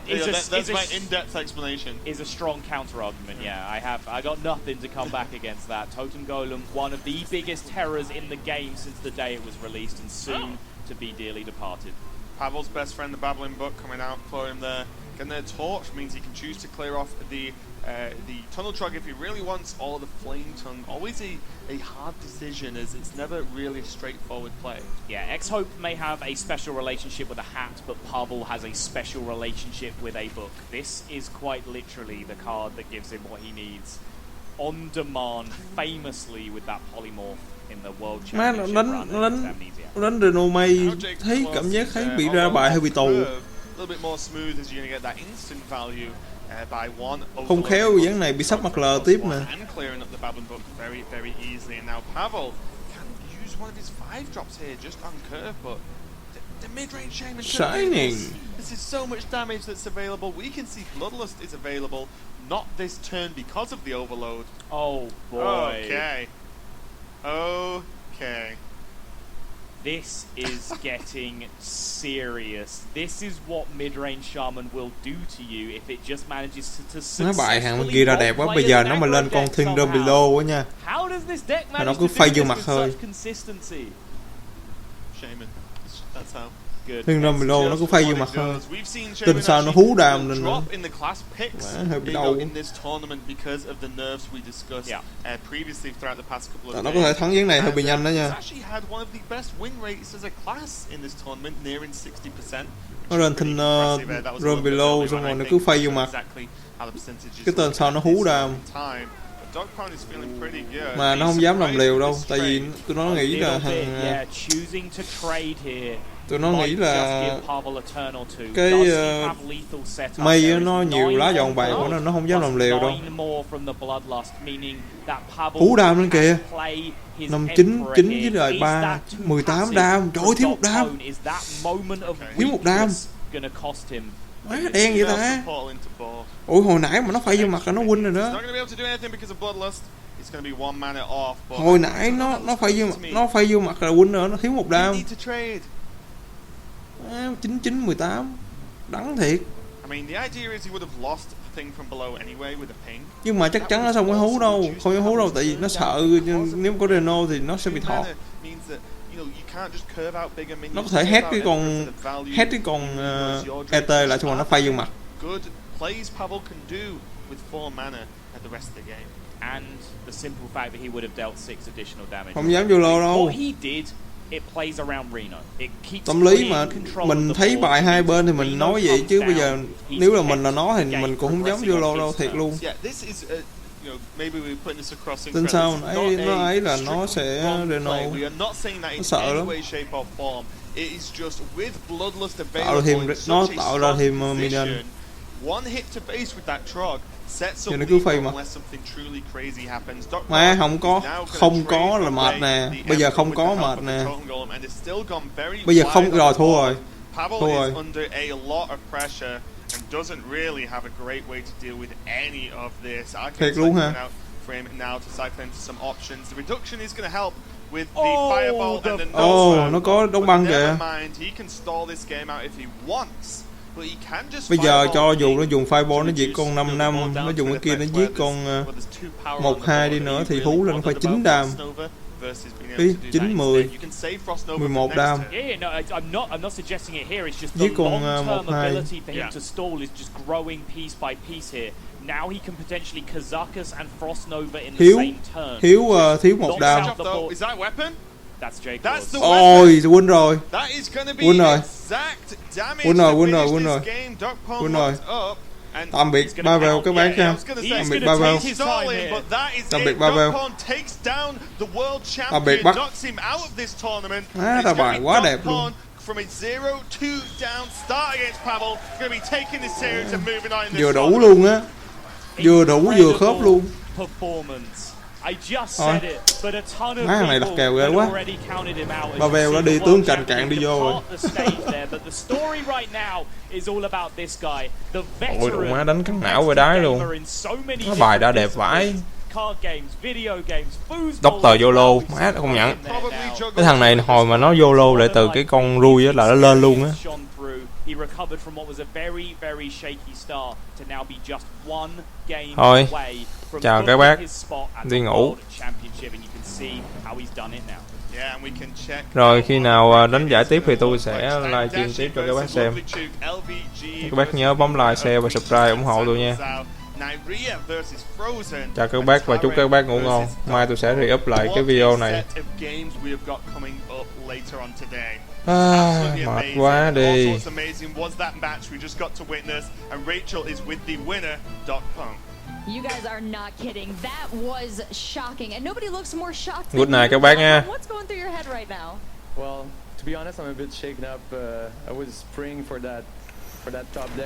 That's my in-depth explanation. Is a strong counter argument. Yeah, I got nothing to come back against that. Totem Golem, one of the biggest terrors in the game since the day it was released, and soon to be dearly departed. Pavel's best friend, the Babbling Book, coming out for him there. Getting their torch means he can choose to clear off the Tunnel Trog if he really wants, or the Flame Tongue. Always a hard decision, as it's never really a straightforward play. Yeah, X-Hope may have a special relationship with a hat, but Pavel has a special relationship with a book. This is quite literally the card that gives him what he needs on demand, famously with that polymorph in the World Championship run. Đánh Renomay thấy cảm giác thấy bị ra bài hơi bị tù. A little bit more smooth as you're going to get that instant value by one. Không khéo dáng này bị sắp mặt lờ tiếp nè. And clearing up the Babbling Book very, very easily. And now Pavel can use one of his 5 drops here just on curve, but the mid-range Shaman. Shining. This is so much damage that's available. We can see Bloodlust is available, not this turn because of the overload. Oh boy. Okay. Okay. This is getting serious. This is what mid-range Shaman will do to you if it just manages to Nó bại hàng bên kia ra đẹp quá. Bây giờ nó mà lên con Thiên Rơm Below á nha, How does this deck nó manage cứ to phay do vô this mặt with thôi. such consistency? Shaman. That's how. Thiên Rơm Below nó cứ phay vô mặt thôi. Tin sao nó hú đàm lên nữa. Hơi bị đau. Nó có thể thắng ván này hơi bị nhanh đó nha. Nó lên Thiên Rơm Below xong rồi nó cứ phay vô mặt. Cái tên sao nó hú đàm. Mà nó không dám làm liều đâu, tại vì tụi nó nghĩ là thằng tụi nó nghĩ là cái mây nó nhiều lá giòn bạc của nó không dám làm liều đâu. Hú đam lên kìa, 59 với lại 3 18 đam, trời ơi thiếu một đam, thiếu một đam, má đen vậy ta. Ủa hồi nãy mà nó phải vô mặt là nó win rồi đó. Hồi nãy nó phải vô mặt là win rồi, nó thiếu một đam. 19-18 đắng thiệt. Nhưng mà chắc chắn nó không có hú đâu, không có hú đâu, tại vì nó sợ nếu có Reno thì nó sẽ bị thọt. Nó có thể hét cái con ET lại xong rồi nó phay vô mặt. And the simple fact that he would have dealt 6 additional damage. Không dám vô lô đâu. What he did, it plays around Reno. It keeps tâm lý mà mình thấy bài hai bên thì mình nói vậy chứ bây giờ nếu là mình là nó thì mình cũng không dám vô lô đâu, thiệt luôn. Tin sao nó ấy là nó sẽ Reno, nó sợ lắm. Tạo ra thêm minion. Giờ nó cứ phay mà. Má không có là mệt nè. Bây giờ không có mệt nè. Bây giờ không rồi thua rồi. Thua rồi. Thiệt luôn ha. Nó có đóng băng kìa. Bây giờ cho dù nó dùng fireball nó giết con 5-5, nó dùng cái kia nó giết con 1-2 đi nữa thì hú lên phải 9 đam. 9-10 11 đam. Giết con 1-2. Thiếu 1 đam. Ôi, win rồi. Win rồi. Win rồi. Tạm biệt Pavel các bác nha. Tạm biệt Pavel. Tạm biệt Pavel. Tạm biệt Bắc. Ra bài quá đẹp luôn. Vừa đủ luôn á. Vừa đủ vừa khớp luôn. Má thằng này đặt kèo ghê quá. Pavel nó đi tướng cành cạn đi vô rồi. Ôi đụng má đánh cắn não về đái luôn. Nó bài đã đẹp vãi. Doctor YOLO, má không nhận. Cái thằng này hồi mà nó YOLO lại từ cái con rui á là nó lên luôn á. Thôi, chào các bác, đi ngủ. Rồi khi nào đánh giải tiếp thì tôi sẽ livestream tiếp cho các bác xem. Các bác nhớ bấm like, share và subscribe ủng hộ tôi nha. Chào các bác và chúc các bác ngủ ngon. Mai tôi sẽ re-up lại cái video này. Mệt quá đi. You guys are not kidding. That was shocking, and nobody looks more shocked. Good night các bác nha. What's going through your head right now? Well, to be honest, I'm a bit shaken up. I was praying for that top deck.